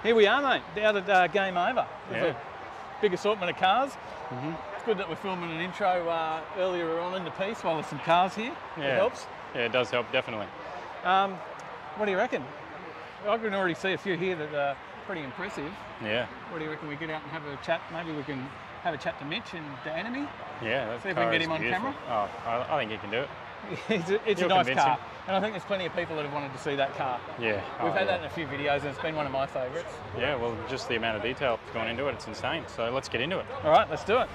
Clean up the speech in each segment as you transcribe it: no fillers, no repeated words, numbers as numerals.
Here we are, mate, out at Game Over. There's a big assortment of cars. It's good that we're filming an intro earlier on in the piece while there's some cars here. Yeah. It helps. Yeah, it does help, definitely. What do you reckon? I can already see a few here that are pretty impressive. Yeah. What do you reckon we get out and have a chat? Maybe we can have a chat to Mitch and the enemy. Yeah, that See if we can get him on beautiful. camera. Oh, I think he can do it. It's a You're nice convincing. car, and I think there's plenty of people that have wanted to see that car. Yeah. We've had that in a few videos, and it's been one of my favourites. Yeah, well, just the amount of detail that's gone into it, it's insane. So let's get into it. All right, let's do it.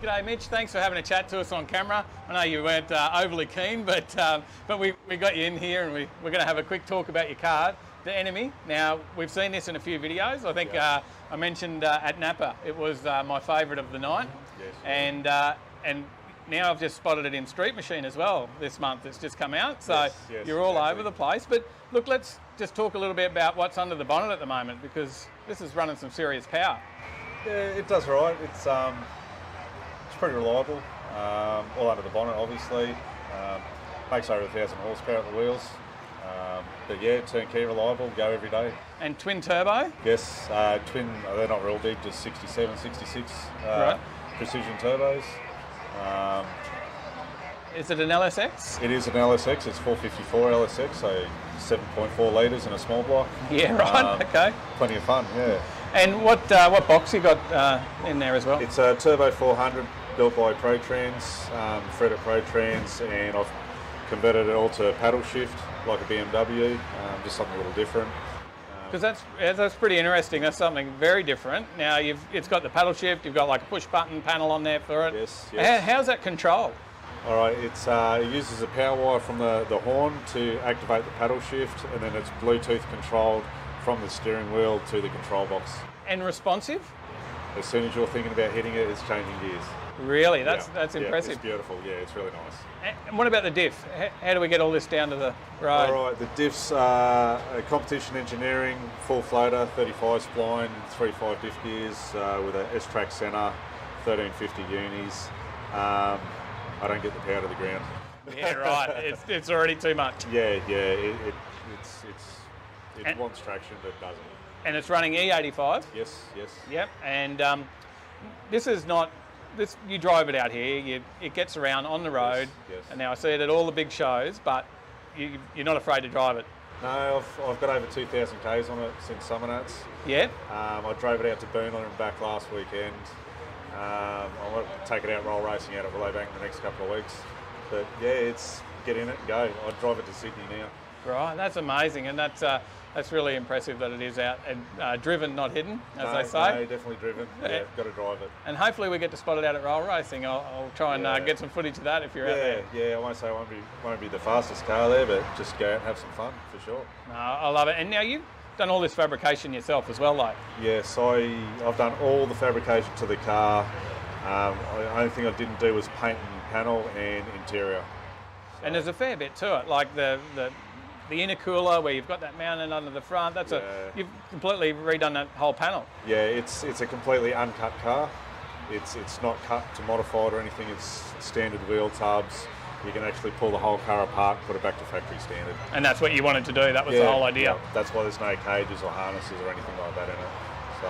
G'day Mitch, thanks for having a chat to us on camera. I know you weren't overly keen, but we got you in here and we're going to have a quick talk about your car, the Enemy. Now, we've seen this in a few videos. I think I mentioned at Napa, it was my favourite of the night. Yes. And now I've just spotted it in Street Machine as well this month. It's just come out, so Yes, you're all exactly. over the place. But look, let's just talk a little bit about what's under the bonnet at the moment, because this is running some serious power. Yeah, it does right. It's pretty reliable. All under the bonnet, obviously. Makes over 1,000 horsepower at the wheels. But yeah, turnkey, reliable, go every day. And twin turbo? Yes, twin. They're not real big, just 67, 66 Right. precision turbos. Is it an LSX? It is an LSX. It's 454 LSX, so 7.4 litres in a small block. Yeah, right. Okay. Plenty of fun. Yeah. And what box you got in there as well? It's a Turbo 400 built by ProTrans, Fred at ProTrans, and I've converted it all to paddle shift like a BMW, just something a little different. Because that's pretty interesting. That's something very different. Now it's got the paddle shift. You've got like a push button panel on there for it. Yes. How's that controlled? All right, it uses a power wire from the horn to activate the paddle shift, and then it's Bluetooth controlled from the steering wheel to the control box. And responsive? As soon as you're thinking about hitting it, it's changing gears. Really? That's Yeah, impressive. it's beautiful. Yeah, it's really nice. And what about the diff? How do we get all this down to the road? All right, the diffs are competition engineering, full floater, 35 spline, 3.5 diff gears with a S-Track centre, 1350 unis. I don't get the power to the ground. Yeah, right. It's already too much. Yeah. It wants traction, but doesn't. And it's running E85. Yes. Yep. And this is not. You drive it out here. It gets around on the road. Yes. And now I see it at all the big shows, but you're not afraid to drive it. No, I've got over 2,000 Ks on it since Summer Nats. Yeah. I drove it out to Boonler and back last weekend. I want to take it out roll racing out at Willowbank in the next couple of weeks. But yeah, it's get in it and go. I'd drive it to Sydney now. Right, that's amazing, and that's that's really impressive that it is out and driven, not hidden, as they say. No, definitely driven. Yeah, got to drive it. And hopefully we get to spot it out at roll racing. I'll try and get some footage of that if you're out there. Yeah, I won't say it won't be the fastest car there, but just go out and have some fun for sure. No, I love it. And now you've done all this fabrication yourself as well, like? Yes, I've done all the fabrication to the car. The only thing I didn't do was paint and panel and interior. So. And there's a fair bit to it, like the intercooler where you've got that mounted under the front. You've completely redone that whole panel. Yeah, it's a completely uncut car. It's not cut to modified or anything. It's standard wheel tubs. You can actually pull the whole car apart and put it back to factory standard. And that's what you wanted to do. That was the whole idea. Yeah, that's why there's no cages or harnesses or anything like that in it. So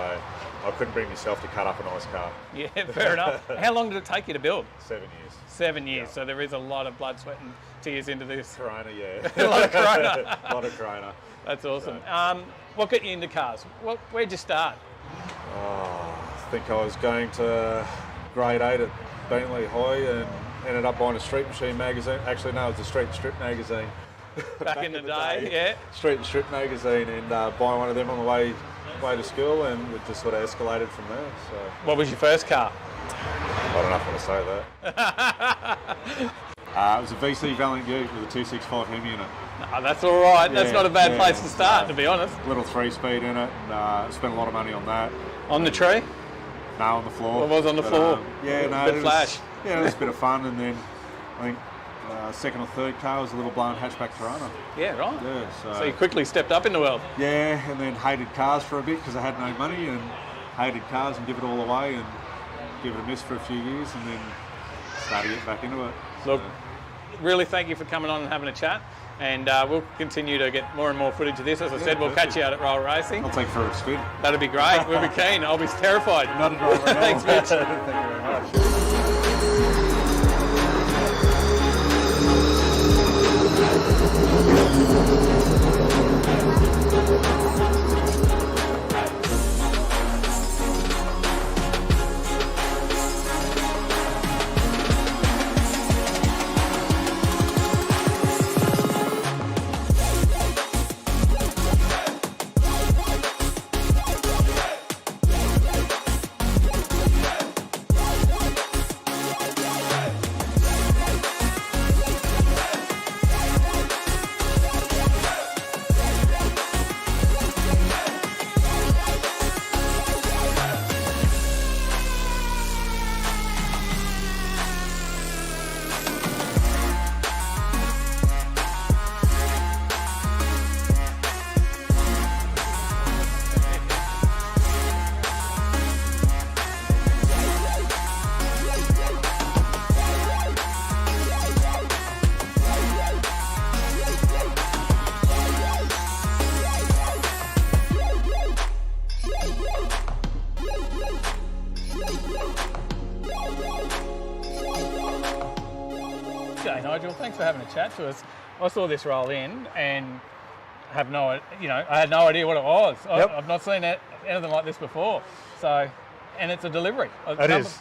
I couldn't bring myself to cut up a nice car. Yeah, fair enough. How long did it take you to build? 7 years. 7 years. Yeah. So there is a lot of blood, sweat and tears into this. Corona, yeah. A lot of Corona. A lot of Corona. That's awesome. So. What got you into cars? Where'd you start? I think I was going to grade 8 at Bentley High and ended up buying a Street Machine magazine. Actually, no, it was a Street and Strip magazine. Back in the day, yeah. Street and Strip magazine, and buying one of them on the way to school, and it just sort of escalated from there. So. What was your first car? I don't know if I want to say that. It was a VC Valiant Ute with a 265 Hemi in it. No, that's all right. That's not a bad place to start, to be honest. Little 3-speed in it, and spent a lot of money on that. On the tree? No, on the floor. It was on the floor. It flash. It was a bit of fun, and then I think second or third car was a little blown hatchback Toronto. Yeah, right. Yeah, so you quickly stepped up in the world. Yeah, and then hated cars for a bit because I had no money, and hated cars and give it all away and give it a miss for a few years, and then started to get back into it. Look, really thank you for coming on and having a chat. And we'll continue to get more and more footage of this. As I said, we'll catch you out at roll racing. I'll take it for a spin. That'd be great. We'll be keen. I'll be terrified. Not a driver at all. Thanks, Mitch. Thank you very much. G'day Nigel, thanks for having a chat to us. I saw this roll in and I had no idea what it was. Yep. I've not seen anything like this before. So, and it's a delivery.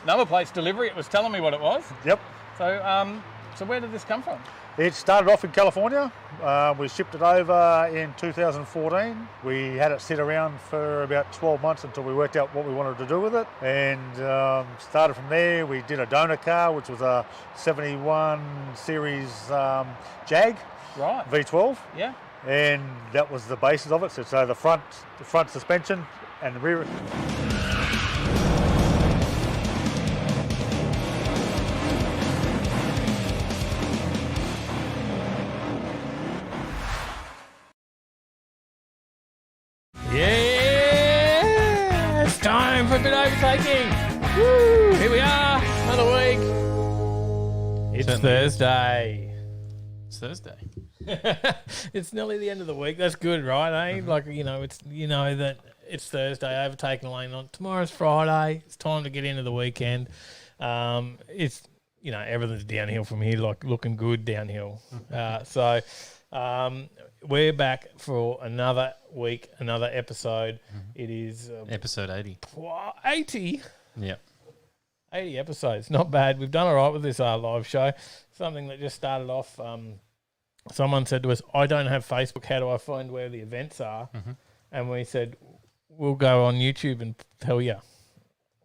Number plate's delivery. It was telling me what it was. Yep. So where did this come from? It started off in California. We shipped it over in 2014. We had it sit around for about 12 months until we worked out what we wanted to do with it, and started from there. We did a donor car, which was a 71 series Jag, Right. V12. Yeah. And that was the basis of it. So the front suspension and the rear. Yeah, it's time for a bit of overtaking. Woo, here we are, another week. It's Thursday. It's Thursday. It's nearly the end of the week. That's good, right? Eh? Like that it's Thursday. Overtaking Lane on tomorrow's Friday. It's time to get into the weekend. It's everything's downhill from here. Like looking good downhill. We're back for another week, another episode. It is Episode 80. 80. Yep. 80 episodes, not bad. We've done all right with this live show. Something that just started off someone said to us, I don't have Facebook. How do I find where the events are? Mm-hmm. And we said, we'll go on YouTube and tell you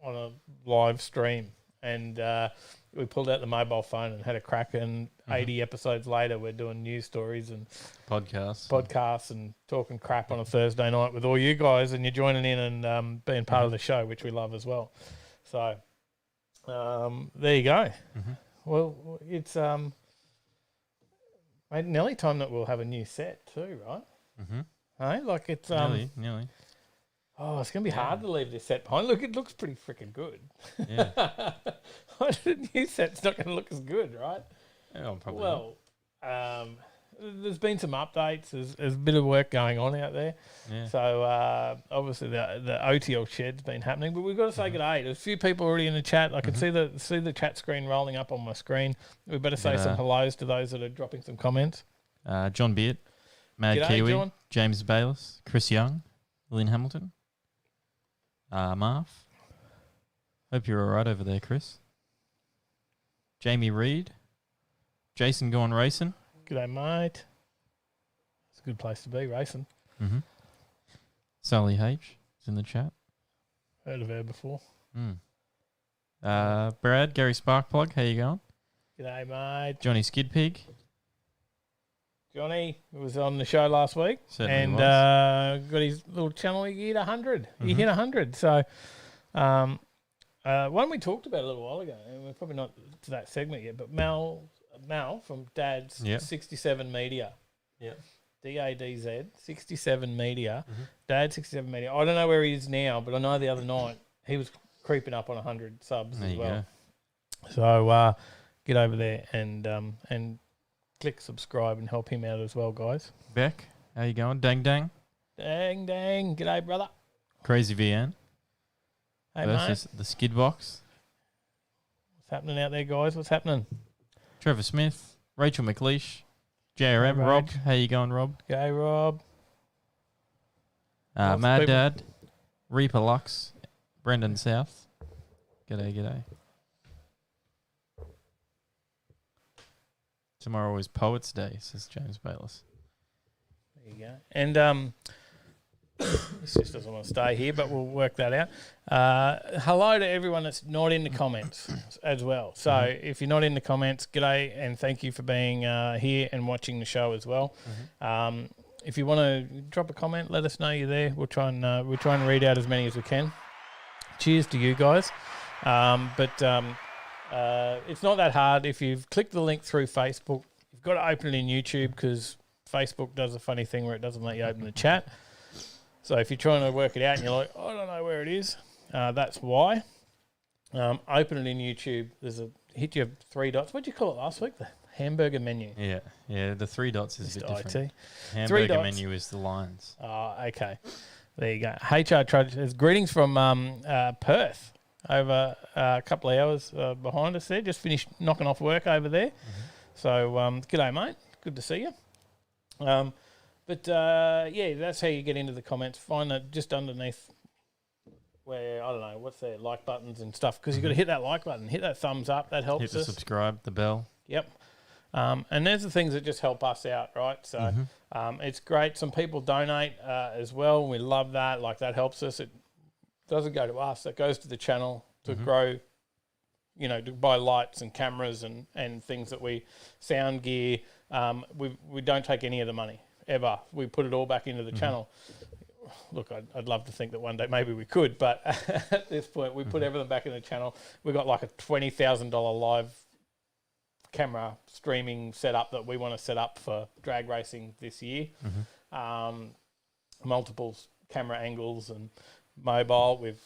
on a live stream. And we pulled out the mobile phone and had a crack. And 80 episodes later, we're doing news stories and podcasts and talking crap on a Thursday night with all you guys. And you're joining in and being part of the show, which we love as well. So there you go. Mm-hmm. Well, it's nearly time that we'll have a new set too, right? Mm-hmm. Hey, like it's Nearly. Oh, it's gonna be hard to leave this set behind. Look, it looks pretty freaking good. Yeah. The new set's not gonna look as good, right? Yeah, probably. Well, there's been some updates. There's a bit of work going on out there. Yeah. So obviously the OTL shed's been happening, but we've got to say good day. There's a few people already in the chat. I can see the chat screen rolling up on my screen. We better say some hellos to those that are dropping some comments. John Beard, Mad G'day, Kiwi, John. James Bayliss, Chris Young, Lynn Hamilton, Marv. Hope you're all right over there, Chris. Jamie Reed, Jason going racing. G'day, mate. It's a good place to be, racing. Mm-hmm. Sally H is in the chat. Heard of her before. Brad, Gary Sparkplug, how you going? G'day, mate. Johnny Skidpig. Johnny was on the show last week. Certainly and got his little channel. He hit 100. He hit 100. So one we talked about a little while ago, and we're probably not to that segment yet, but Mal from Dad's 67 Media. Yeah. DADZ, 67 Media. Dad 67 Media. I don't know where he is now, but I know the other night he was creeping up on 100 subs there as you well. Go. So get over there and click subscribe and help him out as well, guys. Beck, how you going? Dang Dang. Dang. G'day, brother. Crazy VN. Hey, versus mate. the Skid Box. What's happening out there, guys? What's happening? Trevor Smith, Rachel McLeish, JRM, Hey, Rob. Rach. How you going, Rob? G'day, Rob. Lots of Mad people. Dad, Reaper Lux, Brendan South. G'day. Tomorrow is Poets' Day, says James Bayliss. There you go. And this just doesn't want to stay here, but we'll work that out. Hello to everyone that's not in the comments as well. So if you're not in the comments, g'day and thank you for being here and watching the show as well. If you want to drop a comment, let us know you're there. We'll try and read out as many as we can. Cheers to you guys. It's not that hard. If you've clicked the link through Facebook, you've got to open it in YouTube because Facebook does a funny thing where it doesn't let you open the chat. So if you're trying to work it out and you're like, I don't know where it is, that's why. Open it in YouTube. Hit your 3 dots. What did you call it last week? The hamburger menu. Yeah. The 3 dots is a bit different. IT. Hamburger menu is the lines. Oh, okay. There you go. HR Trudge. Greetings from Perth. Over a couple of hours behind us there. Just finished knocking off work over there. So, g'day, mate. Good to see you. That's how you get into the comments. Find that just underneath where, I don't know, what's there, like buttons and stuff. Because you've got to hit that like button. Hit that thumbs up. That helps us. Hit the subscribe, the bell. Yep. And there's the things that just help us out, right? So it's great. Some people donate as well. We love that. Like, that helps us. It doesn't go to us. It goes to the channel to grow, to buy lights and cameras and things that sound gear. We don't take any of the money, ever. We put it all back into the channel. Look, I'd love to think that one day maybe we could, but at this point, we put everything back in the channel. We've got like a $20,000 live camera streaming setup that we want to set up for drag racing this year. Multiple camera angles and mobile. We've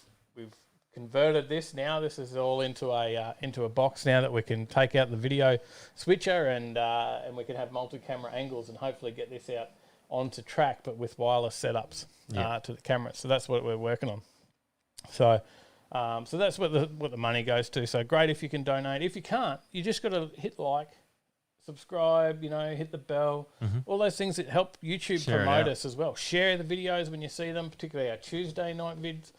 converted this now. This is all into a box now that we can take out the video switcher and we can have multi-camera angles and hopefully get this out onto track, but with wireless setups to the camera. So that's what we're working on. So that's what the money goes to. So great if you can donate. If you can't, you just got to hit like, subscribe, hit the bell, all those things that help YouTube promote us as well. Share the videos when you see them, particularly our Tuesday night vids.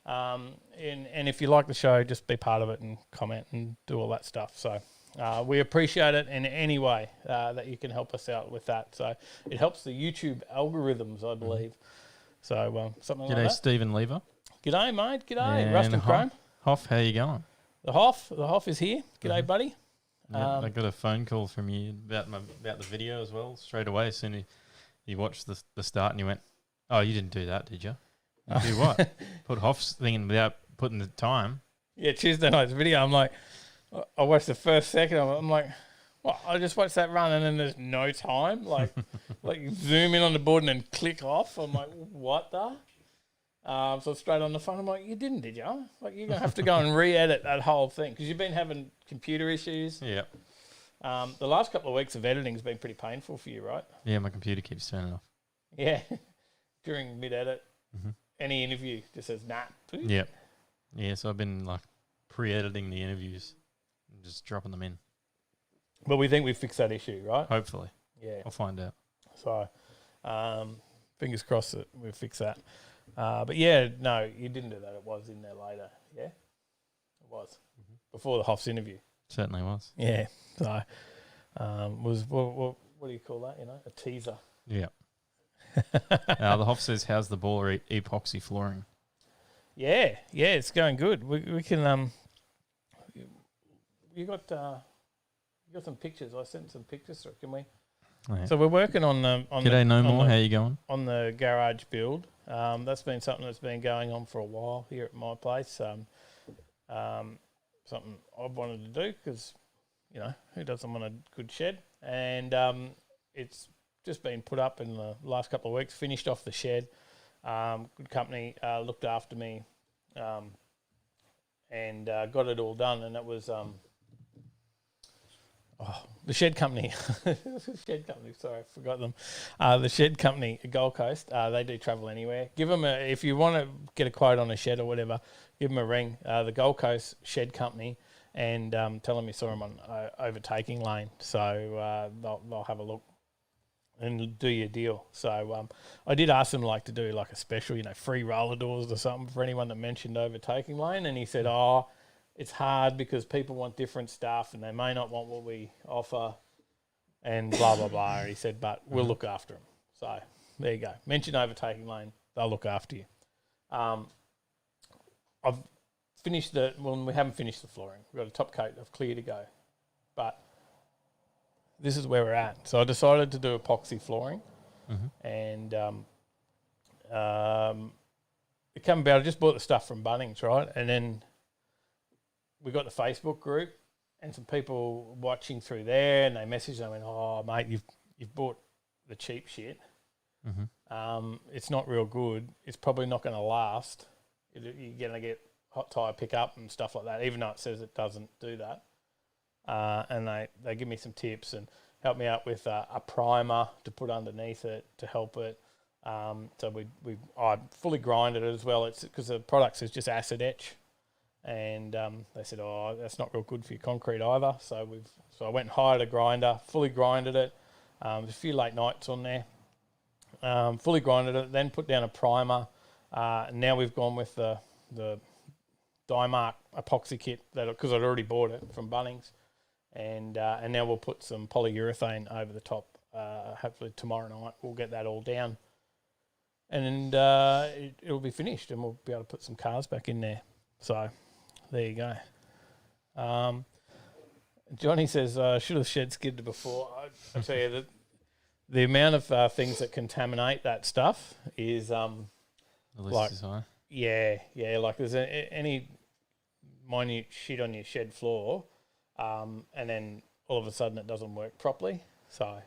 And if you like the show, just be part of it and comment and do all that stuff. So we appreciate it in any way that you can help us out with that. So it helps the YouTube algorithms, I believe. So something like G'day, that. Stephen Lever. G'day, mate. G'day. And Rust and Chrome. Hoff, how you going? The Hoff is here. G'day, buddy. Yep, I got a phone call from you about the video as well straight away. As soon as you watched the start and you went, "Oh, you didn't do that, did you?" You do what? Put Hoff's thing in without putting the time. Yeah, Tuesday night's video. I'm like, I watched the first second. I'm like, what? I just watched that run and then there's no time. Like, like you zoom in on the board and then click off. I'm like, what the? So straight on the phone, I'm like, you didn't, did you? Like, you're going to have to go and re-edit that whole thing because you've been having computer issues. Yeah. The last couple of weeks of editing has been pretty painful for you, right? Yeah, my computer keeps turning off. Yeah. During mid-edit, any interview just says, nah. Yep. Yeah, so I've been like pre-editing the interviews and just dropping them in. But we think we fixed that issue, right? Hopefully. Yeah. I'll find out. So, fingers crossed that we'll fix that. But yeah, no, you didn't do that. It was in there later. Yeah, it was before the Hoff's interview. Certainly was. Yeah. So, was what do you call that? You know, a teaser. Yeah. The Hoff says, "How's the baller epoxy flooring?" Yeah, it's going good. We can you got some pictures. I sent some pictures through. Can we? Yeah. So we're working on G'day, no more. How you going? On the garage build. That's been something that's been going on for a while here at my place. Something I've wanted to do because, you know, who doesn't want a good shed? And it's just been put up in the last couple of weeks, finished off the shed. Good company looked after me and got it all done. And it was the shed company. Sorry, I forgot them. The shed company, Gold Coast, they do travel anywhere. Give them if you want to get a quote on a shed or whatever, give them a ring. The Gold Coast Shed Company, and tell them you saw them on Overtaking Lane. So they'll have a look and do your deal. So I did ask them to do like a special, free roller doors or something for anyone that mentioned Overtaking Lane, and he said, it's hard because people want different stuff and they may not want what we offer and blah, blah, blah. He said, but we'll look after them. So there you go. Mention Overtaking Lane. They'll look after you. I've finished we haven't finished the flooring. We've got a top coat of clear to go. But this is where we're at. So I decided to do epoxy flooring. And it came about, I just bought the stuff from Bunnings, right? And then we got the Facebook group and some people watching through there, and they messaged and went, "Oh, mate, you've bought the cheap shit. It's not real good. It's probably not going to last. You're going to get hot tire pickup and stuff like that, even though it says it doesn't do that." And they give me some tips and help me out with a primer to put underneath it to help it. So I fully grinded it as well. It's because the product says just acid etch. And they said, "Oh, that's not real good for your concrete either." So I went and hired a grinder, fully grinded it. There's a few late nights on there. Fully grinded it, then put down a primer. And now we've gone with the Dymark epoxy kit because I'd already bought it from Bunnings, and now we'll put some polyurethane over the top. Hopefully tomorrow night we'll get that all down, and it'll be finished, and we'll be able to put some cars back in there. So. There you go. Johnny says, should have shed skidded before. I tell you, the amount of things that contaminate that stuff is The list is high. Yeah, like there's any minute shit on your shed floor, and then all of a sudden it doesn't work properly. So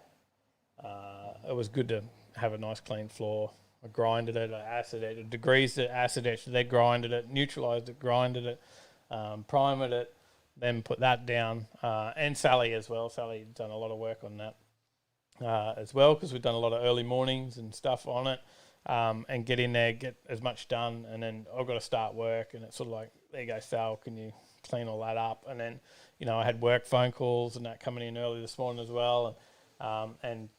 it was good to have a nice clean floor. I grinded it, I acid etched, degreased it, acid etched, then grinded it, neutralised it, grinded it. Primed it, then put that down, and Sally as well. Sally done a lot of work on that as well because we've done a lot of early mornings and stuff on it, and get in there, get as much done, and then I've got to start work, and it's sort of like, there you go, Sal, can you clean all that up? And then, I had work phone calls and that coming in early this morning as well, and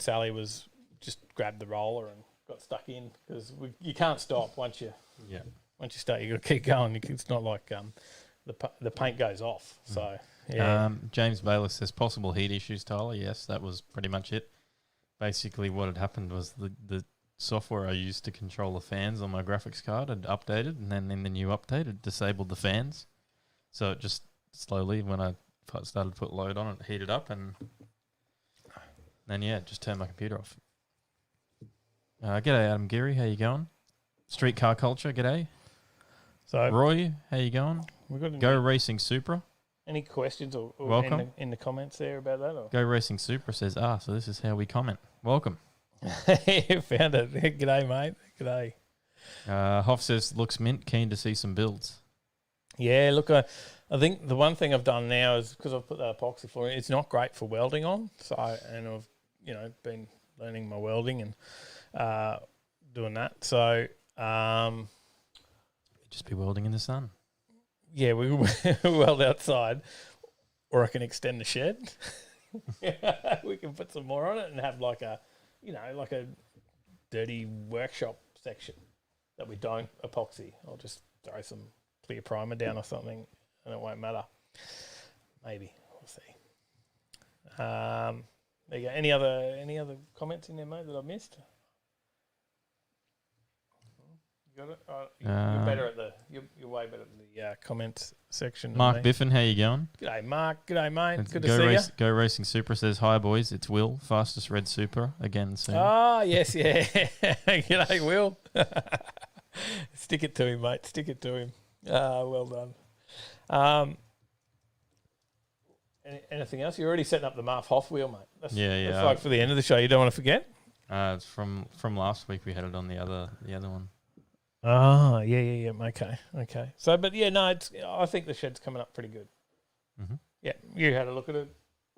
Sally was just grabbed the roller and got stuck in because you can't stop once you. Yeah. Once you start, you got to keep going. It's not like the paint goes off. So yeah, James Bayless says possible heat issues, Tyler. Yes, that was pretty much it. Basically, what had happened was the software I used to control the fans on my graphics card had updated, and then in the new update, it disabled the fans. So it just slowly, when I started to put load on it, heated up, and then it just turned my computer off. G'day, Adam Geary. How you going? Streetcar Culture. G'day. so Roy, how you going? we got Go Racing Supra. any questions or Welcome. in the comments there about that? Or? Go Racing Supra says, so this is how we comment. Welcome. You found it. G'day, mate. G'day. Hoff says, looks mint, keen to see some builds. Yeah, look, I think the one thing I've done now is because I've put that epoxy floor in, it's not great for welding on. So, and I've been learning my welding and doing that. So, Just be welding in the sun. yeah, we weld outside, or I can extend the shed. We can put some more on it and have like a dirty workshop section that we don't epoxy. I'll just throw some clear primer down or something, and it won't matter. Maybe we'll see. There you go. Any other comments in there, mate, that I missed? You got it. You're better at you're way better at the comments section. Mark Biffin, how you going? G'day, Mark. G'day, mate. It's Good to see you. Go Racing Supra says, hi, boys. It's Will, fastest red Supra again soon. Ah, yes, yeah. G'day, Will. Stick it to him, mate. Stick it to him. Well done. Anything else? You're already setting up the Marv Hoff wheel, mate. That's like for the end of the show. You don't want to forget? It's from last week. We had it on the other one. Oh, yeah. Okay. So, but yeah, no, I think the shed's coming up pretty good. Mm-hmm. Yeah, you had a look at it.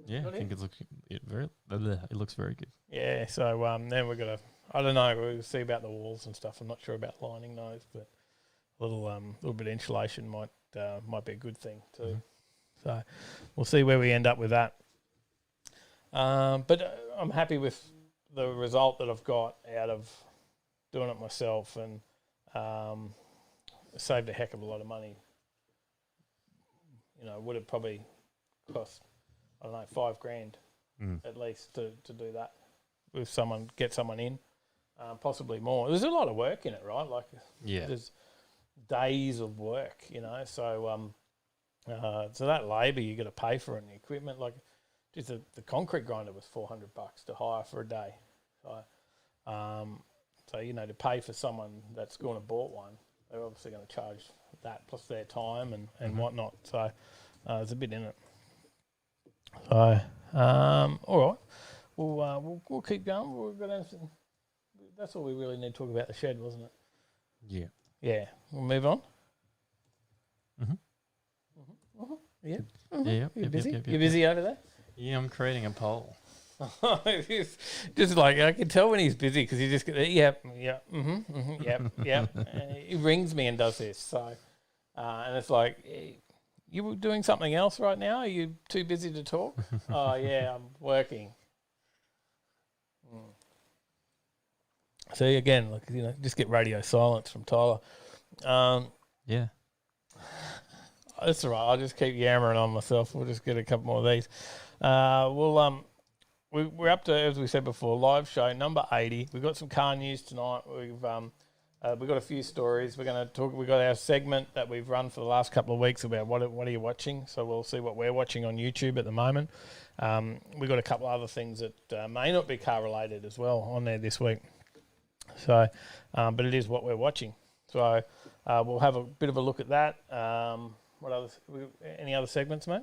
Yeah, I think it looks very good. Yeah, so then we're gonna. I don't know. We'll see about the walls and stuff. I'm not sure about lining those, but a little bit of insulation might be a good thing too. Mm-hmm. So we'll see where we end up with that. But I'm happy with the result that I've got out of doing it myself, and saved a heck of a lot of money. Would have probably cost, I don't know, $5,000 at least to do that with get someone in, possibly more. There's a lot of work in it, right? Like, there's days of work, So, so that labour you got to pay for it, and the equipment, like, just the concrete grinder was $400 to hire for a day. So, to pay for someone that's gone and bought one, they're obviously going to charge that plus their time and whatnot. So there's a bit in it. So all right, we'll keep going. We've got anything. That's all we really need to talk about the shed, wasn't it? Yeah. Yeah. We'll move on. Yeah. You're busy. Yep. You're busy over there. Yeah, I'm creating a poll. Just like I can tell when he's busy because he just yep. He rings me and does this. So, and it's like, you were doing something else right now? Are you too busy to talk? Oh yeah, I'm working. So again, look, just get radio silence from Tyler. Yeah. That's all right. I'll just keep yammering on myself. We'll just get a couple more of these. We're up to, as we said before, live show number 80. We've got some car news tonight. We've got a few stories. We're going to talk. We've got our segment that we've run for the last couple of weeks about what are you watching. So we'll see what we're watching on YouTube at the moment. We've got a couple of other things that may not be car related as well on there this week. So, but it is what we're watching. So we'll have a bit of a look at that. What others? Any other segments, mate?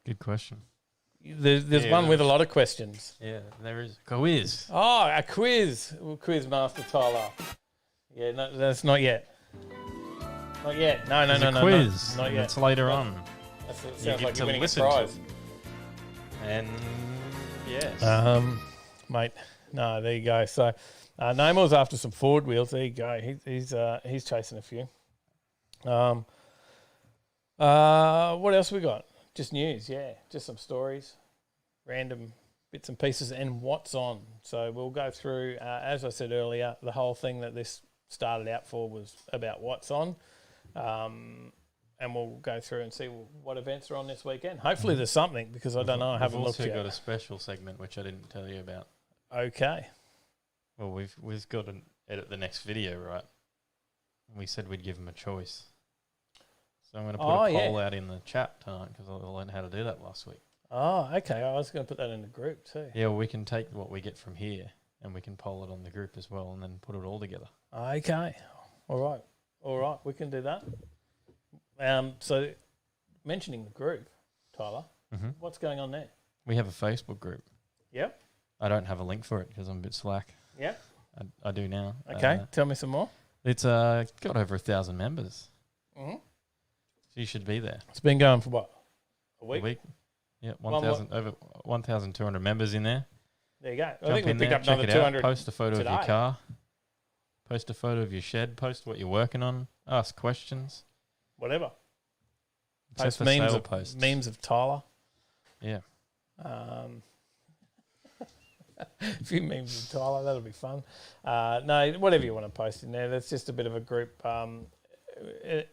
Good question. There's one with a lot of questions. Yeah, there is. Quiz. Oh, a quiz. We'll quiz Master Tyler. Yeah, no, that's not yet. Not yet. No. Quiz. Not yet. It's later on. That sounds like you're winning a prize. And yes. Mate. No, there you go. So, Namel's after some Ford wheels. There you go. He's chasing a few. What else we got? Just news, yeah. Just some stories, random bits and pieces, and what's on. So we'll go through, as I said earlier, the whole thing that this started out for was about what's on. And we'll go through and see what events are on this weekend. Hopefully there's something, because I don't know. I haven't looked yet. We've also got a special segment which I didn't tell you about. Okay. Well, we've got to edit the next video, right? We said we'd give them a choice. So I'm going to put a poll out in the chat tonight, because I learned how to do that last week. Oh, okay. I was going to put that in the group too. Yeah, well, we can take what we get from here and we can poll it on the group as well, and then put it all together. Okay. All right. We can do that. So, mentioning the group, Tyler, what's going on there? We have a Facebook group. Yep. I don't have a link for it because I'm a bit slack. Yep. I do now. Okay. Tell me some more. It's got over 1,000 members. Mm-hmm. So you should be there. It's been going for what? A week? A week. Yeah, 1,000 over 1,200 members in there. There you go. Jump I think we in picked there, up another check it out, 200. Post a photo today. of your car. Post a photo of your shed. Post what you're working on. Ask questions. Whatever. Except Post for memes sale of posts. memes of Tyler. Yeah. A few memes of Tyler. That'll be fun. No, whatever you want to post in there. That's just a bit of a group. An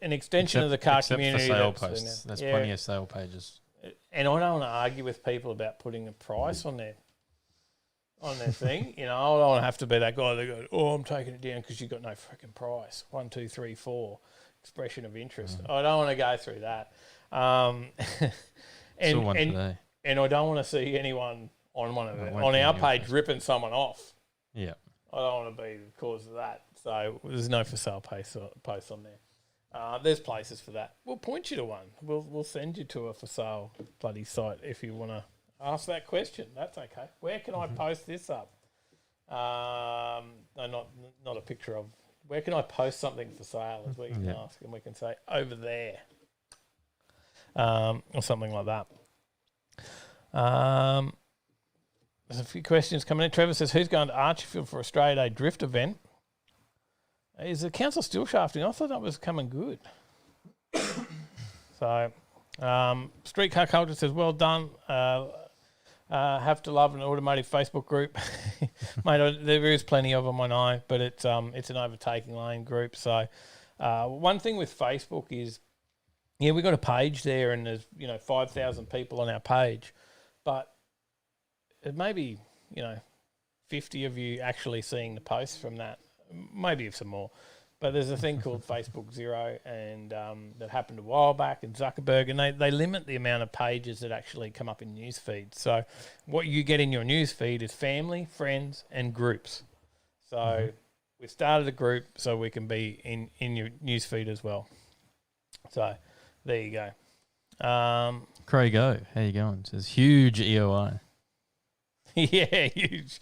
extension of the car community. For sale posts. There's plenty of sale pages. And I don't want to argue with people about putting a price on their thing. You know, I don't want to have to be that guy that goes, "Oh, I'm taking it down because you got no freaking price." 1, 2, 3, 4 expression of interest. I don't want to go through that. Saw one today. And I don't want to see anyone on one of No, it, it won't on be our on your page page. ripping someone off. Yeah. I don't want to be the cause of that. So there's no for sale posts on there. There's places for that. We'll point you to one. We'll send you to a for sale bloody site if you want to ask that question. That's okay. Where can I post this up? No, not a picture of. Where can I post something for sale? Is what you can ask, and we can say over there, or something like that. There's a few questions coming in. Trevor says, "Who's going to Archerfield for Australia Day drift event? Is the council still shafting? I thought that was coming good." So, Streetcar Culture says, "Well done. Have to love an automotive Facebook group." Mate, there is plenty of them, I know, but it's an Overtaking Lane group. So, one thing with Facebook is, we got a page there, and there's 5,000 people on our page, but it may be 50 of you actually seeing the posts from that. Maybe some more. But there's a thing called Facebook Zero, and that happened a while back in Zuckerberg, and they limit the amount of pages that actually come up in news feeds. So what you get in your news feed is family, friends, and groups. So we started a group so we can be in your news feed as well. So there you go. Craig O, how you going? Says huge EOI. Yeah, huge.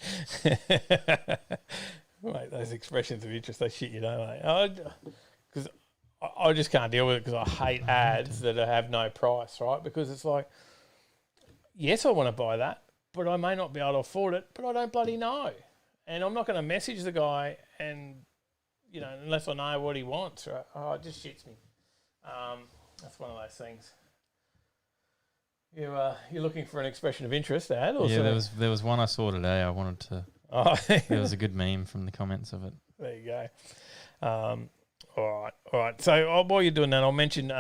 Mate, those expressions of interest, they shit you don't, mate. Because I just can't deal with it, because I hate ads that have no price, right? Because it's like, yes, I want to buy that, but I may not be able to afford it, but I don't bloody know. And I'm not going to message the guy and, unless I know what he wants, right? Oh, it just shits me. That's one of those things. You're looking for an expression of interest, ad? Or Yeah, there was one I saw today. I wanted to. Oh, there was a good meme from the comments of it. There you go. All right. So while you're doing that, I'll mention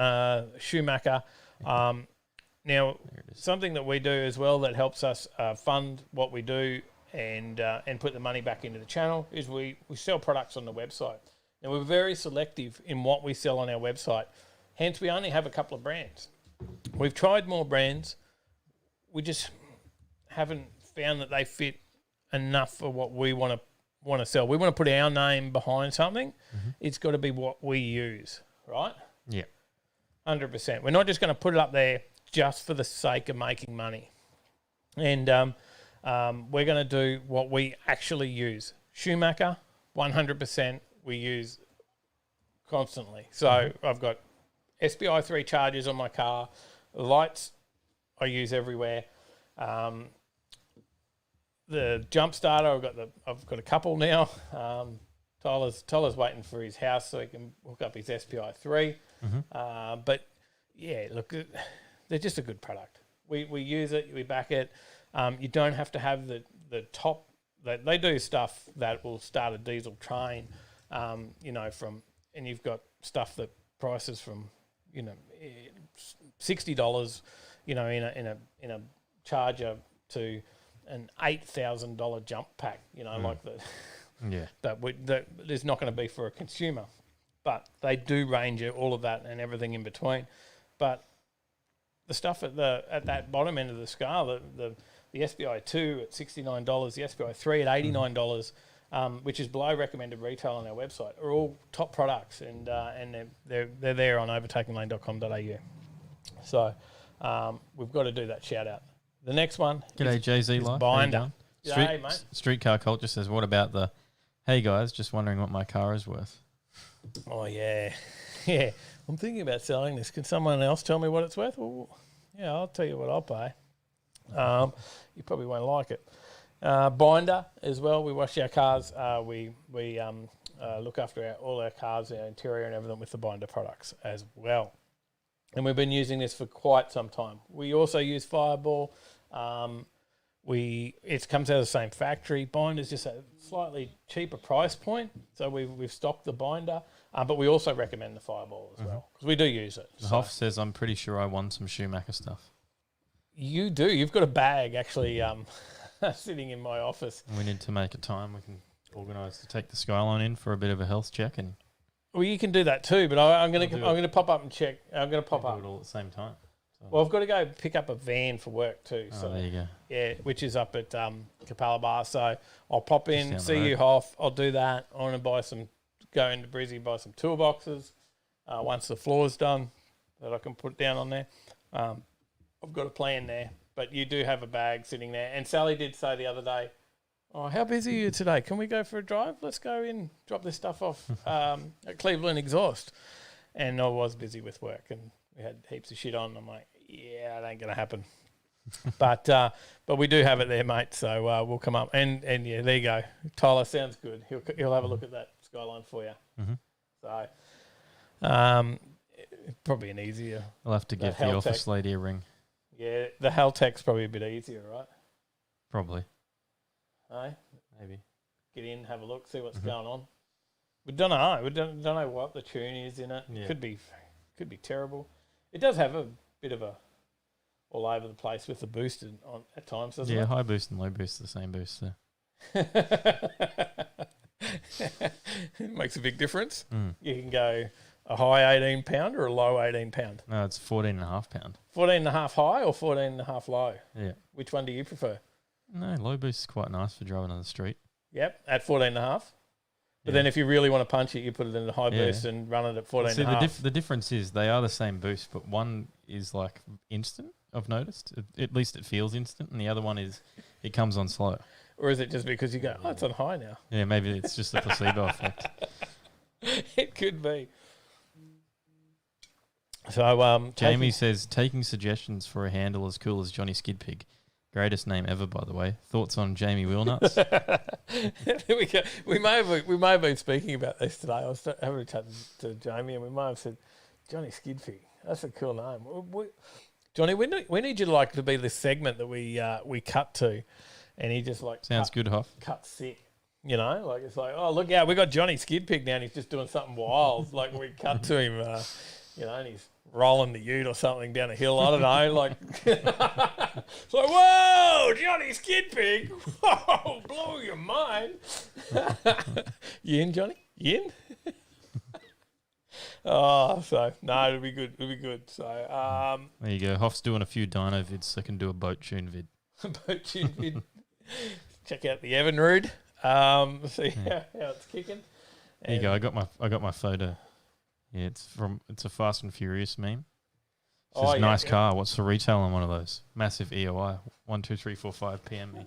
Schumacher. Now, something that we do as well that helps us fund what we do and put the money back into the channel is we sell products on the website. Now, we're very selective in what we sell on our website. Hence, we only have a couple of brands. We've tried more brands. We just haven't found that they fit enough for what we want to sell. We want to put our name behind something. It's got to be what we use, right? Yeah. 100%. We're not just going to put it up there just for the sake of making money. And we're going to do what we actually use. Schumacher, 100% we use constantly. So I've got SBI 3 chargers on my car. The lights I use everywhere. The jump starter, I've got a couple now. Tyler's waiting for his house so he can hook up his SPI 3. But yeah, look, they're just a good product. We use it, we back it. You don't have to have the top. They do stuff that will start a diesel train, and you've got stuff that prices from $60, in a Charger to an $8,000 jump pack. Like that. Yeah. that is not going to be for a consumer, but they do range all of that and everything in between. But the stuff at that bottom end of the scale, the SBI 2 at $69, the SBI 3 at $89, which is below recommended retail on our website, are all top products, and they're there on overtakinglane.com.au. So we've got to do that shout out. The next one, G'day Jay-Z is Life. Binder. Street, Mate. Streetcar Culture says, what about the, hey guys, just wondering what my car is worth. Oh, yeah. Yeah. I'm thinking about selling this. Can someone else tell me what it's worth? Well, yeah, I'll tell you what I'll pay. You probably won't like it. Binder as well. We wash our cars. We look after all our cars, our interior and everything with the Binder products as well. And we've been using this for quite some time. We also use Fireball. It comes out of the same factory. Binder's just a slightly cheaper price point, so we've stocked the Binder, but we also recommend the Fireball as well because we do use it. The Hoff says, I'm pretty sure I won some Schumacher stuff. You do. You've got a bag actually sitting in my office. We need to make a time. We can organise to take the Skyline in for a bit of a health check, and well, you can do that too. But I'm going to pop up and check. I'm going to pop up do it all at the same time. So. Well, I've got to go pick up a van for work too. Oh, So there you go. yeah, which is up at Capella Bar. So I'll pop in, down the see you, road. Hoff. I'll do that. I want to go into Brizzy, buy some toolboxes. Once the floor's done, that I can put down on there. I've got a plan there. But you do have a bag sitting there. And Sally did say the other day, oh, how busy are you today? Can we go for a drive? Let's go in, drop this stuff off at Cleveland Exhaust. And I was busy with work and we had heaps of shit on. I'm like, yeah, it ain't going to happen. But we do have it there, mate. So we'll come up. And yeah, there you go. Tyler sounds good. He'll have a look at that Skyline for you. So probably an easier. I'll have to give the office lady a ring. Yeah, the Haltech's probably a bit easier, right? Probably. Hey? Maybe. Get in, have a look, see what's going on. We don't know. We don't know what the tune is in it. Yeah. Could be terrible. It does have a bit of a all over the place with the boost on at times, doesn't Yeah, it? high boost and low boost are the same boost there. It makes a big difference. Mm. You can go a high 18 pound or a low 18 pound. No, it's 14.5 pound. 14.5 high or 14.5 low? Yeah. Which one do you prefer? No, low boost is quite nice for driving on the street. Yep, at 14.5. But Yeah. then if you really want to punch it, you put it in the high boost and run it at 14.5. See, the difference is they are the same boost, but one is like instant, I've noticed. At least it feels instant, and the other one is it comes on slow. Or is it just because you go, oh, it's on high now? Yeah, maybe it's just a placebo effect. It could be. So Jamie says, taking suggestions for a handle as cool as Johnny Skidpig. Greatest name ever, by the way. Thoughts on Jamie Wheelnuts? There we go. We may have been speaking about this today. I was having a chat to Jamie, and we might have said Johnny Skidpig. That's a cool name. Johnny, we need you to be this segment that we cut to, and he just Sounds good, Hoff. cut sick. You know, like it's like, oh look out, we got Johnny Skidpig now, and he's just doing something wild. Like we cut to him, and he's rolling the ute or something down a hill. I don't know, like it's like, whoa, Johnny Skidpig, whoa, blow your mind. You in, Johnny? You in? So no, it'll be good. It'll be good. So There you go. Hoff's doing a few dyno vids, so I can do a boat tune vid. boat tune vid. Check out the Evinrude. See how it's kicking. There you go. I got my photo. Yeah, it's a Fast and Furious meme. It says, nice car. What's the retail on one of those? Massive EOI. 1, 2, 3, 4, 5 PM me.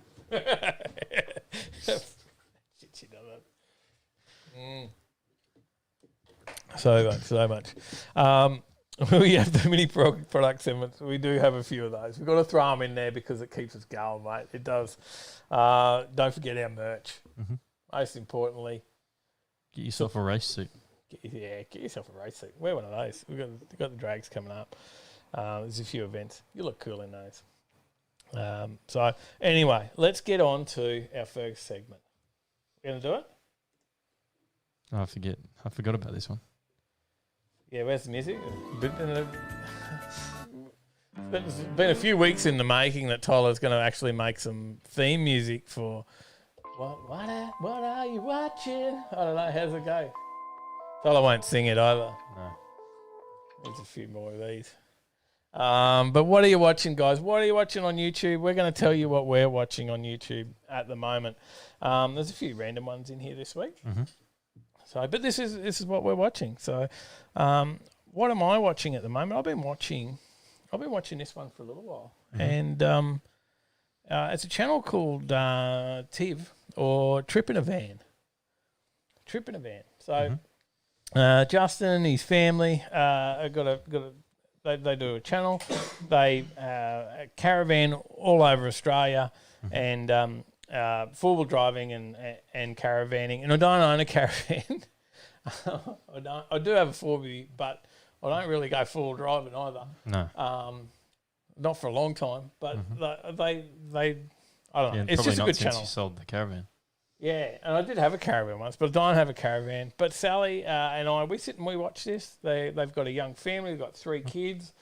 Shit, she done that. So much. We have the mini product segments. We do have a few of those. We've got to throw them in there because it keeps us going, mate. It does. Don't forget our merch. Mm-hmm. Most importantly, Get yourself a race suit. get yourself a race suit. Wear one of those. We've got the drags coming up. There's a few events. You look cool in those. So anyway, let's get on to our Ferg segment. We're going to do it? Oh, I forgot about this one. Yeah, where's the music? It's been a few weeks in the making that Tyler's going to actually make some theme music for what are you watching? I don't know. How's it go? Tyler won't sing it either. No. There's a few more of these. But what are you watching, guys? What are you watching on YouTube? We're going to tell you what we're watching on YouTube at the moment. There's a few random ones in here this week. Mm-hmm. So, but this is what we're watching. So, what am I watching at the moment? I've been watching this one for a little while, and it's a channel called TIV or Trip in a Van. Trip in a Van. So, Justin, his family, they do a channel. They caravan all over Australia, and four-wheel driving and caravaning. And I don't own a caravan. I do have a 4B, but I don't really go full driving either. No. Not for a long time. But they I don't know. Yeah, It's just a not good since channel. you sold the caravan. Yeah, and I did have a caravan once, but I don't have a caravan. But Sally and I, we sit and we watch this. They've got a young family. They've got 3 kids.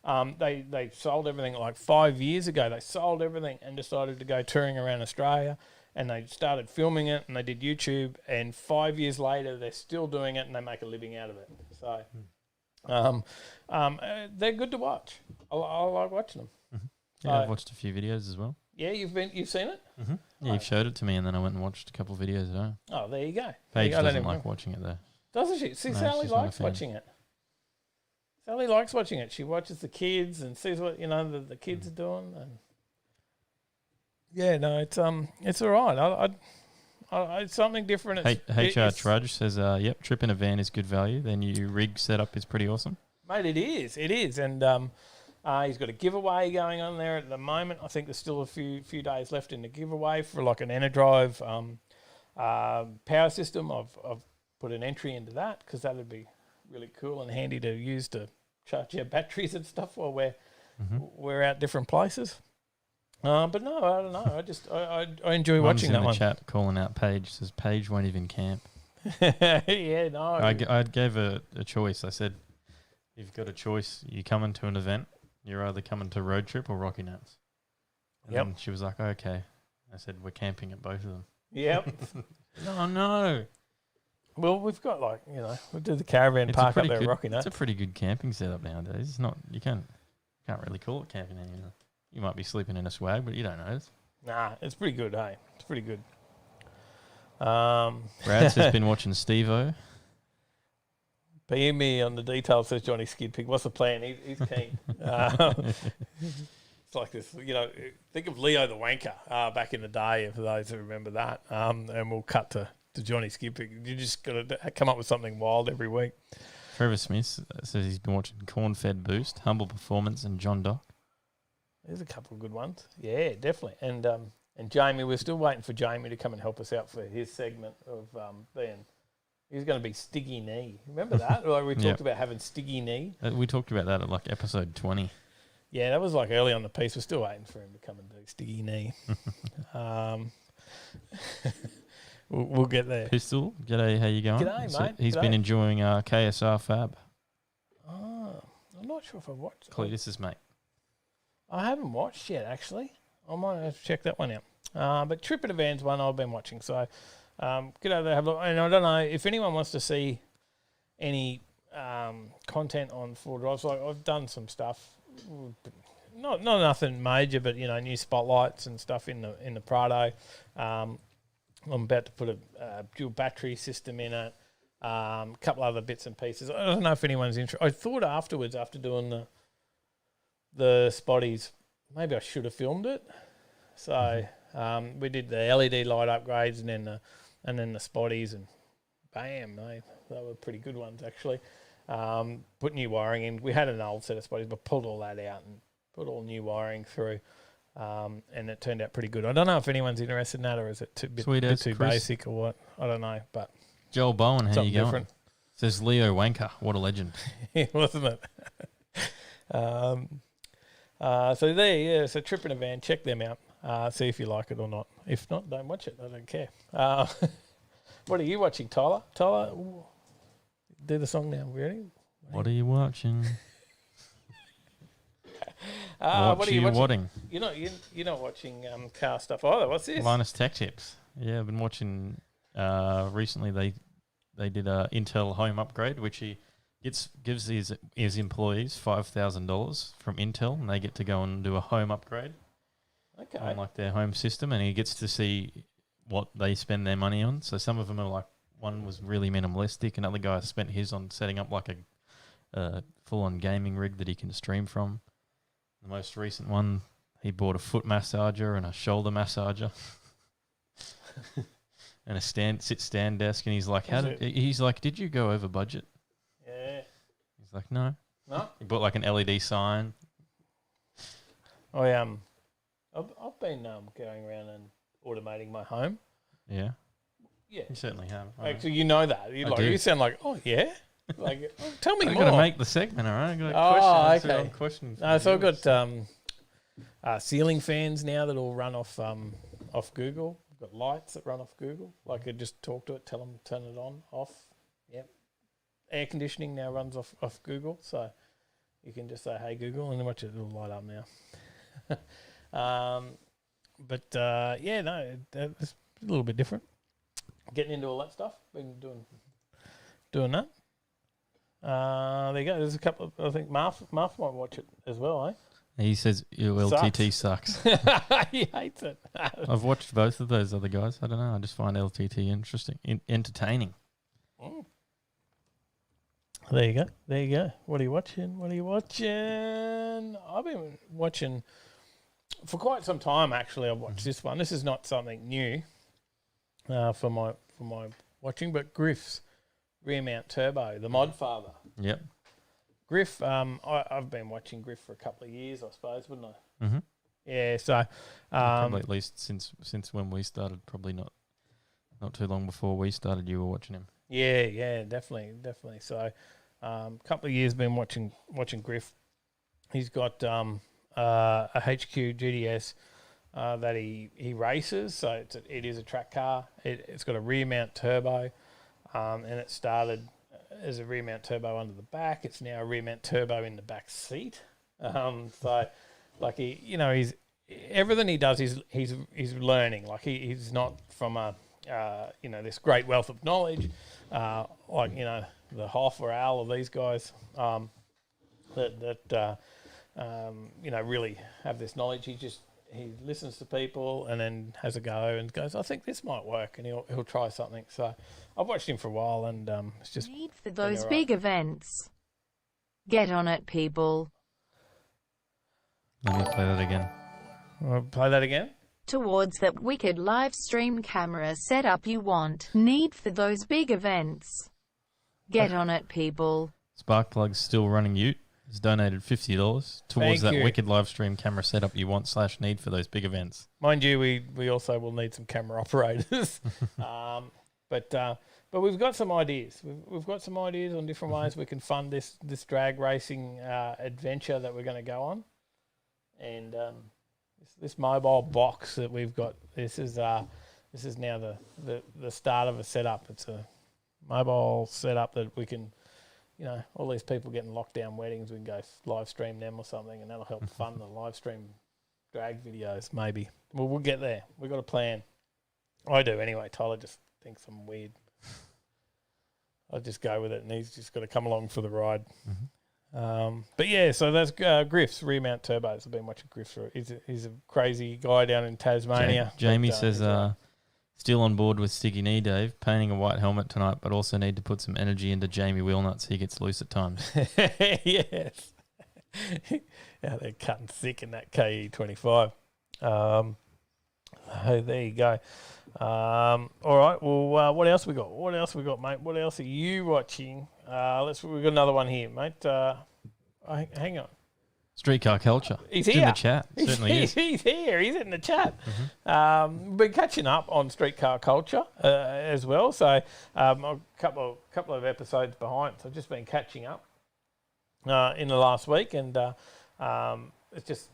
They sold everything like 5 years ago. They sold everything and decided to go touring around Australia. And they started filming it, and they did YouTube. And 5 years later, they're still doing it, and they make a living out of it. So, they're good to watch. I like watching them. Yeah, I've watched a few videos as well. Yeah, you've seen it? Yeah, you've showed it to me, and then I went and watched a couple of videos at home. Oh, there you go. Paige I don't doesn't even like know. watching it though. Doesn't she? See, No, Sally she's not a likes fan. watching it. Sally likes watching it. She watches the kids and sees what the kids are doing. And yeah, no, it's all right. I it's something different. HR Trudge says, "Yep, trip in a van is good value. Their new rig setup is pretty awesome." Mate, it is, and he's got a giveaway going on there at the moment. I think there's still a few days left in the giveaway for like an Enerdrive power system. I've put an entry into that because that would be really cool and handy to use to charge our batteries and stuff while we're out different places. But no, I don't know. I enjoy watching that in the one. chat calling out Paige. Says Paige won't even camp. Yeah, no. I gave her a choice. I said, "You've got a choice. You coming to an event. You're either coming to road trip or Rocky Nuts." And then she was like, "Okay." I said, "We're camping at both of them." Yep. No. Well, we've got we'll do the caravan park up there at Rocky Nuts. It's a pretty good camping setup nowadays. It's not. You can't really call it camping anymore. You might be sleeping in a swag, but you don't know. Nah, it's pretty good, hey? It's pretty good. Brad has been watching Steve-O. PM me on the details, says Johnny Skid Pig. What's the plan? He's keen. It's like this, think of Leo the Wanker back in the day, for those who remember that. And we'll cut to Johnny Skid Pig. You just got to come up with something wild every week. Trevor Smith says he's been watching Corn-Fed Boost, Humble Performance, and John Doc. There's a couple of good ones. Yeah, definitely. And Jamie, we're still waiting for Jamie to come and help us out for his segment of Ben. He's going to be Stiggy Knee. Remember that? Like we talked about having Stiggy Knee. We talked about that at like episode 20. Yeah, that was like early on the piece. We're still waiting for him to come and do Stiggy Knee. We'll get there. Pistol, g'day, how you going? G'day, mate. He's been enjoying KSR Fab. Oh, I'm not sure if I've watched it. Cletus's mate. I haven't watched yet, actually. I might have to check that one out. But Trip in a Van's one I've been watching. So get over there, have a look. And I don't know if anyone wants to see any content on 4Drives. Like I've done some stuff, not nothing major, but new spotlights and stuff in the Prado. I'm about to put a dual battery system in it. A couple other bits and pieces. I don't know if anyone's interested. I thought afterwards, after doing the spotties, maybe I should have filmed it. So we did the LED light upgrades and then the spotties, and bam, they were pretty good ones actually. Put new wiring in. We had an old set of spotties, but pulled all that out and put all new wiring through, and it turned out pretty good. I don't know if anyone's interested in that, or is it a bit too basic or what? I don't know, but Joel Bowen, how you going? Different. Says Leo Wanker, what a legend. Wasn't it? So there, yeah. So Trip in a Van, check them out. See if you like it or not. If not, don't watch it. I don't care. What are you watching, Tyler? Tyler, do the song now. Ready? What are you watching? What are you watching? Watching? You're not watching car stuff either. What's this? Linus Tech Tips. Yeah, I've been watching. Recently, they did a Intel home upgrade, which he gives his employees $5,000 from Intel, and they get to go and do a home upgrade on like their home system, and he gets to see what they spend their money on. So some of them are like, one was really minimalistic, another guy spent his on setting up like a full-on gaming rig that he can stream from. The most recent one, he bought a foot massager and a shoulder massager. And a sit-stand desk, and he's like, did you go over budget? Yeah. He's like, no. No? He bought like an LED sign. I've been going around and automating my home. Yeah. Yeah. You certainly have. Actually, you know that. You sound like, oh, yeah? Like, tell me more. I've got to make the segment, all right? I've got okay. Questions So I've got ceiling fans now that all run off Google. I've got lights that run off Google. Like I just talk to it, tell them to turn it on, off. Yep. Air conditioning now runs off Google. So you can just say, hey, Google, and watch it. It'll light up now. It's a little bit different. Getting into all that stuff. Been doing that. There you go. There's a couple of, I think Marf might watch it as well, eh? He says your LTT sucks. He hates it. I've watched both of those other guys. I don't know. I just find LTT interesting, entertaining. There you go. What are you watching? I've been watching for quite some time. Actually, I've watched this one. This is not something new for my watching, but Griff's Rear Mount Turbo, the Mod Father. Yep. Griff, I've been watching Griff for a couple of years, I suppose, wouldn't I? Mm-hmm. Yeah, so probably at least since when we started, probably not too long before we started. You were watching him. Yeah, definitely. So, a couple of years been watching Griff. He's got a HQ GDS that he races. So it is a track car. It's got a rear mount turbo, and it started as a rear mount turbo under the back. It's now a rear mount turbo in the back seat. So, like he's everything he does. He's learning. Like he's not from a this great wealth of knowledge, the Hoff or Al of these guys that really have this knowledge. He listens to people and then has a go and goes, I think this might work, and he'll try something. So I've watched him for a while, and it's just need for those big events. Get on it, people. Let me play that again. Play that again. Towards that wicked live stream camera setup you want. Need for those big events. Get on it, people. Sparkplug's still running Ute. Has donated $50 towards that wicked live stream camera setup you want / need for those big events. Mind you, we also will need some camera operators. But we've got some ideas. We've got some ideas on different ways we can fund this drag racing adventure that we're going to go on. And this mobile box that we've got, this is now the start of a setup. It's a mobile setup that we can, all these people getting lockdown weddings, we can go live stream them or something, and that'll help fund the live stream drag videos, maybe. Well, we'll get there. We've got a plan. I do anyway. Tyler just thinks I'm weird. I just go with it, and he's just got to come along for the ride. Mm-hmm. But yeah, so that's Griff's rear mount turbos. I've been watching Griff. He's a crazy guy down in Tasmania. Jamie says, still on board with Sticky Knee Dave, painting a white helmet tonight, but also need to put some energy into Jamie Wheelnuts. He gets loose at times. Yes. Yeah, they're cutting thick in that KE25. So there you go. All right. Well, what else we got? Mate? What else are you watching? We've got another one here, mate. Hang on. Streetcar culture. He's it's here. In the chat. Certainly is. He's here. He's in the chat. Mm-hmm. We've been catching up on streetcar culture as well. So a couple of episodes behind. So I've just been catching up in the last week, and it's just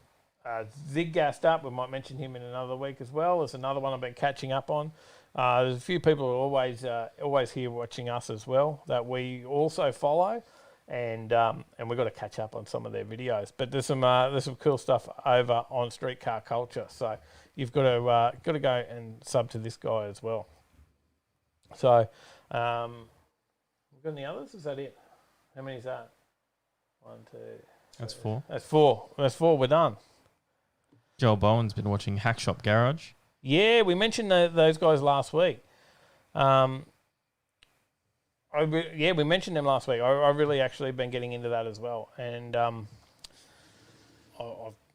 Zig gassed up. We might mention him in another week as well. There's another one I've been catching up on. There's a few people who are always here watching us as well that we also follow. and we've got to catch up on some of their videos. But there's some cool stuff over on Streetcar Culture, so you've got to go and sub to this guy as well. So, we've got any others? Is that it? How many is that? 1, 2. That's 4. That's 4. That's 4. We're done. Joel Bowen's been watching Hack Shop Garage. Yeah, we mentioned those guys last week. We mentioned them last week. I really actually been getting into that as well, and I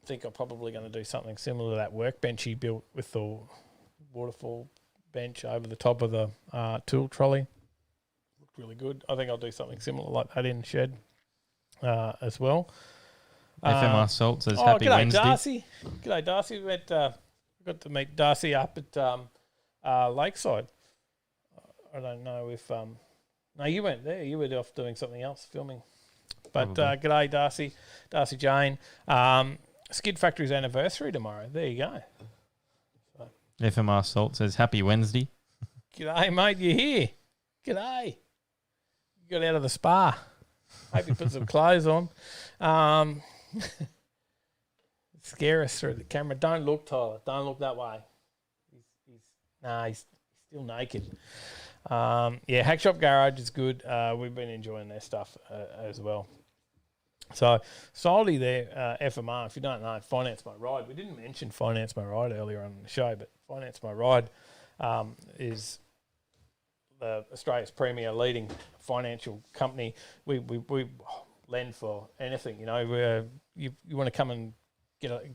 think I'm probably going to do something similar to that workbench he built with the waterfall bench over the top of the tool trolley. Looked really good. I think I'll do something similar like that in the shed as well. FMR Salt says happy g'day, Wednesday. Darcy. G'day, Darcy. We got to meet Darcy up at Lakeside. I don't know if... no, you weren't there. You were off doing something else, filming. But g'day, Darcy. Darcy Jane. Skid Factory's anniversary tomorrow. There you go. So. FMR Salt says happy Wednesday. G'day, mate. You're here. G'day. You got out of the spa. Hope you put some clothes on. Scare us through the camera. Don't look, Tyler. Don't look that way. He's still naked. Hack Shop Garage is good. We've been enjoying their stuff as well. So, Soldy there, FMR, if you don't know, Finance My Ride. We didn't mention Finance My Ride earlier on the show, but Finance My Ride is Australia's premier leading financial company. We lend for anything. You know, you want to come and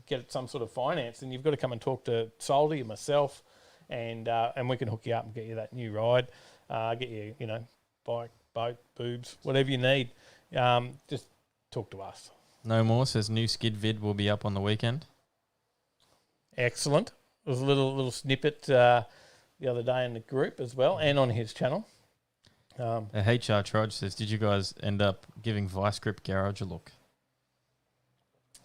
get some sort of finance, and you've got to come and talk to Soldy and myself, and we can hook you up and get you that new ride, get you, bike, boat, boobs, whatever you need. Just talk to us. No More says new skid vid will be up on the weekend. Excellent. There was a little snippet the other day in the group as well, and on his channel. HR Trudge says, did you guys end up giving Vice Grip Garage a look?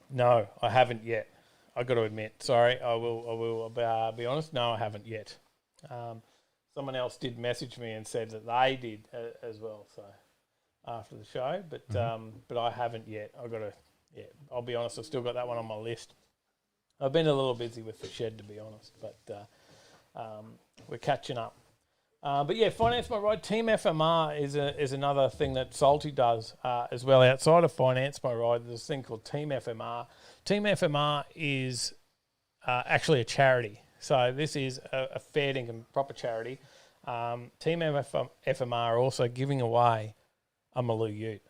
No, I haven't yet. I got to admit. Sorry, I will be honest. No, I haven't yet. Someone else did message me and said that they did as well. So after the show, but I haven't yet. I'll be honest. I've still got that one on my list. I've been a little busy with the shed, to be honest, but we're catching up. Finance My Ride. Team FMR is another thing that Salty does as well. Outside of Finance My Ride, there's a thing called Team FMR. Team FMR is actually a charity. So this is a fair dinkum proper charity. Team FMR are also giving away a Maloo ute.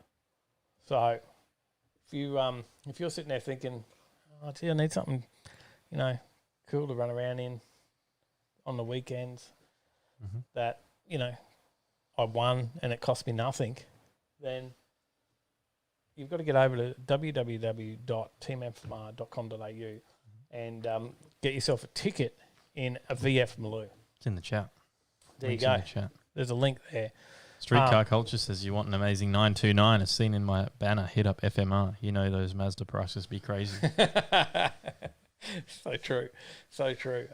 So if you're sitting there thinking, oh, gee, I need something, cool to run around in on the weekends, that, I won and it cost me nothing, then you've got to get over to www.teamfmr.com.au and get yourself a ticket in a VF Maloo. It's in the chat. There you go. There's a link there. Streetcar Culture says, you want an amazing 929 as seen in my banner, hit up FMR. You know those Mazda prices be crazy. So true.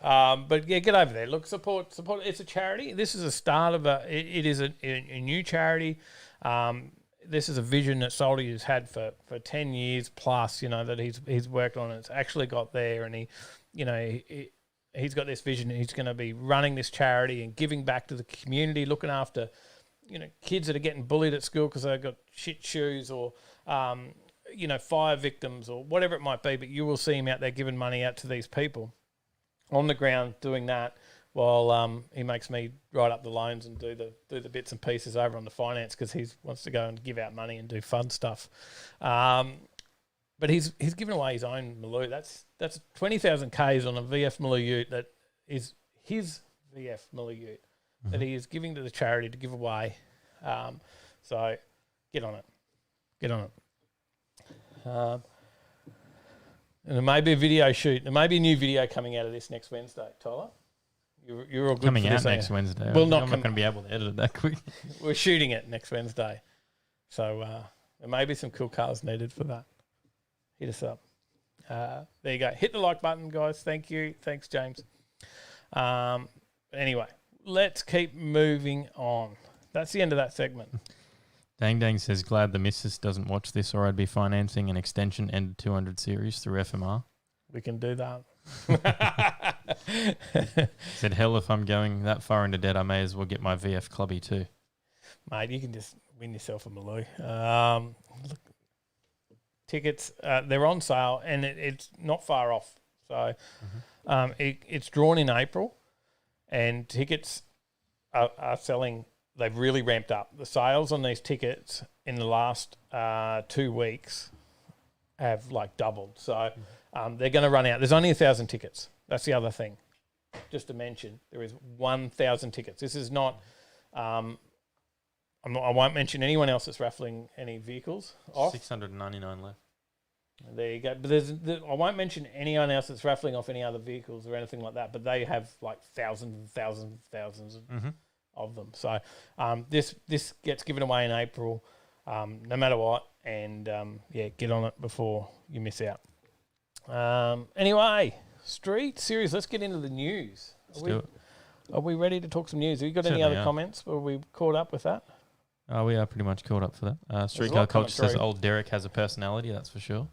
But yeah, get over there. Look, support. It's a charity. This is a start of it is a new charity. This is a vision that Soldy has had for 10 years plus, that he's worked on. It's actually got there, and he's got this vision. He's going to be running this charity and giving back to the community, looking after, kids that are getting bullied at school because they've got shit shoes, or fire victims, or whatever it might be, but you will see him out there giving money out to these people on the ground doing that while he makes me write up the loans and do the bits and pieces over on the finance because he wants to go and give out money and do fun stuff. But he's given away his own Maloo. That's 20,000 Ks on a VF Maloo ute that is his VF Maloo ute that he is giving to the charity to give away. So get on it. And there may be a video shoot. There may be a new video coming out of this next Wednesday, Tyler. You're all good coming for out this, next Wednesday. Well, I'm not going to be able to edit it that quick. We're shooting it next Wednesday. So there may be some cool cars needed for that. Hit us up. There you go. Hit the like button, guys. Thank you. Thanks, James. Anyway, let's keep moving on. That's the end of that segment. Dang Dang says, glad the missus doesn't watch this or I'd be financing an extension End 200 series through FMR. We can do that. Said, hell, if I'm going that far into debt, I may as well get my VF clubby too. Mate, you can just win yourself a Maloo. Look, tickets, they're on sale and it's not far off. So it's drawn in April and tickets are selling. They've really ramped up. The sales on these tickets in the last 2 weeks have like doubled. So they're going to run out. There's only 1,000 tickets. That's the other thing. Just to mention, there is 1,000 tickets. This is not. I won't mention anyone else that's raffling any vehicles off. 699 left. There you go. But I won't mention anyone else that's raffling off any other vehicles or anything like that. But they have like thousands and thousands and thousands of them. So this gets given away in April, no matter what. And get on it before you miss out. Anyway, Street Series. Let's get into the news. Are we ready to talk some news? Have you got any other comments? Are we caught up with that? We are pretty much caught up for that. Streetcar Culture says old Derek has a personality, that's for sure.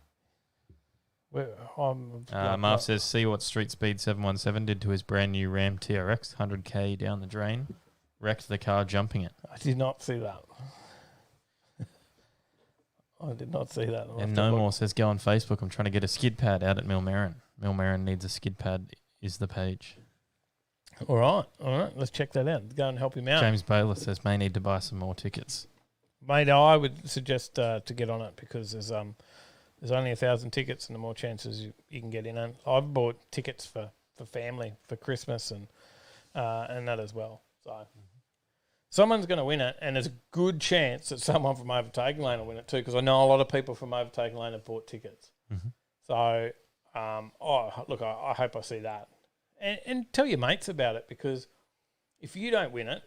Marv says, see what Street Speed 717 did to his brand new Ram TRX, 100k down the drain, wrecked the car jumping it. I did not see that. I did not see that. And No More says, go on Facebook, I'm trying to get a skid pad out at Millmerran. Millmerran needs a skid pad, is the page. All right. Let's check that out. Go and help him out. James Baylor says, may need to buy some more tickets. Mate, I would suggest to get on it because there's only 1,000 tickets and the more chances you can get in. And I've bought tickets for family for Christmas and that as well. So someone's going to win it, and there's a good chance that someone from Overtaking Lane will win it too, because I know a lot of people from Overtaking Lane have bought tickets. So, I hope I see that. And tell your mates about it, because if you don't win it,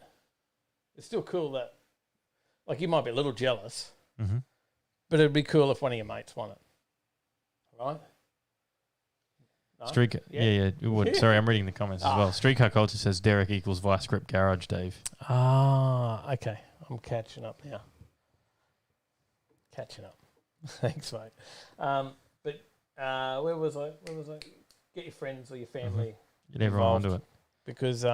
it's still cool that, like, you might be a little jealous, but it'd be cool if one of your mates won it. Right? No? Streetcar, yeah, it would. Sorry, I'm reading the comments as well. Streetcar Culture says Derek equals Vice Grip Garage, Dave. Okay. I'm catching up now. Thanks, mate. But where was I? Get your friends or your family Get everyone involved, onto it. Because,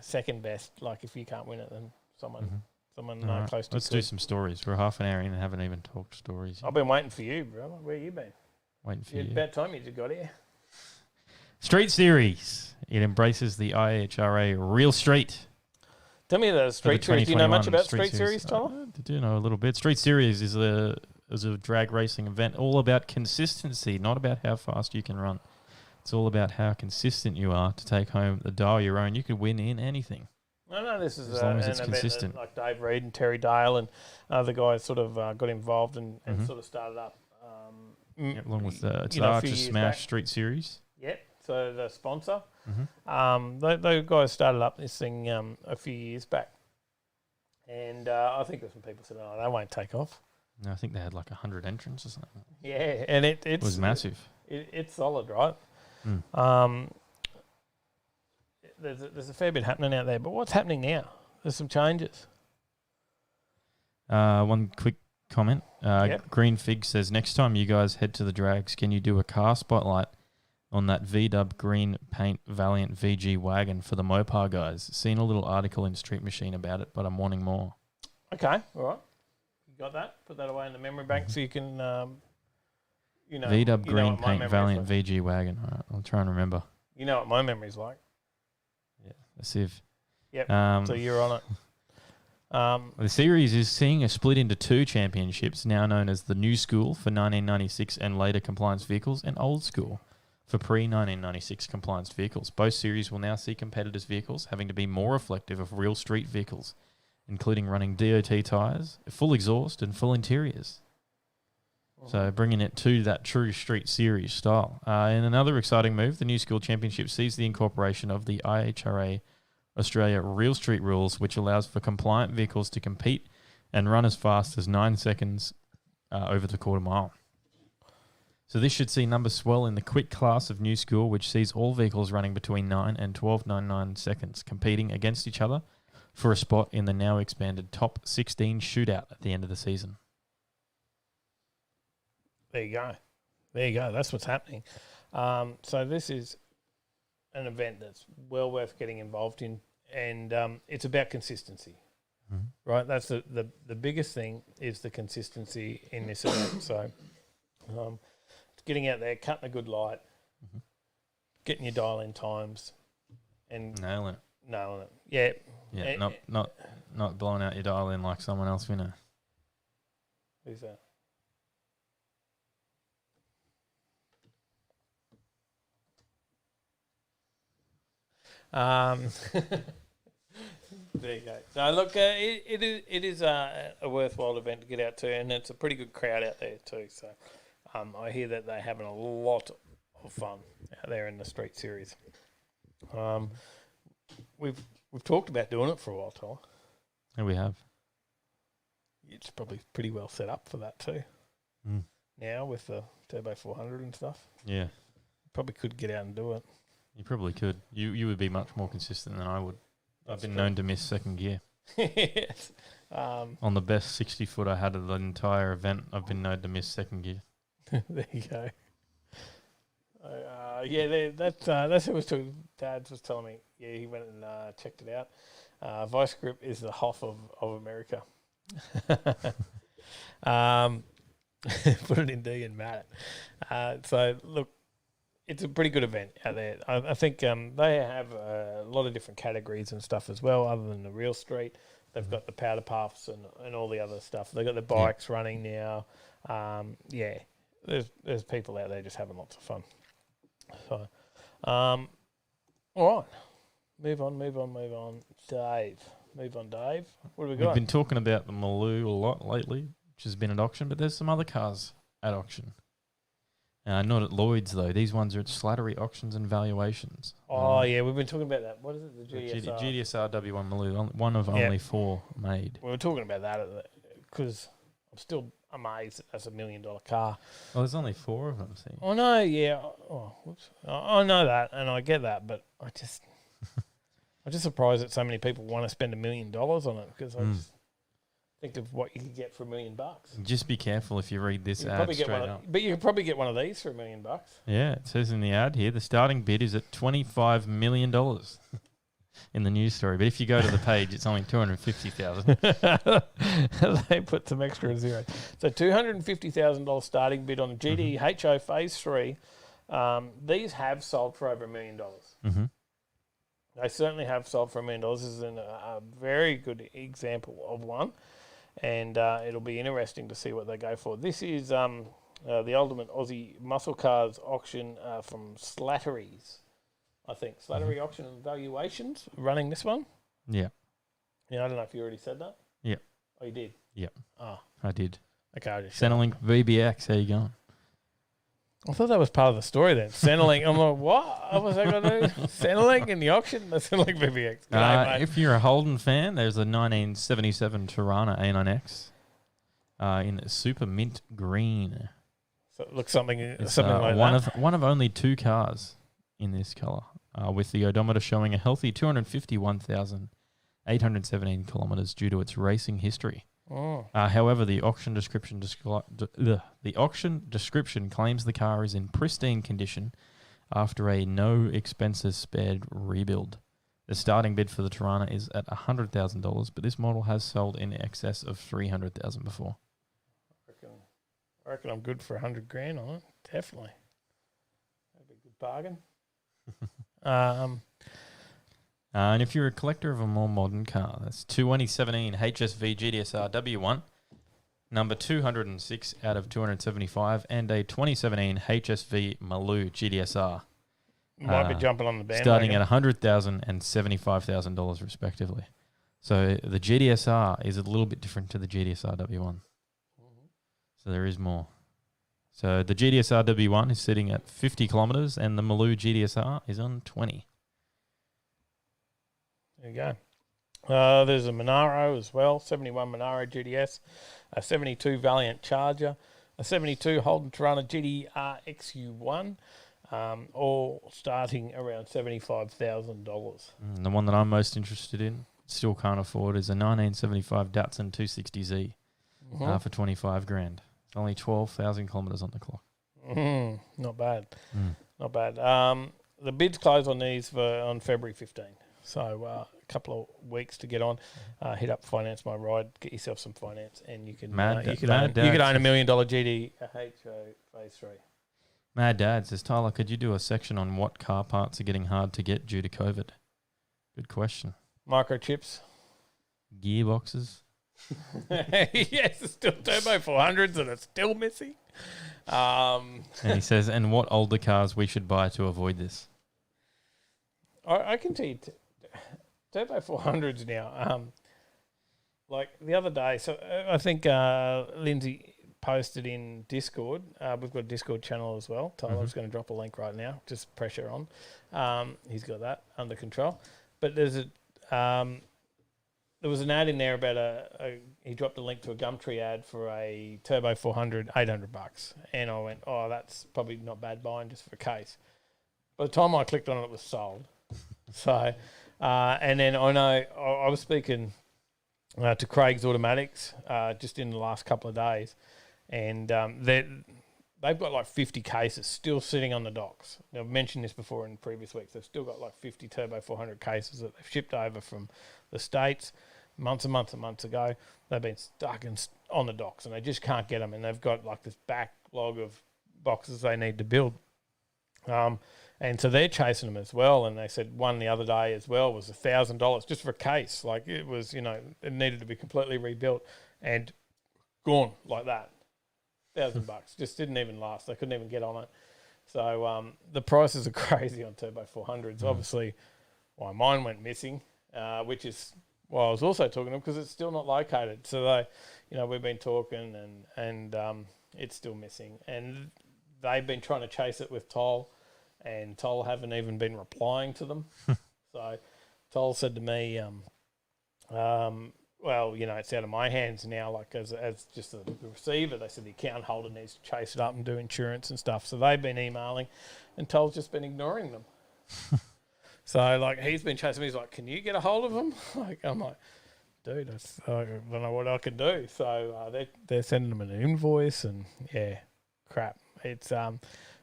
second best, like if you can't win it, then someone Right. close to Let's do some stories. We're half an hour in and haven't even talked stories. I've been waiting for you, brother. Where you been? Waiting for you. About time you just got here. Street Series. It embraces the IHRA Real Street. Tell me the Street Series. Do you know much about Street Series, Tyler? I do know a little bit. Street Series is a drag racing event all about consistency, not about how fast you can run. It's all about how consistent you are to take home the dial your own. You could win in anything. No, this is as long as an it's event consistent. that, like Dave Reed and Terry Dale and other guys sort of got involved and sort of started up. Along with the a Archer few years Smash back. Street Series. Yep. So the sponsor, those guys started up this thing a few years back, and I think there's some people said, "Oh, they won't take off." No, I think they had like 100 entrants or something. Yeah, and it was massive. It's solid, right? There's a fair bit happening out there, but what's happening now? There's some changes. One quick comment. Yep. Green Fig says, next time you guys head to the drags, can you do a car spotlight on that V-Dub green paint Valiant VG wagon for the Mopar guys? Seen a little article in Street Machine about it, but I'm wanting more. Okay, all right. You got that? Put that away in the memory bank so you can, V-Dub green what my paint memory is Valiant like. VG wagon. All right, I'll try and remember. You know what my memory's like. Yeah, let's see if... Yep, so you're on it. The series is seeing a split into two championships, now known as the New School for 1996 and later compliance vehicles, and Old School for pre-1996 compliance vehicles. Both series will now see competitors' vehicles having to be more reflective of real street vehicles, including running DOT tyres, full exhaust, and full interiors. So bringing it to that true street series style. In another exciting move, the New School Championship sees the incorporation of the IHRA Australia Real Street Rules, which allows for compliant vehicles to compete and run as fast as 9 seconds over the quarter mile. So this should see numbers swell in the quick class of New School, which sees all vehicles running between 9 and 12.99 seconds, competing against each other for a spot in the now expanded top 16 shootout at the end of the season. There you go. There you go. That's what's happening. So this is an event that's well worth getting involved in, and it's about consistency, right? That's the biggest thing is the consistency in this event. So it's getting out there, cutting a good light, getting your dial-in times, and Nailing it. Yeah. Yeah, And- not blowing out your dial in like someone else, winner. Who's that? There you go. So look, it is a worthwhile event to get out to, and it's a pretty good crowd out there too. So I hear that they're having a lot of fun out there in the street series. We've talked about doing it for a while, Tyler. And we have. It's probably pretty well set up for that too. Now with the Turbo 400 and stuff, Yeah, probably could get out and do it. you probably could. You would be much more consistent than I would. That's I've been true. known to miss second gear. Yes. On the best 60 foot I had of the entire event, I've been known to miss second gear. There you go. That's who was talking. Dad was telling me. Yeah, he went and checked it out. Vice Grip is the Hoff of America. Put it in D and Matt. So look, it's a pretty good event out there. I think they have a lot of different categories and stuff as well, other than the real street. They've got the powder puffs and all the other stuff. They've got the bikes running now. There's people out there just having lots of fun. So, all right. Move on. Dave. Dave. What have we got? We've been talking about the Maloo a lot lately, which has been at auction, but there's some other cars at auction. Not at Lloyd's, though. These ones are at Slattery Auctions and Valuations. Yeah, we've been talking about that. What is it? The GSR? GDSR W1 Maloo, one of only 4 made. We were talking about that because I'm still amazed that that's $1 million car. Well, there's only 4 of them, see. I know, yeah. Oh, whoops. I know that, and I get that, but I'm just surprised that so many people want to spend $1 million on it because I just think of what you could get for $1 million. Just be careful if you read this ad straight up. But you could probably get one of these for $1 million. Yeah, it says in the ad here, the starting bid is at $25 million in the news story. But if you go to the page, it's only $250,000. They put some extra zeros. So $250,000 starting bid on the GDHO Phase 3. These have sold for over $1 million. Mm-hmm. They certainly have sold for $1 million. This is a very good example of one. And it'll be interesting to see what they go for. This is the Ultimate Aussie Muscle Cars auction from Slattery's, I think. Slattery Auction and Valuations running this one. Yeah. Yeah, I don't know if you already said that. Yeah. Oh, you did? Yeah. Oh, I did. okay. I just Centrelink VBX, how you going? I thought that was part of the story then. Centrelink. I'm like, what was I going to do? Centrelink in the auction? The Centrelink VBX. G'day, mate. If you're a Holden fan, there's a 1977 Tirana A9X in super mint green. So it looks something It's like that. one of only 2 cars in this colour, with the odometer showing a healthy 251,817 kilometres due to its racing history. Oh. However, the auction description claims the car is in pristine condition after a no expenses spared rebuild. The starting bid for the Tirana is at $100,000, but this model has sold in excess of $300,000 before. I reckon I'm good for $100,000 on it. Definitely. That'd be a good bargain. And if you're a collector of a more modern car, that's 2017 HSV GDSR W1, number 206 out of 275, and a 2017 HSV Maloo GDSR. Might be jumping on the bandwagon. Starting at $100,000 and $75,000 respectively. So the GDSR is a little bit different to the GDSR W1. So there is more. So the GDSR W1 is sitting at 50 kilometres and the Maloo GDSR is on 20. There you go. There's a Monaro as well, 71 Monaro GDS, a 72 Valiant Charger, a 72 Holden Tirana GDR XU1, all starting around $75,000. The one that I'm most interested in, still can't afford is a 1975 Datsun 260Z for 25 grand. Only 12,000 kilometres on the clock. Not bad. Not bad. The bids close on these on February 15. So a couple of weeks to get on. Hit up Finance My Ride, get yourself some finance, and you can own a $1 million GT Phase 3. Mad Dad says, Tyler, could you do a section on what car parts are getting hard to get due to COVID? Good question. Microchips. Gearboxes. Yes, it's still Turbo 400s and it's still missing. And he says, and what older cars we should buy to avoid this? I can tell you, Turbo 400s now. Like the other day, so I think Lindsay posted in Discord. We've got a Discord channel as well. Tyler's going to drop a link right now. Just pressure on. He's got that under control. But there's there was an ad in there about he dropped a link to a Gumtree ad for a Turbo 400, $800. And I went, oh, that's probably not bad buying just for a case. By the time I clicked on it, it was sold. So, and then I know I was speaking to Craig's Automatics just in the last couple of days, and they've got like 50 cases still sitting on the docks. Now, I've mentioned this before in previous weeks. They've still got like 50 Turbo 400 cases that they've shipped over from the States months and months and months ago. They've been stuck on the docks, and they just can't get them, and they've got like this backlog of boxes they need to build. And so they're chasing them as well. And they said one the other day as well was $1,000 just for a case. Like it was, it needed to be completely rebuilt and gone like that. $1,000 just didn't even last. They couldn't even get on it. So the prices are crazy on Turbo 400s. Obviously, why mine went missing, which is why I was also talking to them because it's still not located. So we've been talking and it's still missing. And they've been trying to chase it with Toll. And Toll haven't even been replying to them. So Toll said to me, well, it's out of my hands now, like as just the receiver. They said the account holder needs to chase it up and do insurance and stuff. So they've been emailing and Toll's just been ignoring them. So, like, he's been chasing me. He's like, can you get a hold of them? I'm like, dude, I don't know what I can do. So they're sending them an invoice and, yeah, crap. It's...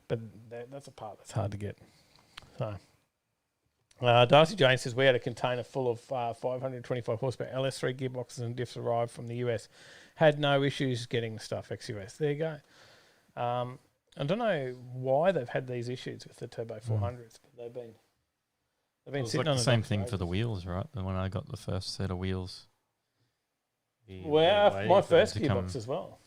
But that's a part that's hard to get. So, Darcy Jane says, we had a container full of 525 horsepower LS3 gearboxes and diffs arrived from the US. Had no issues getting the stuff ex-US. There you go. I don't know why they've had these issues with the Turbo 400s, but they've been sitting like on the same thing for the wheels, right? When I got the first set of wheels. Well, my first gearbox as well.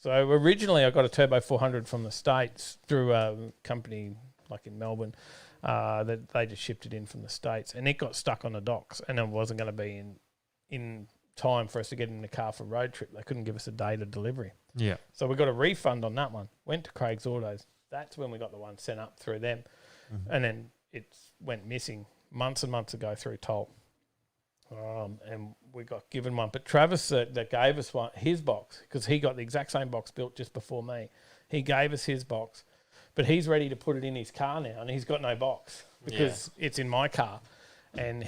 So originally I got a Turbo 400 from the States through a company like in Melbourne that they just shipped it in from the States, and it got stuck on the docks and it wasn't going to be in time for us to get in the car for road trip. They couldn't give us a date of delivery. Yeah. So we got a refund on that one. Went to Craig's Autos. That's when we got the one sent up through them. And then it went missing months and months ago through Toll. And we got given one. But Travis that gave us his box, because he got the exact same box built just before me. He gave us his box, but he's ready to put it in his car now, and he's got no box because it's in my car. And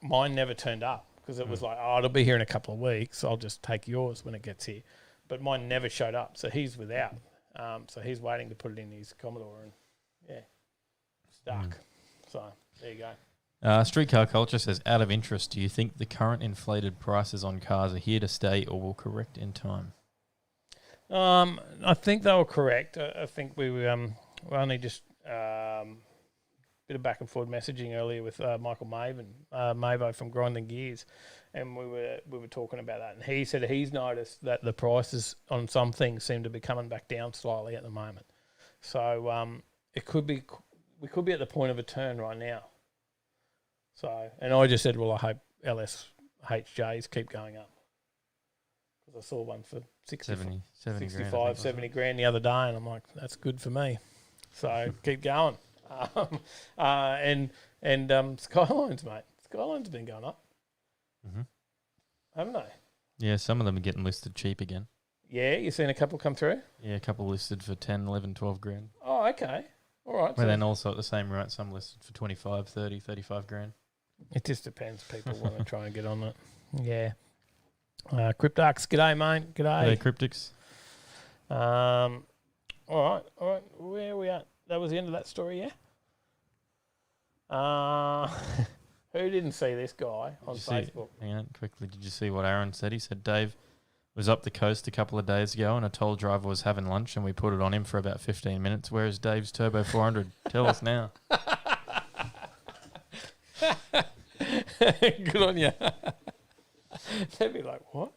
mine never turned up because it was like, oh, it'll be here in a couple of weeks. I'll just take yours when it gets here. But mine never showed up, so he's without. So he's waiting to put it in his Commodore and, stuck. So there you go. Streetcar Culture says, out of interest, do you think the current inflated prices on cars are here to stay or will correct in time? I think they will correct. I think we only just bit of back and forth messaging earlier with Michael Mavo from Grinding Gears, and we were talking about that, and he said he's noticed that the prices on some things seem to be coming back down slightly at the moment. So we could be at the point of a turn right now. So, and I just said, well, I hope LSHJs keep going up. Because I saw one for 70 grand the other day, and I'm like, that's good for me. So, keep going. And Skylines, mate. Skylines have been going up. Haven't they? Yeah, some of them are getting listed cheap again. Yeah, you've seen a couple come through? Yeah, a couple listed for 10, 11, 12 grand. Oh, okay. All right. But then also at the same rate, some listed for 25, 30, 35 grand. It just depends. People want to try and get on it. Yeah. Cryptarx, g'day, mate. Hey, G'day. Cryptics. All right. Where are we at? That was the end of that story, yeah? Who didn't see this guy on Facebook? Hang on, quickly. Did you see what Aaron said? He said Dave was up the coast a couple of days ago and a toll driver was having lunch and we put it on him for about 15 minutes. Where is Dave's Turbo 400? Tell us now. Good on you. They'd be like, what?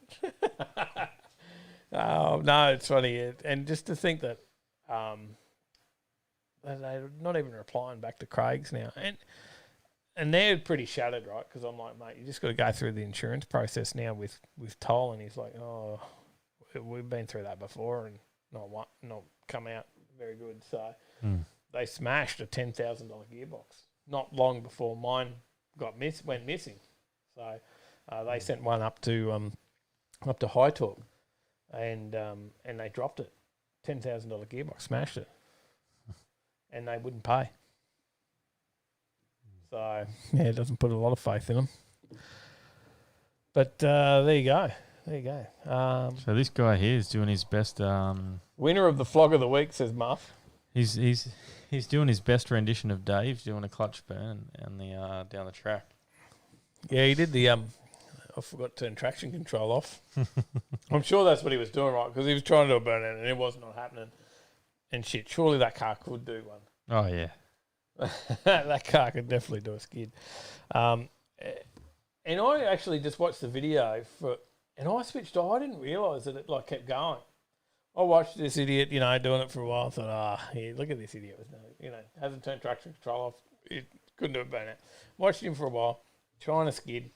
Oh, no, it's funny. And just to think that they're not even replying back to Craig's now. And they're pretty shattered, right? Because I'm like, mate, you just got to go through the insurance process now with toll. And he's like, oh, we've been through that before and not come out very good. So they smashed a $10,000 gearbox not long before mine went missing. So they sent one up to High Talk, and they dropped it, $10,000 gearbox, smashed it, and they wouldn't pay. So yeah, it doesn't put a lot of faith in them. But there you go. So this guy here is doing his best. Winner of the flog of the week, says Muff. He's doing his best rendition of Dave doing a clutch burn and the down the track. Yeah, he did the I forgot to turn traction control off. I'm sure that's what he was doing, right? Because he was trying to do a burn and it was not happening. And shit, surely that car could do one. Oh yeah. That car could definitely do a skid. And I actually just watched the video and I switched off. I didn't realise that it kept going. I watched this idiot, doing it for a while. I thought, yeah, look at this idiot. Hasn't turned traction control off. It couldn't do a burnout. Watched him for a while, trying to skid,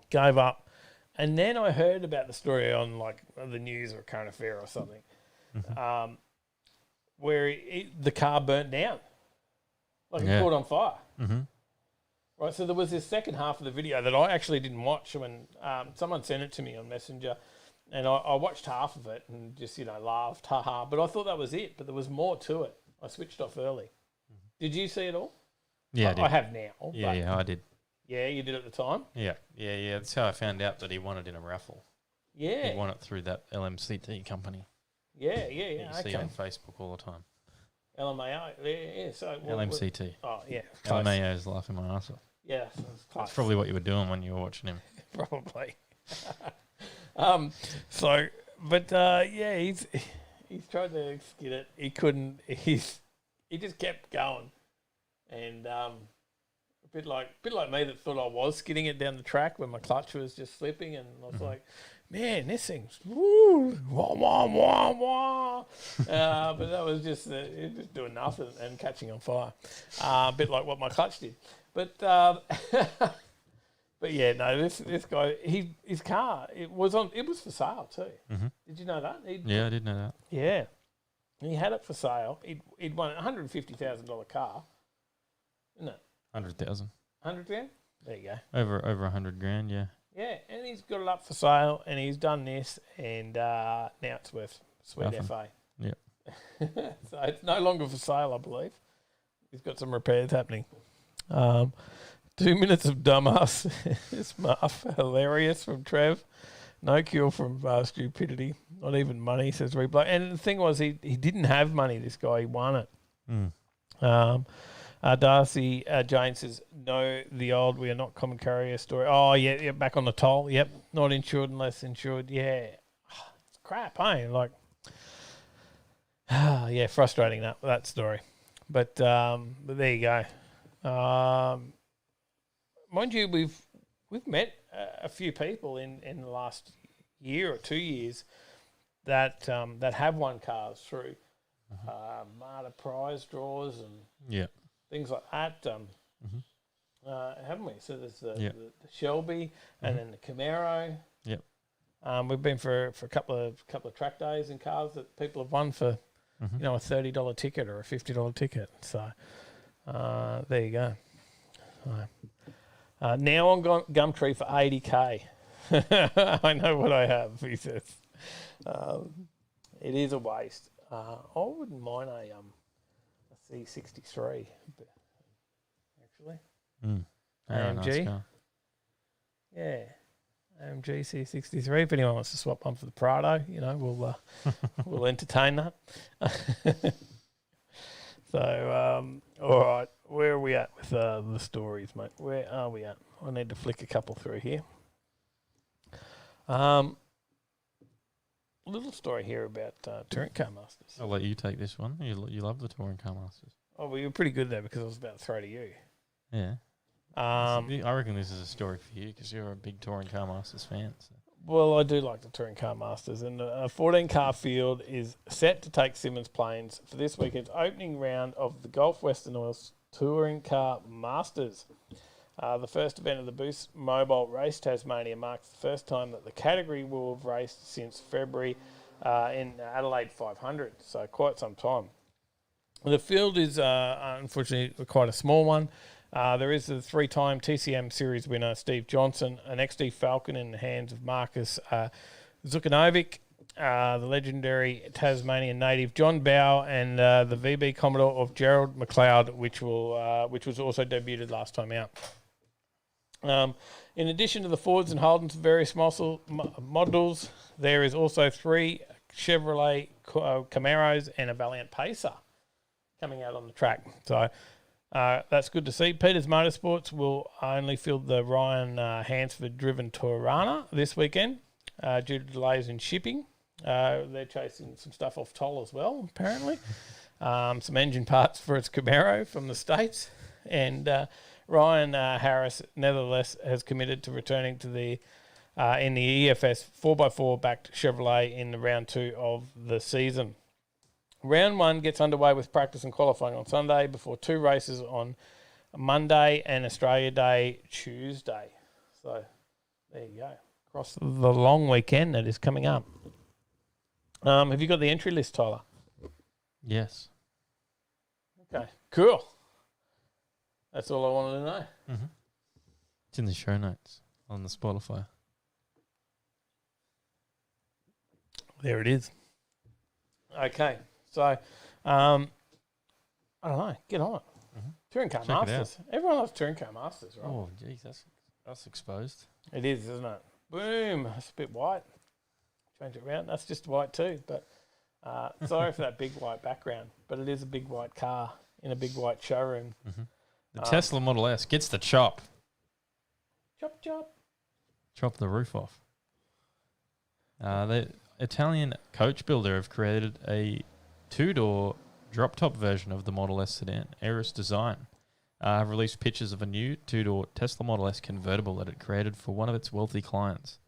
gave up. And then I heard about the story on the news or current affair or something, where the car burnt down. It caught on fire. Mm-hmm. Right, so there was this second half of the video that I actually didn't watch when someone sent it to me on Messenger, and I watched half of it and just, laughed, haha. But I thought that was it, but there was more to it. I switched off early. Mm-hmm. Did you see it all? Yeah, I did. I have now. Yeah, I did. Yeah, you did at the time? Yeah. That's how I found out that he won it in a raffle. Yeah. He won it through that LMCT company. Yeah. You see on Facebook all the time. LMAO, yeah. So LMCT. Oh, yeah. LMAO is laughing my ass off. Yeah, that's probably what you were doing when you were watching him. Probably. He's tried to skid it. He couldn't. He just kept going, and a bit like me that thought I was skidding it down the track when my clutch was just slipping, and I was like, man, this thing's woo, wah wah wah wah. But that was just it was doing nothing and catching on fire. A bit like what my clutch did. But yeah, no, this guy, his car, it was for sale too. Mm-hmm. Did you know that? Yeah, I did know that. Yeah, he had it for sale. He'd won a $150,000 car, isn't it? 100,000. 100,000? There you go. Over $100,000, yeah. Yeah, and he's got it up for sale, and he's done this, and now it's worth sweet Nothing. FA. Yep. So it's no longer for sale, I believe. He's got some repairs happening. 2 minutes of dumbass. It's hilarious from Trev. No cure from stupidity. Not even money, says Replay. And the thing was, he didn't have money, this guy. He won it. Darcy Jane says, no, the old we are not common carrier story. Oh, yeah, back on the toll. Yep, not insured unless insured. Yeah. It's crap, eh? Yeah, frustrating that story. But there you go. Mind you, we've met a few people in the last year or 2 years that have won cars through Marta prize draws and things like that. Haven't we? So there's the Shelby and then the Camaro. Yep. We've been for a couple of track days in cars that people have won for a $30 ticket or a $50 ticket. So there you go. Now on Gumtree for 80K. I know what I have, he says. It is a waste. I wouldn't mind a C63, actually. Very nice AMG. car. Yeah. AMG C63. If anyone wants to swap one for the Prado, we'll entertain that. So, all right. Where are we at with the stories, mate? Where are we at? I need to flick a couple through here. Little story here about Touring Car Masters. I'll let you take this one. You love the Touring Car Masters. Oh, well, you were pretty good there because I was about to throw to you. Yeah. I reckon this is a story for you because you're a big Touring Car Masters fan. So. Well, I do like the Touring Car Masters, and a 14-car field is set to take Simmons Plains for this weekend's opening round of the Gulf Western Oils Touring Car Masters. The first event of the Boost Mobile Race Tasmania marks the first time that the category will have raced since February in Adelaide 500, so quite some time. The field is unfortunately quite a small one. There is the 3-time TCM Series winner Steve Johnson, an XD Falcon in the hands of Marcus Zukanovic, the legendary Tasmanian native John Bow, and the VB Commodore of Gerald McLeod, which was also debuted last time out. In addition to the Fords and Holdens various models, there is also 3 Chevrolet Camaros and a Valiant Pacer coming out on the track. So that's good to see. Peters Motorsports will only field the Ryan Hansford-driven Torana this weekend due to delays in shipping. They're chasing some stuff off toll as well, apparently. Some engine parts for its Camaro from the States. And Ryan Harris, nevertheless, has committed to returning to the in the EFS 4x4 backed Chevrolet in the round 2 of the season. Round 1 gets underway with practice and qualifying on Sunday before 2 races on Monday and Australia Day Tuesday. So there you go. Across the long weekend that is coming up. Have you got the entry list, Tyler? Yes. Okay, cool. That's all I wanted to know. Mm-hmm. It's in the show notes on the Spotify. There it is. Okay, so I don't know. Get on it. Mm-hmm. Touring Car Check it Masters. Everyone loves Touring Car Masters, right? Oh, geez, that's exposed. It is, isn't it? Boom. That's a bit white. Change it around. That's just white too. But sorry for that big white background. But it is a big white car in a big white showroom. Mm-hmm. The Tesla Model S gets the chop. Chop, chop. Chop the roof off. The Italian coach builder have created a 2-door drop-top version of the Model S sedan, Eris Design. Have released pictures of a new 2-door Tesla Model S convertible that it created for one of its wealthy clients.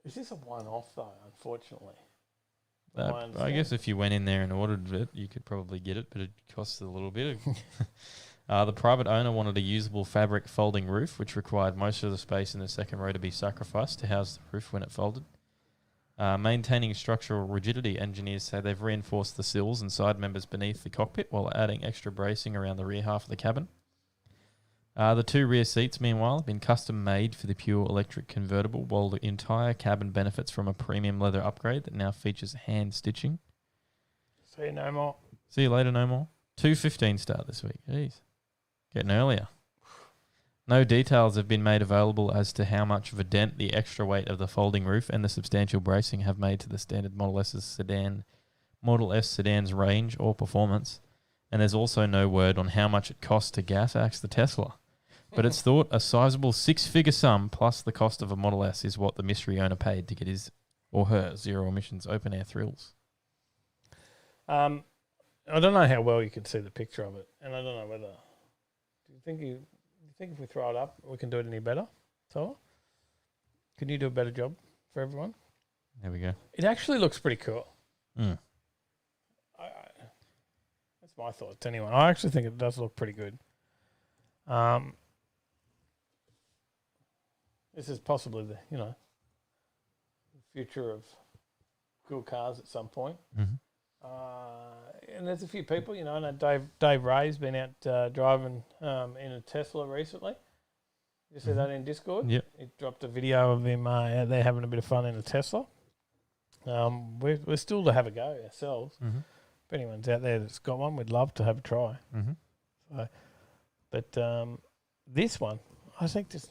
Is this a one-off, though, unfortunately? I guess if you went in there and ordered it, you could probably get it, but it costs a little bit. The private owner wanted a usable fabric folding roof, which required most of the space in the second row to be sacrificed to house the roof when it folded. Maintaining structural rigidity, engineers say they've reinforced the sills and side members beneath the cockpit while adding extra bracing around the rear half of the cabin. The 2 rear seats, meanwhile, have been custom made for the pure electric convertible, while the entire cabin benefits from a premium leather upgrade that now features hand stitching. See you no more. See you later, no more. 2:15 start this week. Jeez. Getting earlier. No details have been made available as to how much of a dent the extra weight of the folding roof and the substantial bracing have made to the standard Model S sedan's range or performance. And there's also no word on how much it costs to gas axe the Tesla. But it's thought a sizable 6-figure sum plus the cost of a Model S is what the mystery owner paid to get his or her zero emissions open air thrills. I don't know how well you can see the picture of it, and I don't know whether. Do you think if we throw it up, we can do it any better? Tyler? Can you do a better job for everyone? There we go. It actually looks pretty cool. Mm. That's my thoughts anyway. I actually think it does look pretty good. This is possibly the future of cool cars at some point. Mm-hmm. And there's a few people, I know Dave Ray's been out driving in a Tesla recently. Did you see that in Discord? Yep. He dropped a video of him out there having a bit of fun in a Tesla. We're still to have a go ourselves. Mm-hmm. If anyone's out there that's got one, we'd love to have a try. Mm-hmm. So, but this one, I think it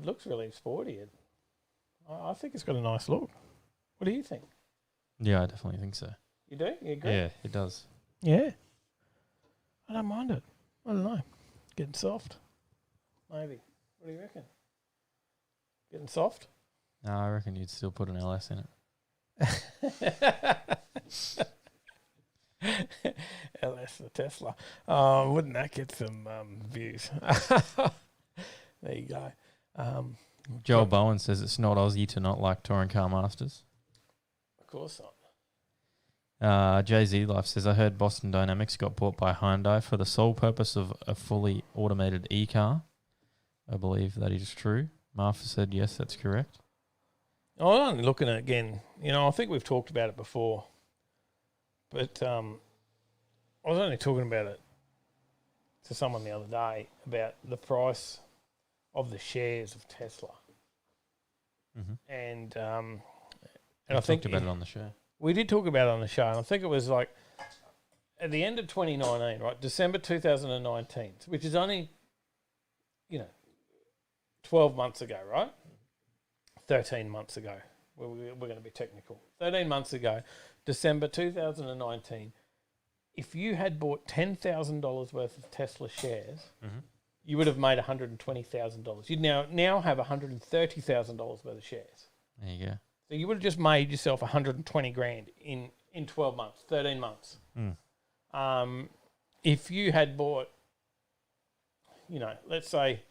looks really sporty. I think it's got a nice look. What do you think? Yeah, I definitely think so. You do? You agree? Yeah, it does. Yeah. I don't mind it. I don't know. Getting soft. Maybe. What do you reckon? Getting soft? No, I reckon you'd still put an LS in it. LS the Tesla. Wouldn't that get some views? There you go. Joel Bowen says it's not Aussie to not like touring car masters. Of course not. Jay-Z Life says, I heard Boston Dynamics got bought by Hyundai for the sole purpose of a fully automated e-car. I believe that is true. Martha said, yes, that's correct. I'm only looking at it again. I think we've talked about it before. But I was only talking about it to someone the other day about the price of the shares of Tesla. Mm-hmm. And I think about it on the show. We did talk about it on the show, and I think it was like at the end of 2019, right? December 2019, which is only, 12 months ago, right? 13 months ago. We're going to be technical. 13 months ago, December 2019, if you had bought $10,000 worth of Tesla shares, Mm-hmm. you would have made $120,000. You'd now have $130,000 worth of shares. There you go. So you would have just made yourself 120 grand in 12 months, 13 months. Mm. If you had bought, let's say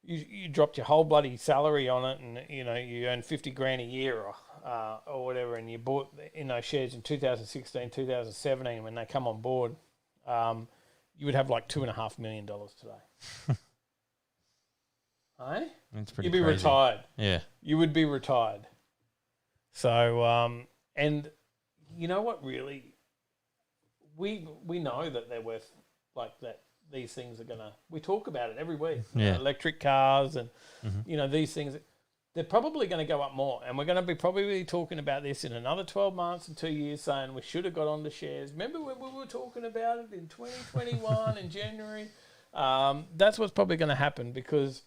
you dropped your whole bloody salary on it, and you earn 50 grand a year or whatever, and you bought in those shares in 2016, 2017 when they come on board, you would have like $2.5 million today. Hey? That's pretty You'd be crazy. retired. Yeah. You would be retired. So, and you know what? Really, we know that they're worth like that. These things are gonna. We talk about it every week. Yeah. Electric cars and Mm-hmm. these things. They're probably going to go up more, and we're going to be probably talking about this in another 12 months and 2 years, saying we should have got onto shares. Remember when we were talking about it in 2021 in January? That's what's probably going to happen because.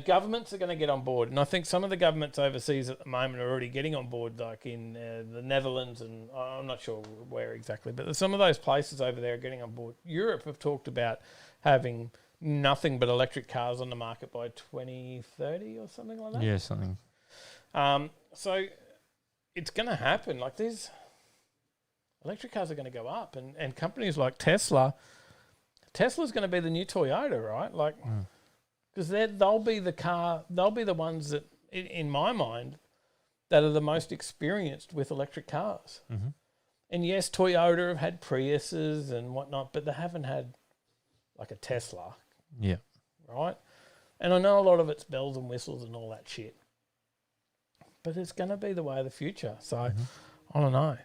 Governments are going to get on board, and I think some of the governments overseas at the moment are already getting on board, like in the Netherlands, and I'm not sure where exactly, but some of those places over there are getting on board. Europe have talked about having nothing but electric cars on the market by 2030 or something like that. Yeah, something. So it's going to happen. Like these electric cars are going to go up, and companies like Tesla's going to be the new Toyota, right? Like. Because they'll be the ones that, in my mind, that are the most experienced with electric cars. Mm-hmm. And yes, Toyota have had Priuses and whatnot, but they haven't had like a Tesla, Yeah. right? And I know a lot of it's bells and whistles and all that shit. But it's going to be the way of the future. So, I don't know.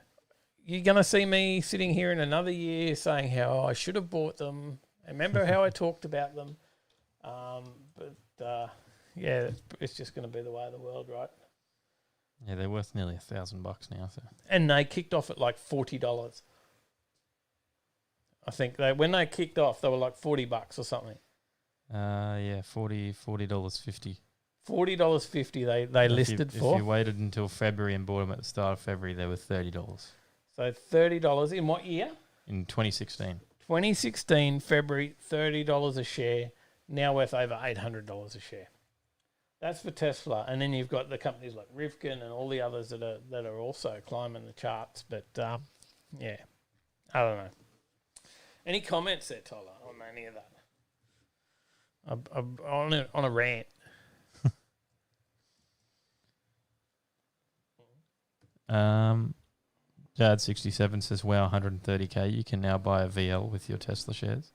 You're going to see me sitting here in another year saying how I should have bought them. Remember how I talked about them? It's just going to be the way of the world, right? Yeah, they're worth nearly $1,000 now. So. And they kicked off at like $40. I think when they kicked off, they were like $40 or something. Yeah, $40.50. $40.50 they listed for. If you waited until February and bought them at the start of February, they were $30. So $30 in what year? In 2016. 2016, February, $30 a share. Now worth over $800 a share. That's for Tesla, and then you've got the companies like Rivkin and all the others that are also climbing the charts. But I don't know. Any comments there, Tyler, on any of that? On a rant. Dad67 says, "Wow, 130k! You can now buy a VL with your Tesla shares."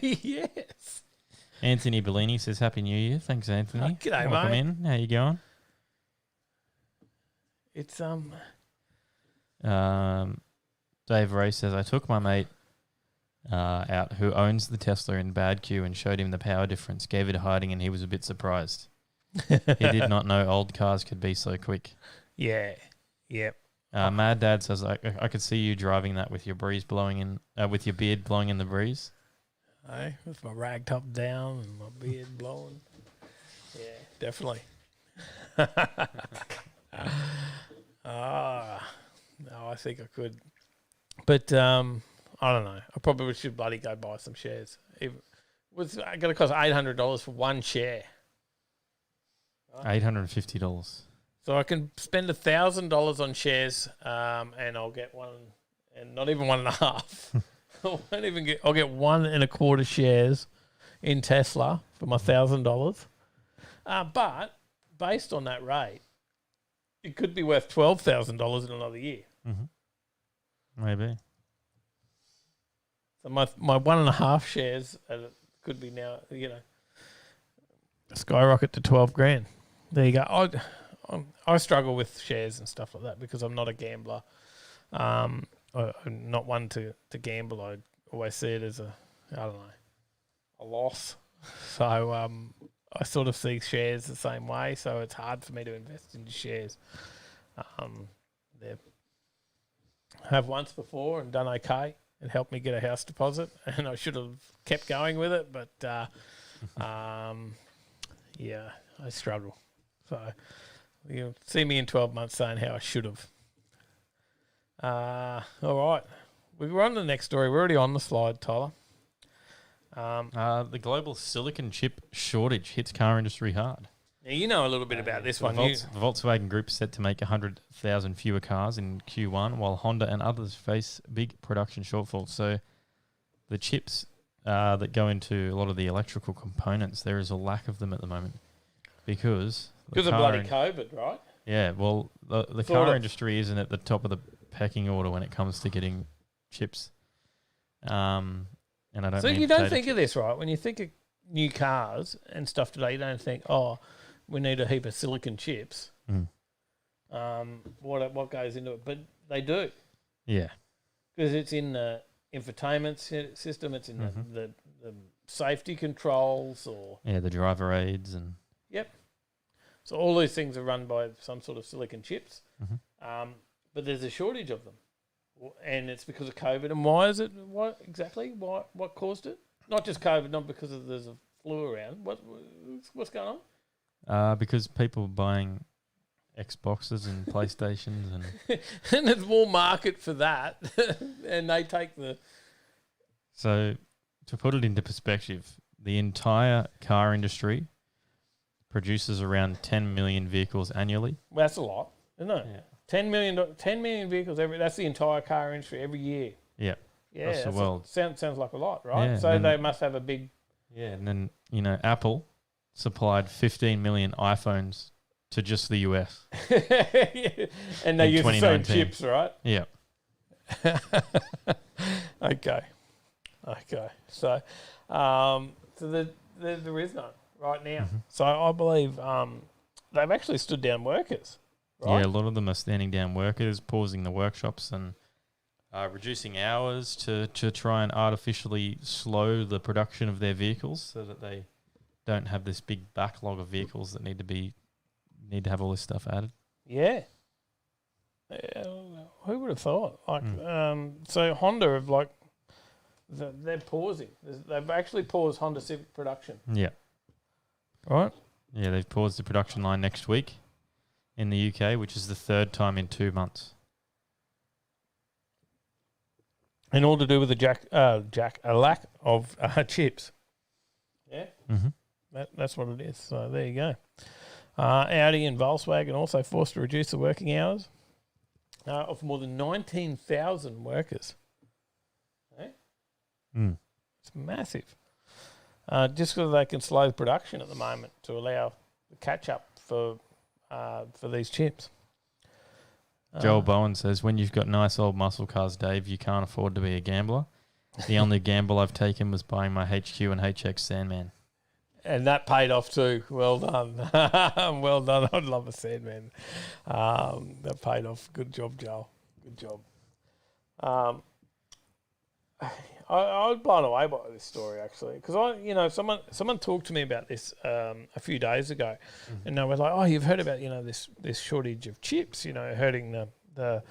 Yes. Anthony Bellini says, "Happy New Year." Thanks, Anthony. G'day, Welcome mate. in. How you going? It's Dave Ray says, "I took my mate out who owns the Tesla in Bad Q and showed him the power difference, gave it a hiding, and he was a bit surprised. He did not know old cars could be so quick." Yeah. Yep. Mad Dad says, I could see you driving that with your breeze blowing in, with your beard blowing in the breeze." Hey, with my rag top down and my beard blowing. Yeah, definitely. No, I think I could. But I don't know. I probably should bloody go buy some shares. It was going to cost $800 for one share. $850. So I can spend $1,000 on shares, and I'll get one, and not even 1.5. I'll get 1.25 shares in Tesla for my $1,000. But based on that rate, it could be worth $12,000 in another year. Mm-hmm. Maybe. So my 1.5 shares could be now, skyrocket to 12 grand. There you go. I struggle with shares and stuff like that because I'm not a gambler. I'm not one to gamble. I always see it as a loss. So I sort of see shares the same way. So it's hard for me to invest into shares. They have once before and done okay. It helped me get a house deposit, and I should have kept going with it. But yeah, I struggle. So you'll see me in 12 months saying how I should have. All right. We're on the next story. We're already on the slide, Tyler. The global silicon chip shortage hits car industry hard. Now, you know a little bit about this one. The Volkswagen Group is set to make 100,000 fewer cars in Q1, while Honda and others face big production shortfalls. So the chips that go into a lot of the electrical components, there is a lack of them at the moment because of bloody COVID, right? Yeah, well, the car industry isn't at the top of the pecking order when it comes to getting chips. And I don't. So you don't think of this, right? When you think of new cars and stuff today, you don't think, oh, we need a heap of silicon chips. What goes into it? But they do. Yeah. Because it's in the infotainment system, it's in the safety controls the driver aids and... Yep. So all these things are run by some sort of silicon chips. But there's a shortage of them. And it's because of COVID. And why is it? What exactly? What caused it? Not just COVID, not because there's a flu around. What's going on? Because people are buying Xboxes and PlayStations and and there's more market for that, and they take the. So, to put it into perspective, the entire car industry produces around 10 million vehicles annually. Well, that's a lot, isn't it? Yeah. 10 million vehicles that's the entire car industry every year. Yeah. Yeah, that's the world. Sounds like a lot, right? Yeah, so they must have a big. Yeah, and then Apple supplied 15 million iPhones to just the US. And they use the same chips, right? Yeah. Okay. So, there is none right now. So I believe they've actually stood down workers. Right? Yeah, a lot of them are standing down workers, pausing the workshops and reducing hours to try and artificially slow the production of their vehicles so that they don't have this big backlog of vehicles that need to have all this stuff added. Yeah. Who would have thought? So Honda have they're pausing. They've actually paused Honda Civic production. Yeah. Right. Yeah, they've paused the production line next week in the UK, which is the third time in 2 months. And all to do with a lack of chips. Yeah. That's what it is. So there you go. Audi and Volkswagen also forced to reduce the working hours of more than 19,000 workers. It's massive. Just because they can slow production at the moment to allow the catch up for these chips. Joel Bowen says, when you've got nice old muscle cars, Dave, you can't afford to be a gambler. The only gamble I've taken was buying my HQ and HX Sandman. And that paid off too. Well done. Well done. I'd love a Sandman. That paid off. Good job, Joel. Good job. I was blown away by this story actually, because someone talked to me about this a few days ago, and they were like, "Oh, you've heard about this shortage of chips, hurting the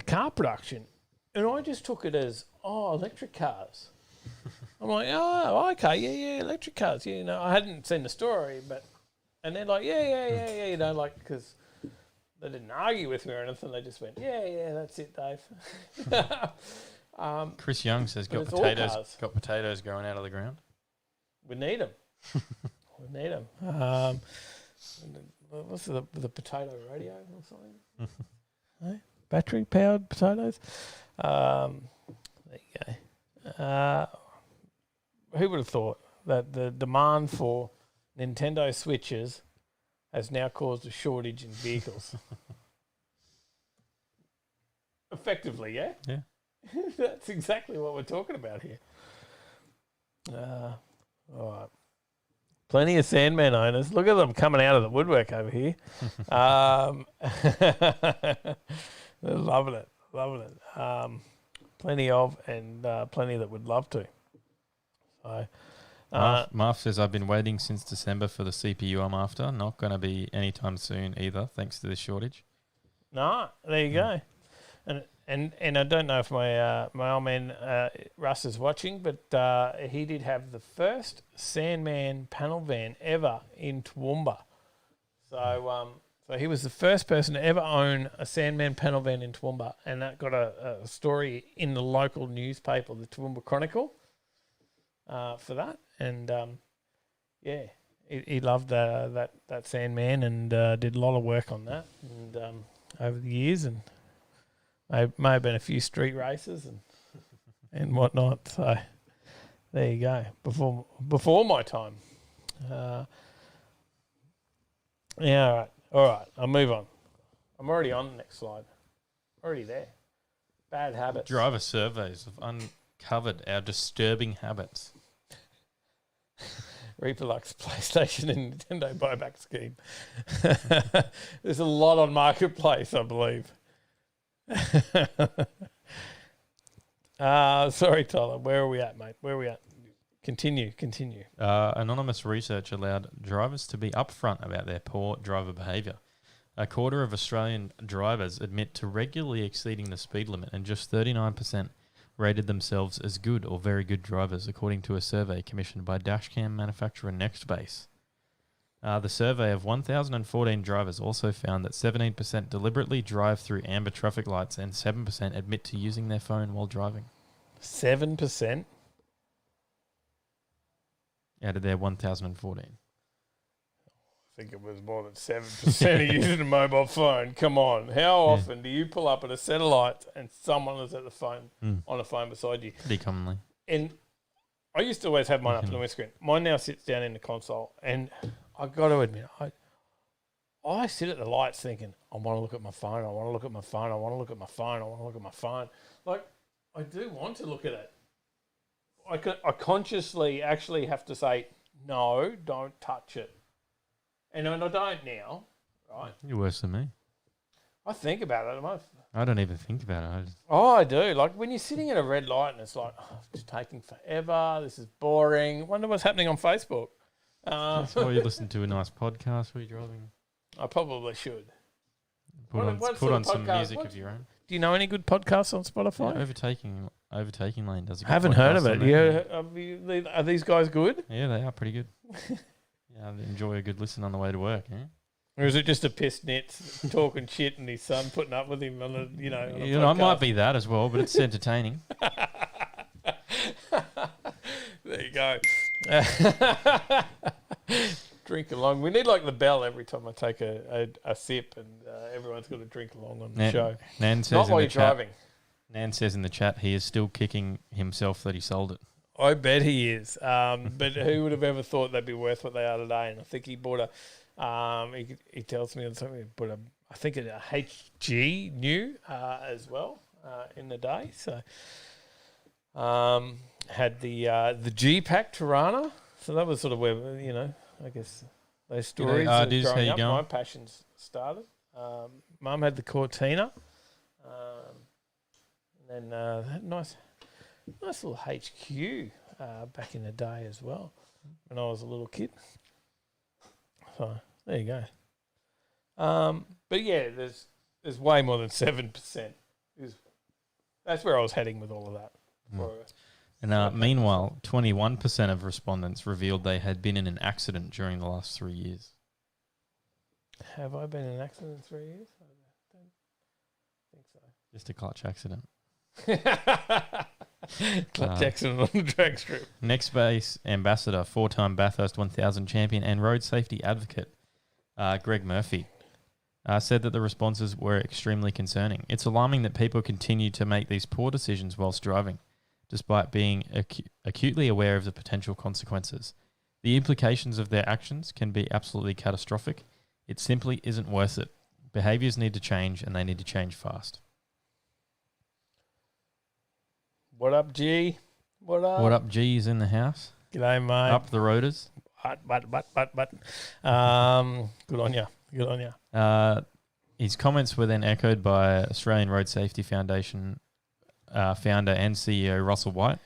car production," and I just took it as electric cars. I'm like, oh, okay, yeah, electric cars. Yeah, I hadn't seen the story, and they're like, yeah, like, because they didn't argue with me or anything. They just went, yeah, that's it, Dave. Chris Young says, but got it's all cars. potatoes growing out of the ground. We need them. What's the potato radio or something? Hey? Battery powered potatoes. There you go. Who would have thought that the demand for Nintendo Switches has now caused a shortage in vehicles? Effectively, yeah? Yeah. That's exactly what we're talking about here. All right. Plenty of Sandman owners. Look at them coming out of the woodwork over here. They're loving it. Plenty of, and plenty that would love to. So, Marf says, I've been waiting since December for the CPU I'm after. Not going to be anytime soon either, thanks to this shortage. No, there you go. And I don't know if my old man Russ is watching, but he did have the first Sandman panel van ever in Toowoomba. So he was the first person to ever own a Sandman panel van in Toowoomba, and that got a story in the local newspaper, the Toowoomba Chronicle, for that. And he loved that Sandman and did a lot of work on that, and over the years, and may have been a few street races and whatnot. So there you go. Before my time. Yeah, all right. I'll move on. I'm already on the next slide. Already there. Bad habits. Driver surveys have uncovered our disturbing habits. Reaperlux, PlayStation and Nintendo buyback scheme. There's a lot on Marketplace, I believe. Sorry, Tyler. Where are we at, mate? Where are we at? Continue. Anonymous research allowed drivers to be upfront about their poor driver behaviour. A quarter of Australian drivers admit to regularly exceeding the speed limit, and just 39% rated themselves as good or very good drivers, according to a survey commissioned by dashcam manufacturer Nextbase. The survey of 1,014 drivers also found that 17% deliberately drive through amber traffic lights and 7% admit to using their phone while driving. 7%? Out of their 1,014. I think it was more than 7% are using a mobile phone. Come on. How often do you pull up at a set of lights and someone is at the phone, on a phone beside you? Pretty commonly. And I used to always have mine up on the windscreen. Mine now sits down in the console, and I've got to admit, I sit at the lights thinking, I want to look at my phone, I want to look at my phone, I want to look at my phone, I want to look at my phone. Like, I do want to look at it. I consciously actually have to say, no, don't touch it. And I don't now, right? You're worse than me. I think about it. I don't even think about it. I do. Like, when you're sitting at a red light and it's like, it's taking forever, this is boring. Wonder what's happening on Facebook. That's why you listen to a nice podcast while you're driving. I probably should. Put on some music of your own. Do you know any good podcasts on Spotify? Yeah, Overtaking Lane does a good Haven't heard of podcast it. Are these guys good? Yeah, they are pretty good. Yeah, I enjoy a good listen on the way to work. Yeah? Or is it just a pissed nits talking shit and his son putting up with him on a I might be that as well, but it's entertaining. There you go. Drink along. We need like the bell every time I take a sip, and everyone's got to drink along on the show. Nan says not while you're driving. Nan says in the chat he is still kicking himself that he sold it. I bet he is. But who would have ever thought they'd be worth what they are today? And I think he bought he tells me something. He bought I think a HG new as well in the day. So had the G Pack Tirana. So that was sort of where I guess those stories of growing up. My passions started. Mum had the Cortina, and then that nice little HQ back in the day as well when I was a little kid. So there you go. But yeah, there's way more than 7%. That's where I was heading with all of that. And meanwhile, 21% of respondents revealed they had been in an accident during the last 3 years. Have I been in an accident in 3 years? I don't think so. Just a clutch accident. Clutch accident on the drag strip. Next base ambassador, 4-time Bathurst 1000 champion and road safety advocate, Greg Murphy, said that the responses were extremely concerning. It's alarming that people continue to make these poor decisions whilst driving, despite being acutely aware of the potential consequences. The implications of their actions can be absolutely catastrophic. It simply isn't worth it. Behaviours need to change, and they need to change fast. What up, G? What up? What up, G is in the house. G'day, mate. Up the roaders. But. Good on you. Good on you. His comments were then echoed by Australian Road Safety Foundation founder and CEO Russell White,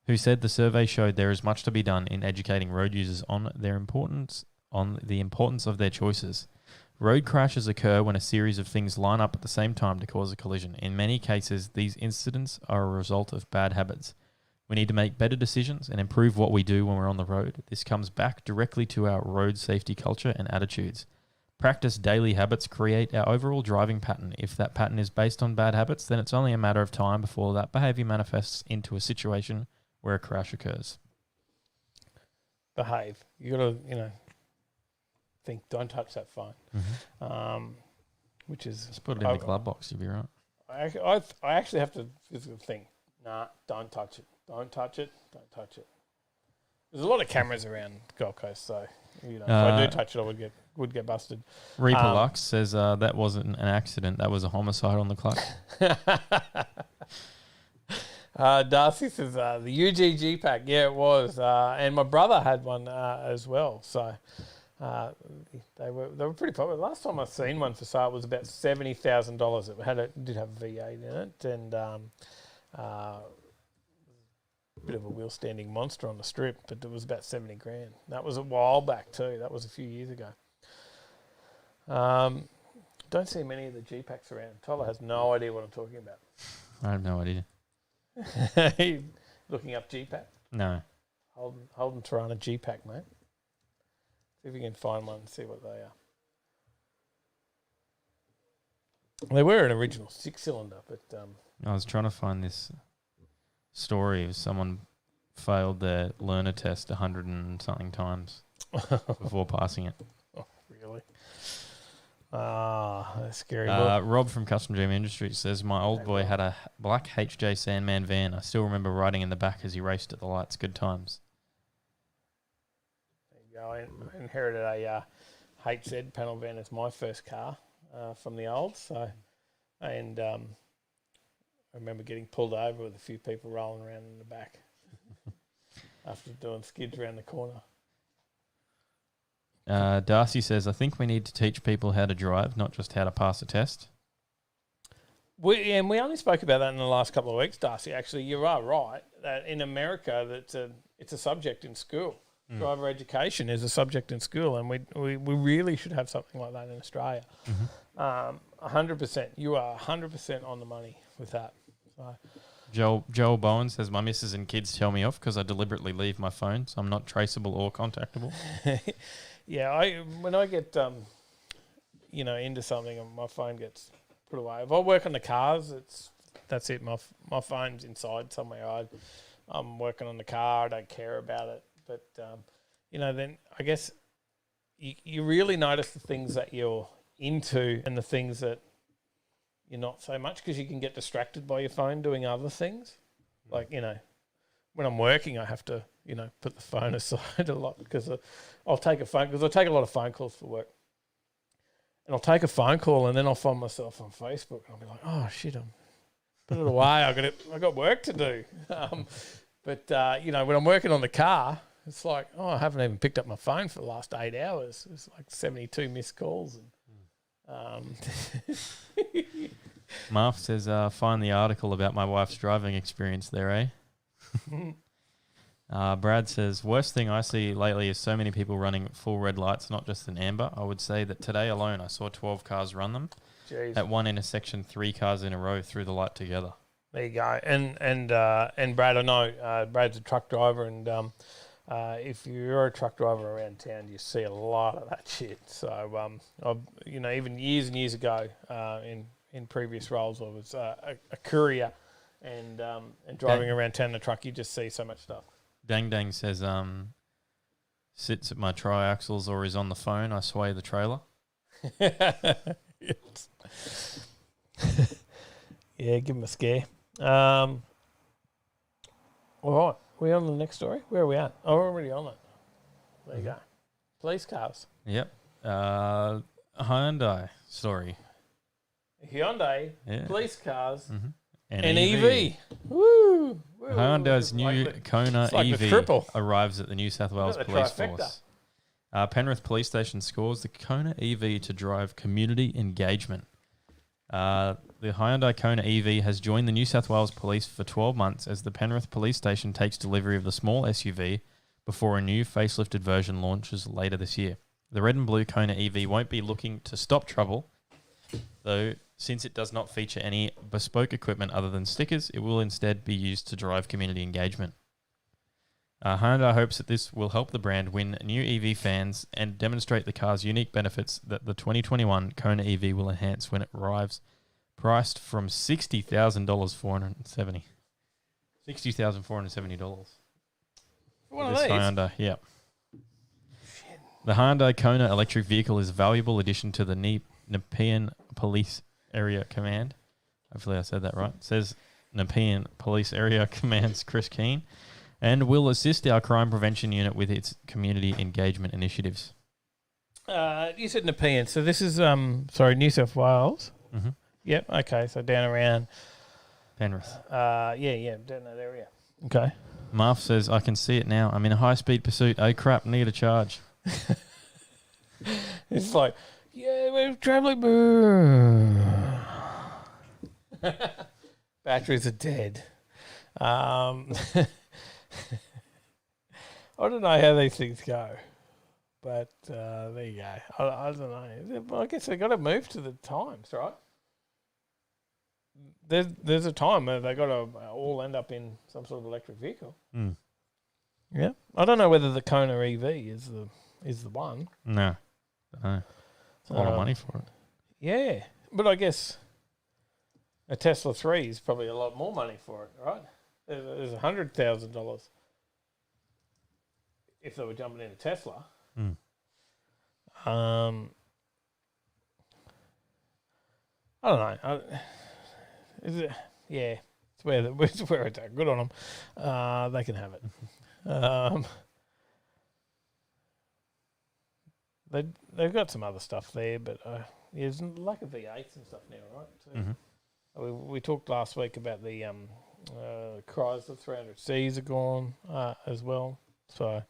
who said the survey showed there is much to be done in educating road users on the importance of their choices. Road crashes occur when a series of things line up at the same time to cause a collision. In many cases, these incidents are a result of bad habits. We need to make better decisions and improve what we do when we're on the road. This comes back directly to our road safety culture and attitudes. Practice daily habits create our overall driving pattern. If that pattern is based on bad habits, then it's only a matter of time before that behaviour manifests into a situation where a crash occurs. Behave. You got to, think, don't touch that phone. Mm-hmm. Which is... Just put it in the glove box, you'll be right. I actually have to physically think, nah, don't touch it. Don't touch it. Don't touch it. There's a lot of cameras around Gold Coast, so if I do touch it, I would get busted. Reaper Lux says that wasn't an accident, that was a homicide on the clutch. Darcy says the UGG pack, yeah, it was, and my brother had one as well. So they were pretty popular. Last time I seen one for sale was about $70,000. It did have a V8 in it, and a bit of a wheel standing monster on the strip, but it was about 70 grand. That was a while back too. That was a few years ago. Don't see many of the G packs around. Tyler has no idea what I'm talking about. I have no idea. Looking up G pack? No. Holden Tirana G pack, mate. See if you can find one and see what they are. They were an original 6-cylinder, but I was trying to find this story of someone failed their learner test 100 and something times before passing it. Oh, really? That's scary. Rob from Custom Dream Industries says, my old boy had a black HJ Sandman van. I still remember riding in the back as he raced at the lights. Good times. There you go. I inherited a HZ panel van as my first car from the old. So, and I remember getting pulled over with a few people rolling around in the back after doing skids around the corner. Darcy says, I think we need to teach people how to drive, not just how to pass a test. We only spoke about that in the last couple of weeks, Darcy. Actually, you are right that in America it's a subject in school. Driver education is a subject in school, and we really should have something like that in Australia. 100%. You are 100% on the money with that. So. Joel Bowen says, my missus and kids tell me off because I deliberately leave my phone, so I'm not traceable or contactable. Yeah, when I get into something and my phone gets put away. If I work on the cars, that's it. My phone's inside somewhere. I'm working on the car. I don't care about it. But then I guess you really notice the things that you're into and the things that you're not so much, because you can get distracted by your phone doing other things. Like, when I'm working, I have to, put the phone aside a lot because I'll take a phone, because I take a lot of phone calls for work. And I'll take a phone call and then I'll find myself on Facebook and I'll be like, oh shit, put it away. I got work to do. But when I'm working on the car, it's like, oh, I haven't even picked up my phone for the last 8 hours. It's like 72 missed calls. And, Marv says, find the article about my wife's driving experience there, eh? Brad says, worst thing I see lately is so many people running full red lights, not just in amber. I would say that today alone I saw 12 cars run them. Jeez. At one intersection, 3 cars in a row through the light together. There you go. And Brad, I know Brad's a truck driver, and if you're a truck driver around town, you see a lot of that shit. So, even years and years ago, in previous roles, I was a courier and driving around town in a truck. You just see so much stuff. Dang Dang says, sits at my triaxles or is on the phone. I sway the trailer. Yeah, give him a scare. All right, we on the next story? Where are we at? Oh, we're already on it. There you go. Police cars. Yep. Hyundai story. Hyundai, police cars, And EV. Woo! Hyundai's new Kona like EV arrives at the New South Wales Police Force. Penrith Police Station scores the Kona EV to drive community engagement. The Hyundai Kona EV has joined the New South Wales Police for 12 months as the Penrith Police Station takes delivery of the small SUV before a new facelifted version launches later this year. The red and blue Kona EV won't be looking to stop trouble, though, since it does not feature any bespoke equipment other than stickers. It will instead be used to drive community engagement. Hyundai hopes that this will help the brand win new EV fans and demonstrate the car's unique benefits that the 2021 Kona EV will enhance when it arrives, priced from $60,470. $60,470. One of these? Hyundai, yeah. The Hyundai Kona electric vehicle is a valuable addition to the Nepean Police Area Command. Hopefully I said that right. It says Nepean Police Area Command's Chris Keane, and will assist our crime prevention unit with its community engagement initiatives. You said Nepean, so this is New South Wales. Mm-hmm. Yep. Okay, so down around Penrith. down that area. Okay. Marv says, I can see it now. I'm in a high-speed pursuit. Oh, crap, need a charge. It's like, yeah, we're travelling. Batteries are dead. I don't know how these things go, but there you go. I don't know. I guess they got to move to the times, right? There's a time where they got to all end up in some sort of electric vehicle. Mm. Yeah, I don't know whether the Kona EV is the one. No. It's a lot of money for it. Yeah, but I guess a Tesla 3 is probably a lot more money for it, right? There's $100,000 if they were jumping in a Tesla. Mm. I don't know. Is it? Yeah, it's where it's at. Good on them. They can have it. They've got some other stuff there, but there's lack of V8s and stuff now, right? So we talked last week about the Chrysler 300Cs are gone as well. So,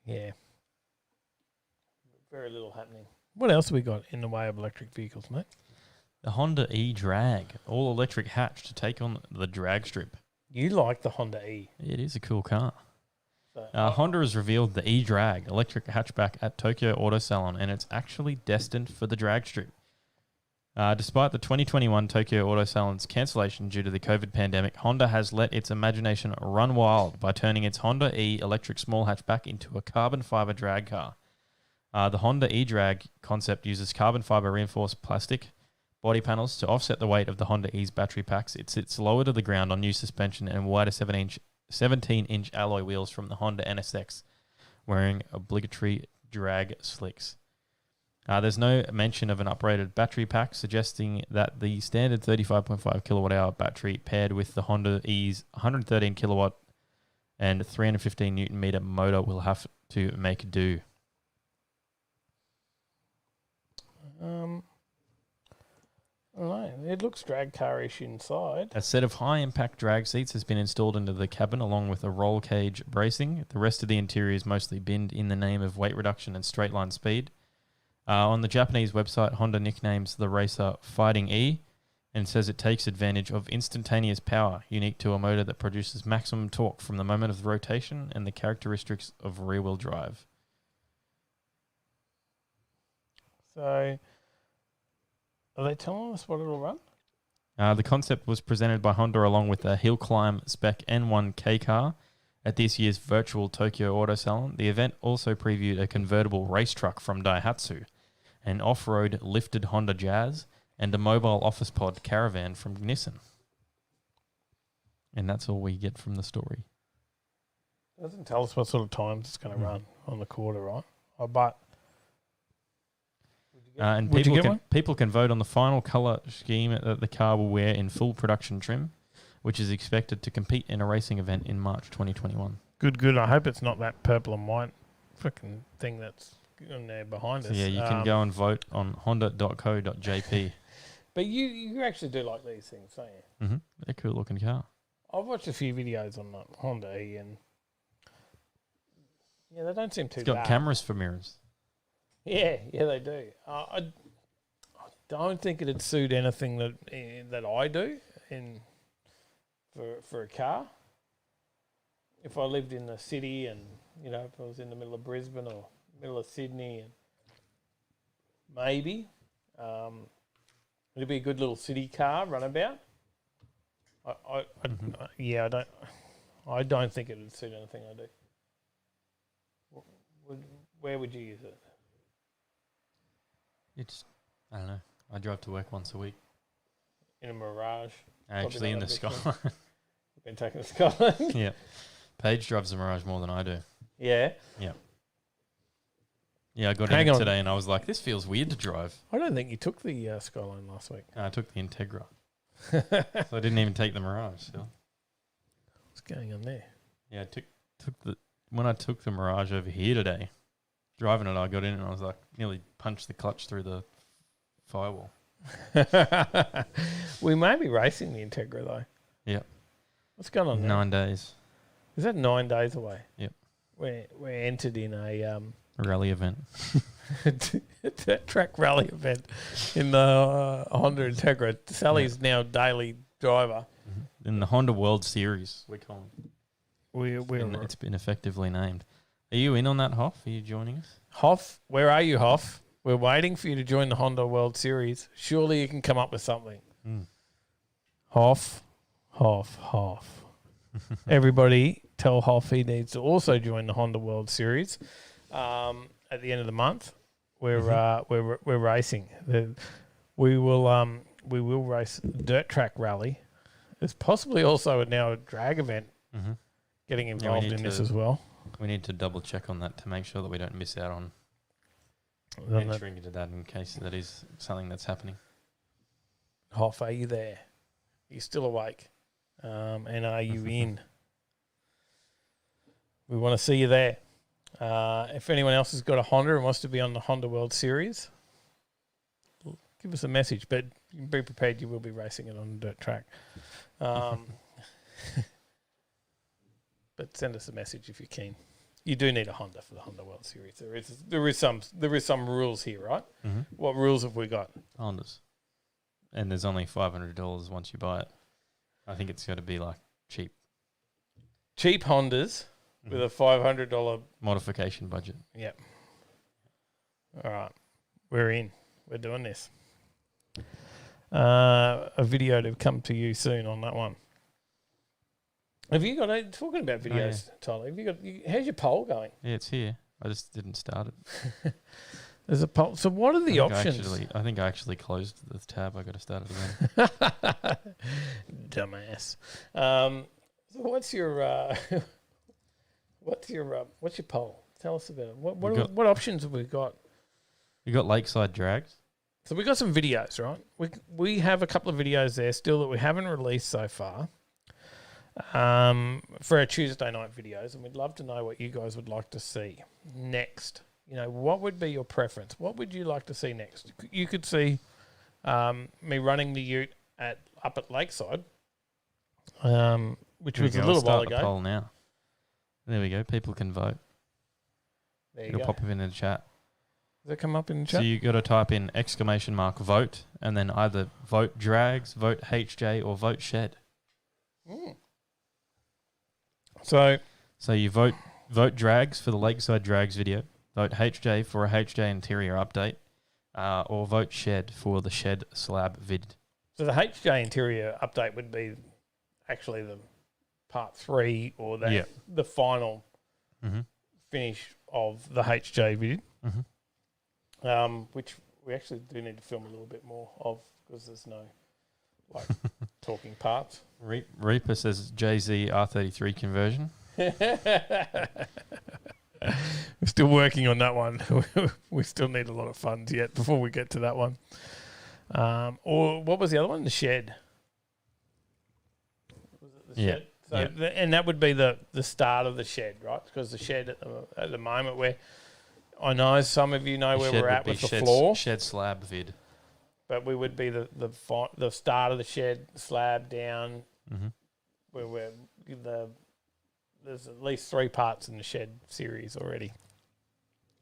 yeah, very little happening. What else have we got in the way of electric vehicles, mate? The Honda E-Drag, all-electric hatch to take on the drag strip. You like the Honda E. It is a cool car. So, Honda has revealed the E-Drag electric hatchback at Tokyo Auto Salon, and it's actually destined for the drag strip. Despite the 2021 Tokyo Auto Salon's cancellation due to the COVID pandemic, Honda has let its imagination run wild by turning its Honda E electric small hatchback into a carbon fiber drag car. The Honda E-Drag concept uses carbon fiber reinforced plastic body panels to offset the weight of the Honda E's battery packs. It sits lower to the ground on new suspension and wider 17-inch alloy wheels from the Honda NSX, wearing obligatory drag slicks. There's no mention of an uprated battery pack, suggesting that the standard 35.5 kilowatt-hour battery paired with the Honda E's 113 kilowatt and 315 newton-meter motor will have to make do. I don't know. It looks drag car-ish inside. A set of high-impact drag seats has been installed into the cabin along with a roll cage bracing. The rest of the interior is mostly binned in the name of weight reduction and straight-line speed. On the Japanese website, Honda nicknames the racer Fighting E and says it takes advantage of instantaneous power, unique to a motor that produces maximum torque from the moment of rotation and the characteristics of rear-wheel drive. So, are they telling us what it'll run? The concept was presented by Honda along with a hill climb spec N1K car at this year's virtual Tokyo Auto Salon. The event also previewed a convertible race truck from Daihatsu, an off-road lifted Honda Jazz, and a mobile office pod caravan from Nissan. And that's all we get from the story. Doesn't tell us what sort of times it's going to run on the quarter, right? But and people can vote on the final colour scheme that the car will wear in full production trim, which is expected to compete in a racing event in March 2021. Good. I hope it's not that purple and white freaking thing that's in there behind us. So yeah, you can go and vote on honda.co.jp. But you actually do like these things, don't you? Mm-hmm. They're a cool looking car. I've watched a few videos on that Honda E, and yeah, they don't seem too bad. It's got cameras for mirrors. Yeah, they do. I don't think it'd suit anything that I do for a car. If I lived in the city, and if I was in the middle of Brisbane or middle of Sydney, and maybe it'd be a good little city car runabout. I don't think it would suit anything I do. Where would you use it? I don't know. I drive to work once a week. In a Mirage? Actually, in the Skyline. You've been taking the Skyline? Yeah. Paige drives the Mirage more than I do. Yeah? Yeah. Yeah, I got in it today and I was like, this feels weird to drive. I don't think you took the Skyline last week. I took the Integra. So I didn't even take the Mirage still. What's going on there? Yeah, when I took the Mirage over here today, driving it, I got in and I was like, nearly punched the clutch through the firewall. We may be racing the Integra though. Yep. What's going on now? 9 days. Is that 9 days away? Yep. We're entered in a rally event. track rally event in the Honda Integra. Sally's now daily driver. In the Honda World Series, we call it. It's been effectively named. Are you in on that, Hoff? Are you joining us? Hoff, where are you, Hoff? We're waiting for you to join the Honda World Series. Surely you can come up with something. Hoff. Everybody tell Hoff he needs to also join the Honda World Series at the end of the month. We're racing. We will race dirt track rally. There's possibly also now a drag event getting involved in this as well. We need to double check on that to make sure that we don't miss out on entering into that in case that is something that's happening. Hoff, are you there? Are you still awake? And are you in? We want to see you there. If anyone else has got a Honda and wants to be on the Honda World Series, give us a message. But be prepared, you will be racing it on a dirt track. But send us a message if you're keen. You do need a Honda for the Honda World Series. There is some rules here, right? Mm-hmm. What rules have we got? Hondas, and there's only $500 once you buy it. I think it's got to be like cheap Hondas with a $500 modification budget. Yep. All right, we're in. We're doing this. A video to come to you soon on that one. Have you got talking about videos, Tyler? Have you got? How's your poll going? Yeah, it's here. I just didn't start it. There's a poll. So what are the options? I think I actually closed the tab. I got to start it again. Dumbass. So what's your poll? Tell us about it. What options have we got? We got Lakeside Drags. So we got some videos, right? We have a couple of videos there still that we haven't released so far. For our Tuesday night videos, and we'd love to know what you guys would like to see next. What would be your preference? What would you like to see next? You could see me running the ute up at Lakeside, which was a little while ago. The poll now. There we go. People can vote. It'll pop up in the chat. Does it come up in the chat? So you got to type in !vote and then either vote drags, vote HJ, or vote shed. So you vote drags for the Lakeside Drags video, vote HJ for a HJ interior update, or vote shed for the shed slab vid. So the HJ interior update would be actually the part 3 or the final finish of the HJ vid, which we actually do need to film a little bit more of because there's no like talking parts. Reaper says JZ R33 conversion. We're still working on that one. We still need a lot of funds yet before we get to that one. Or what was the other one? The shed. Was it the shed? So and that would be the start of the shed, right? Because the shed at the moment where I know some of you know where we're at with the floor. Shed slab vid. But we would be the start of the shed slab down where there's at least 3 parts in the shed series already.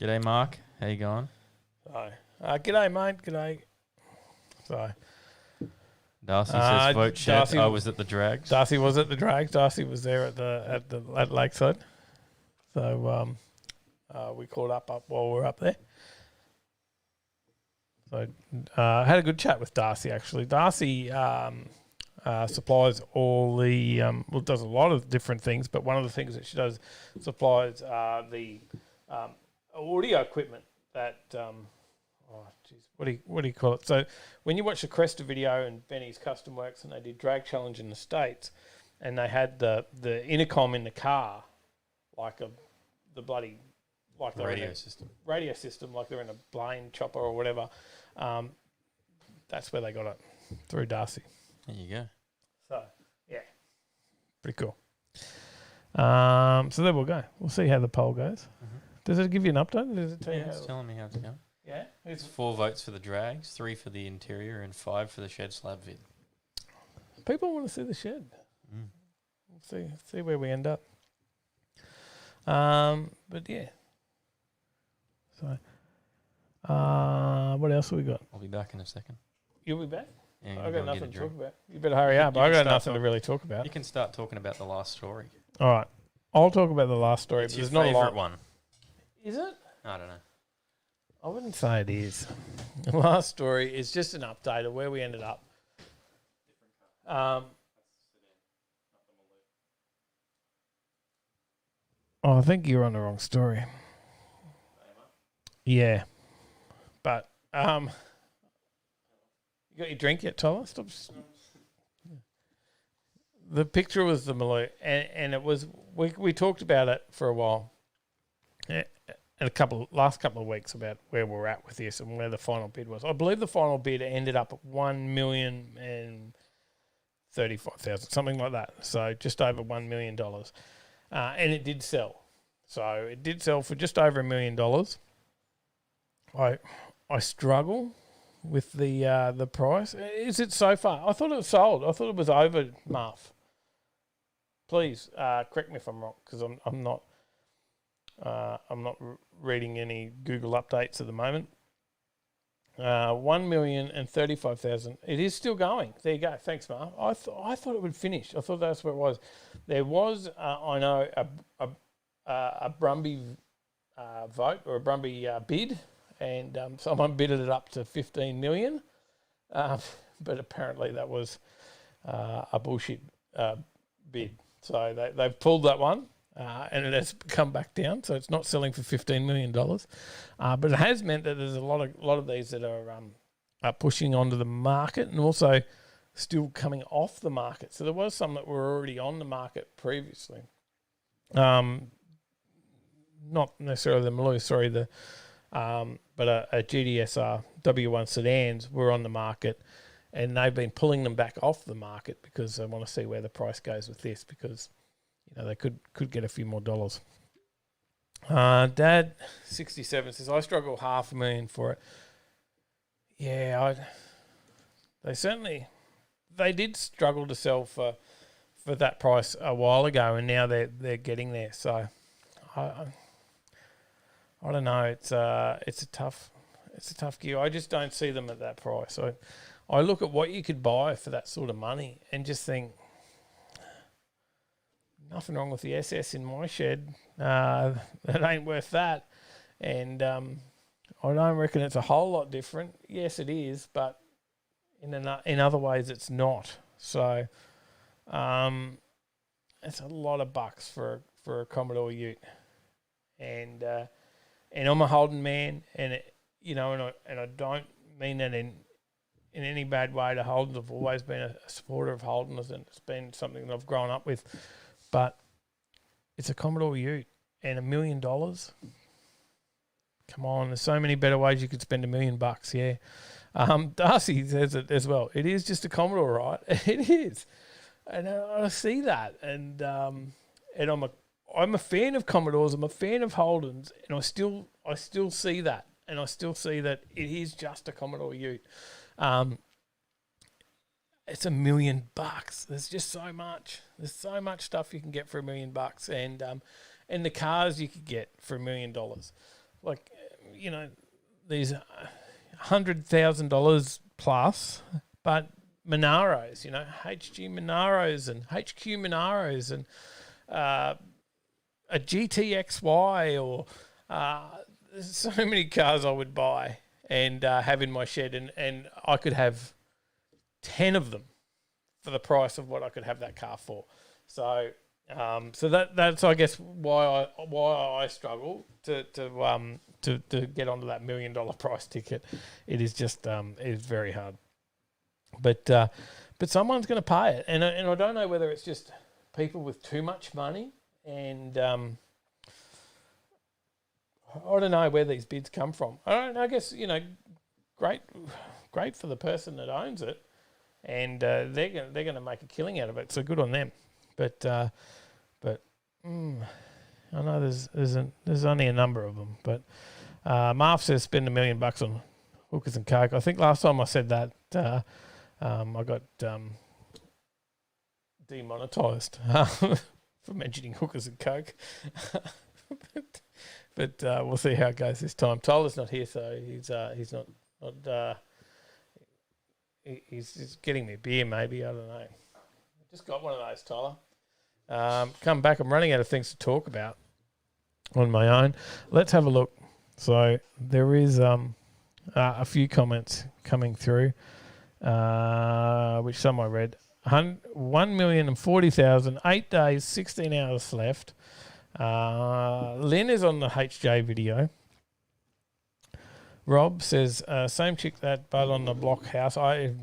G'day, Mark. How you going? So, g'day, mate. G'day. So, Darcy says vote shed. Darcy, I was at the drags. Darcy was at the drags. Darcy was there at Lakeside. So we caught up while we were up there. So I had a good chat with Darcy actually. Darcy supplies all the does a lot of different things, but one of the things that she does supplies the audio equipment that what do you call it? So when you watch the Cresta video and Benny's Custom Works and they did Drag Challenge in the States and they had the intercom in the car like the bloody like radio system like they're in a Blaine chopper or whatever. That's where they got it through Darcy. There you go. So yeah, pretty cool. So there we'll go. We'll see how the poll goes. Does it give you an update? Does it tell you it's telling me how it's going. Yeah, It's 4 votes for the drags, 3 for the interior, and 5 for the shed slab vid. people want to see the shed. We'll see where we end up. But yeah. So, what else have we got? I'll be back in a second. You'll be back? Yeah, I've go got and get nothing a to talk drink. about. You better hurry up. You I've can got start nothing to really talk about. You can start talking about the last story. All right. I'll talk about the last story. It's But your there's not a lot. favourite one. Is it? I don't know. I wouldn't say it is. The last story is just an update of where we ended up. I think you're on the wrong story. Yeah. But you got your drink yet, Tyler? Stop. The picture was the Maloo, and it was we talked about it for a while. In last couple of weeks about where we're at with this and where the final bid was. I believe the final bid ended up at $1,035,000, something like that. So just over $1 million, and it did sell. So it did sell for just over $1 million. I struggle with the price. Is it so far? I thought it was sold. I thought it was over, Marv. Please correct me if I'm wrong, because I'm not reading any Google updates at the moment. 1,035,000. It is still going. There you go. Thanks, Marv. I thought it would finish. I thought that's where it was. There was, I know, a Brumby vote or a Brumby bid, and someone bidded it up to 15 million. But apparently that was a bullshit bid. So they've pulled that one. And it has come back down, so it's not selling for $15 million. But it has meant that there's a lot of these that are pushing onto the market and also still coming off the market. So there was some that were already on the market previously. Not necessarily the Maloo, sorry, but a GDSR W1 sedans were on the market, and they've been pulling them back off the market because they want to see where the price goes with this, because they could get a few more dollars. Dad, 67, says, I struggle $500,000 for it. Yeah, they did struggle to sell for that price a while ago, and now they're getting there. So I don't know. It's a tough gear. I just don't see them at that price. I look at what you could buy for that sort of money and just think, nothing wrong with the SS in my shed. It ain't worth that. And I don't reckon it's a whole lot different. Yes, it is, but in other ways it's not. So it's a lot of bucks for a Commodore Ute, and I'm a Holden man, and I don't mean that in any bad way to Holden. I've always been a supporter of Holden, and it's been something that I've grown up with. But it's a Commodore Ute and $1 million. Come on, there's so many better ways you could spend $1 million. Yeah, Darcy says it as well. It is just a Commodore, right? It is, and I see that, and I'm a fan of Commodores. I'm a fan of Holdens, and I still see that, and I still see that it is just a Commodore Ute. It's $1 million. There's just so much. There's so much stuff you can get for $1 million, and the cars you could get for $1 million. Like, these $100,000 plus, but Monaros, HG Monaros and HQ Monaros and a GTXY, or there's so many cars I would buy and have in my shed, and I could have 10 of them for the price of what I could have that car for. So that's I guess why I struggle to get onto that $1 million price ticket. It is just it is very hard. But someone's going to pay it, and I don't know whether it's just people with too much money, and I don't know where these bids come from. I guess great for the person that owns it, and they're going to make a killing out of it. So good on them. But I know there's only a number of them. But Marv says spend $1 million on hookers and coke. I think last time I said that I got demonetised for mentioning hookers and coke. But we'll see how it goes this time. Tyler's not here, so he's not he's just getting me a beer, maybe. I don't know. Just got one of those, Tyler. Come back. I'm running out of things to talk about on my own. Let's have a look. So there is a few comments coming through, which some I read. 1,040,000, 8 days, 16 hours left. Lynn is on the HJ video. Rob says, same chick that bud on the block house. I'm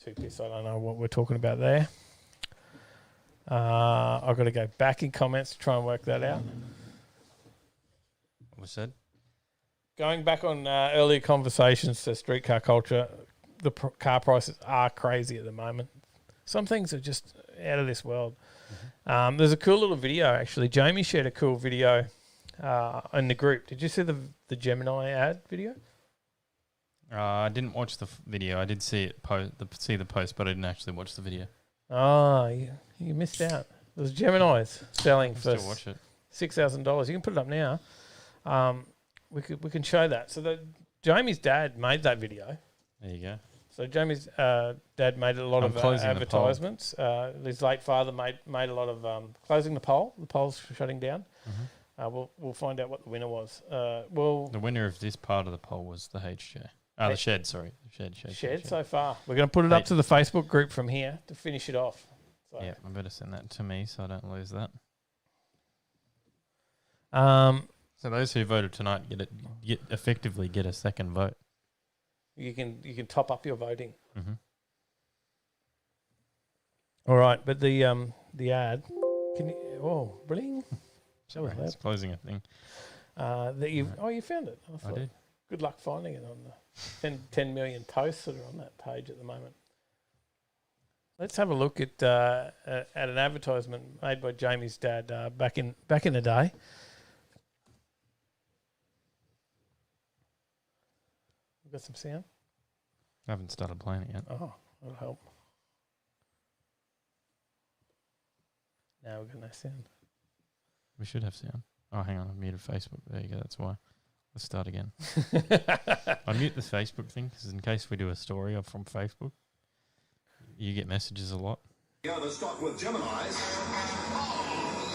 too pissed. I don't know what we're talking about there. I've got to go back in comments to try and work that out. What was said? Going back on earlier conversations to streetcar culture, the car prices are crazy at the moment. Some things are just out of this world. Mm-hmm. There's a cool little video, actually. Jamie shared a cool video in the group. Did you see the Gemini ad video? I didn't watch the video. I did see it see the post, but I didn't actually watch the video. Oh, you missed out. There's Geminis selling for watch it. $6,000. You can put it up now. We can show that. So Jamie's dad made that video. There you go. So Jamie's dad made a lot of advertisements. His late father made a lot of closing the poll. The poll's shutting down. Mm-hmm. We'll find out what the winner was. The winner of this part of the poll was the HJ. The shed, sorry. The shed so far. We're going to put it up to the Facebook group from here to finish it off. So. Yeah, I better send that to me so I don't lose that. So those who voted tonight effectively get a second vote. You can top up your voting. Mm-hmm. All right, but the ad, bling. Sorry, it's closing a thing. You found it. I did. Good luck finding it on the 10 million posts that are on that page at the moment. Let's have a look at an advertisement made by Jamie's dad back in the day. Got some sound? I haven't started playing it yet. Oh, that'll help. Now we've got no sound. We should have sound. Oh, hang on. I muted Facebook. There you go. That's why. Let's start again. I mute the Facebook thing because in case we do a story from Facebook, you get messages a lot. Yeah, the stock with Geminis.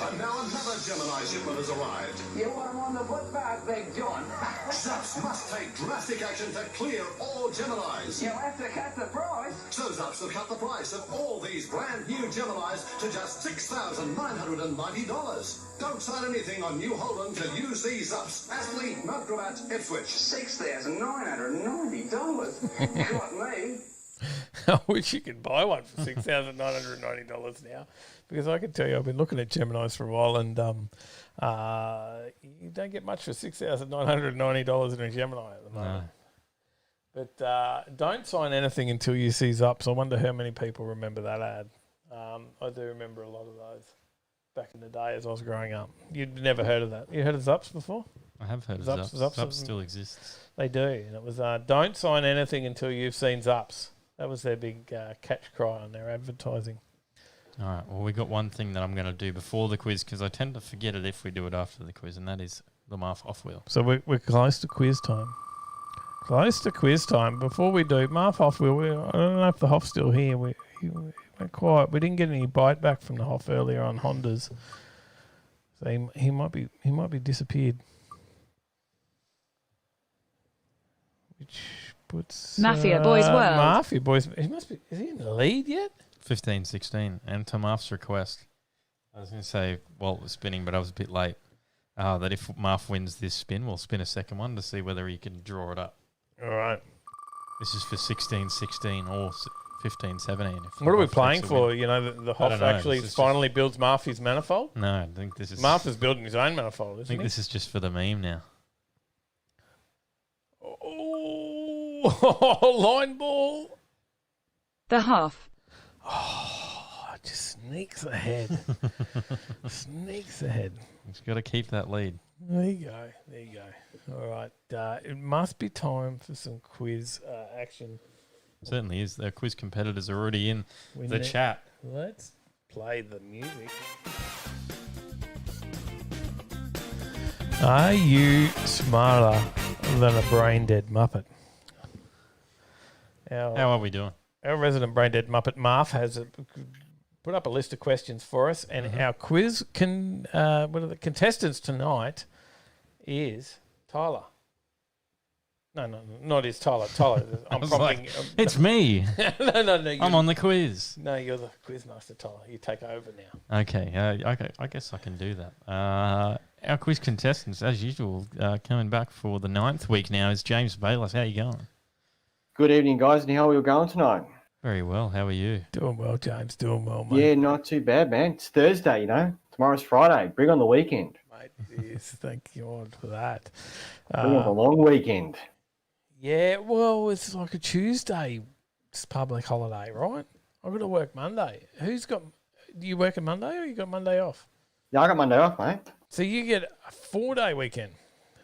And now another Gemini shipment has arrived. You want them on the footpath, Big John? Zaps must take drastic action to clear all Geminis. You'll have to cut the price. So Zaps have cut the price of all these brand new Geminis to just $6,990. Don't sign anything on New Holland to use these Zaps. Astley, Mountgravatt, Ipswich. $6,990. Got me. I wish you could buy one for $6,990 now, because I can tell you I've been looking at Geminis for a while, and you don't get much for $6,990 in a Gemini at the moment. No. But don't sign anything until you see Zups. I wonder how many people remember that ad. I do remember a lot of those back in the day as I was growing up. You'd never heard of that. You heard of Zups before? I have heard Zups- of Zups. Zups Zups still exists. They do, and it was don't sign anything until you've seen Zups. That was their big catch cry on their advertising. All right. Well, we got one thing that I'm going to do before the quiz, because I tend to forget it if we do it after the quiz, and that is the Marf off wheel. So we're close to quiz time. Close to quiz time. Before we do, Marf off wheel. I don't know if the Hoff's still here. We went quiet. We didn't get any bite back from the Hoff earlier on Hondas. So he might be disappeared. Which puts Mafia Boys World. Mafia Boys. He must be. Is he in the lead yet? 15-16. And to Marf's request, I was going to say Walt was spinning, but I was a bit late. That if Marf wins this spin, we'll spin a second one to see whether he can draw it up. All right. This is for 16-16 or 15-17. What are we playing for? You know, the Hoff don't know. actually This is finally builds Marfy's manifold. No, I think this is... Marf is building his own manifold, I isn't think he? this is just for the meme now. Oh, line ball. The Hoff. Oh, it just sneaks ahead. Sneaks ahead. He's got to keep that lead. There you go. There you go. All right. It must be time for some quiz action. Certainly is. Our quiz competitors are already in We the need- chat. Let's play the music. Are you smarter than a brain dead Muppet? How are we doing? Our resident brain dead Muppet Marf has put up a list of questions for us, and our quiz one of the contestants tonight is Tyler. No, not is Tyler. Tyler, I'm was prompting. like, it's me. No. I'm on the quiz. No, you're the quiz master, Tyler. You take over now. Okay, I guess I can do that. Our quiz contestants, as usual, coming back for the 9th week now is James Bayless. How you going? Good evening, guys, and how are we going tonight? Very well. How are you? Doing well, James. Doing well, mate. Yeah, not too bad, man. It's Thursday, you know. Tomorrow's Friday. Bring on the weekend. Mate, yes, thank God for that. Bring on the long weekend. Yeah, well, it's like a Tuesday. It's public holiday, right? I've got to work Monday. Do you work on Monday or you got Monday off? Yeah, I got Monday off, mate. So you get a 4-day weekend.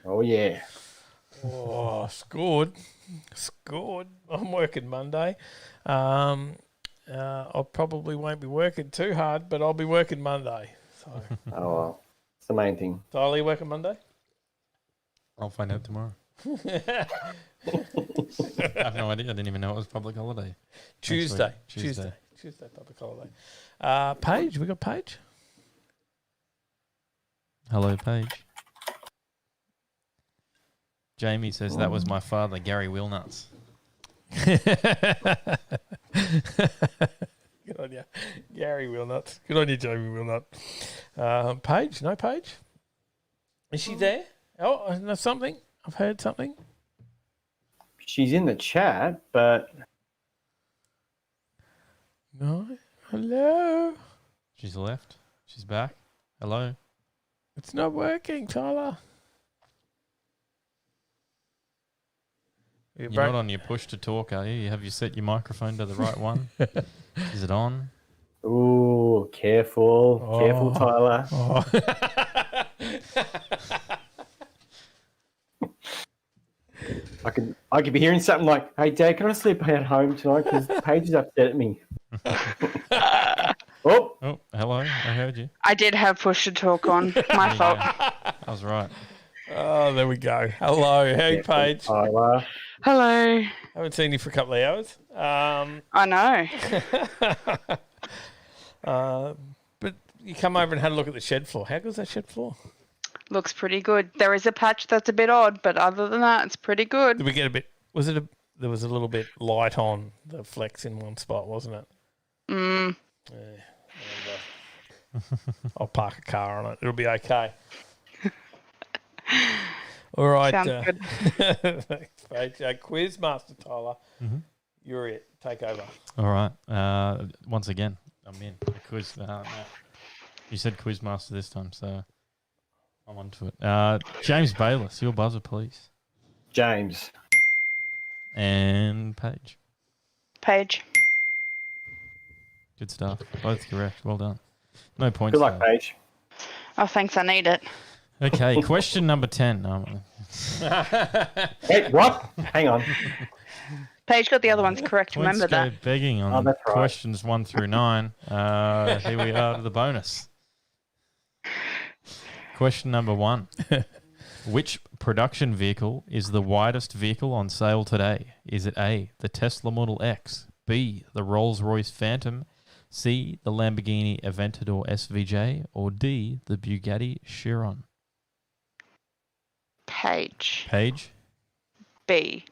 Oh, yeah. Oh, scored. I'm working Monday. I probably won't be working too hard, but I'll be working Monday. So, Oh, well. It's the main thing. Tyler, you working Monday? I'll find out tomorrow. I have no idea. I didn't even know it was public holiday. Tuesday, Tuesday. public holiday. Paige, we got Paige? Hello, Paige. Jamie says that was my father, Gary Wilnuts. Good on you. Gary Wilnut. Good on you, Jamie Wilnut. Paige? No, Paige? Is she there? Oh, no, something. I've heard something. She's in the chat, but No. Hello? She's left. She's back. Hello. It's not working, Tyler. You're not on your push to talk, are you? Have you set your microphone to the right one? Is it on? ooh, careful. Careful, Tyler. Oh. I could be hearing something like, "Hey, Dad, can I sleep at home tonight? Because Paige is upset at me." Oh, Oh, hello. I heard you. I did have push to talk on. My fault. I was right. Oh, there we go. Hello. Hey, Paige. Tyler. Hello. Haven't seen you for a couple of hours. I know. But you come over and had a look at the shed floor. How good's that shed floor? Looks pretty good. There is a patch that's a bit odd, but other than that, it's pretty good. Did we get a bit? There was a little bit light on the flex in one spot, wasn't it? Mm. Yeah. I'll park a car on it. It'll be okay. All right. Sounds good. Thanks, Paige. Quiz Master Tyler, you're it. Take over. All right. Once again, I'm in. The quiz. No. You said Quizmaster this time, so I'm onto it. James Bayless, your buzzer, please. James. And Paige. Paige. Good stuff. Both correct. Well done. No points. Good luck, though. Paige. Oh, thanks. I need it. Okay, question number 10. Hey, what? Hang on. Paige got the other ones correct. Points Remember go that. begging on that's right. questions 1 through 9. Here we are to the bonus. Question number 1. Which production vehicle is the widest vehicle on sale today? Is it A, the Tesla Model X, B, the Rolls-Royce Phantom, C, the Lamborghini Aventador SVJ, or D, the Bugatti Chiron? Paige. Paige? B.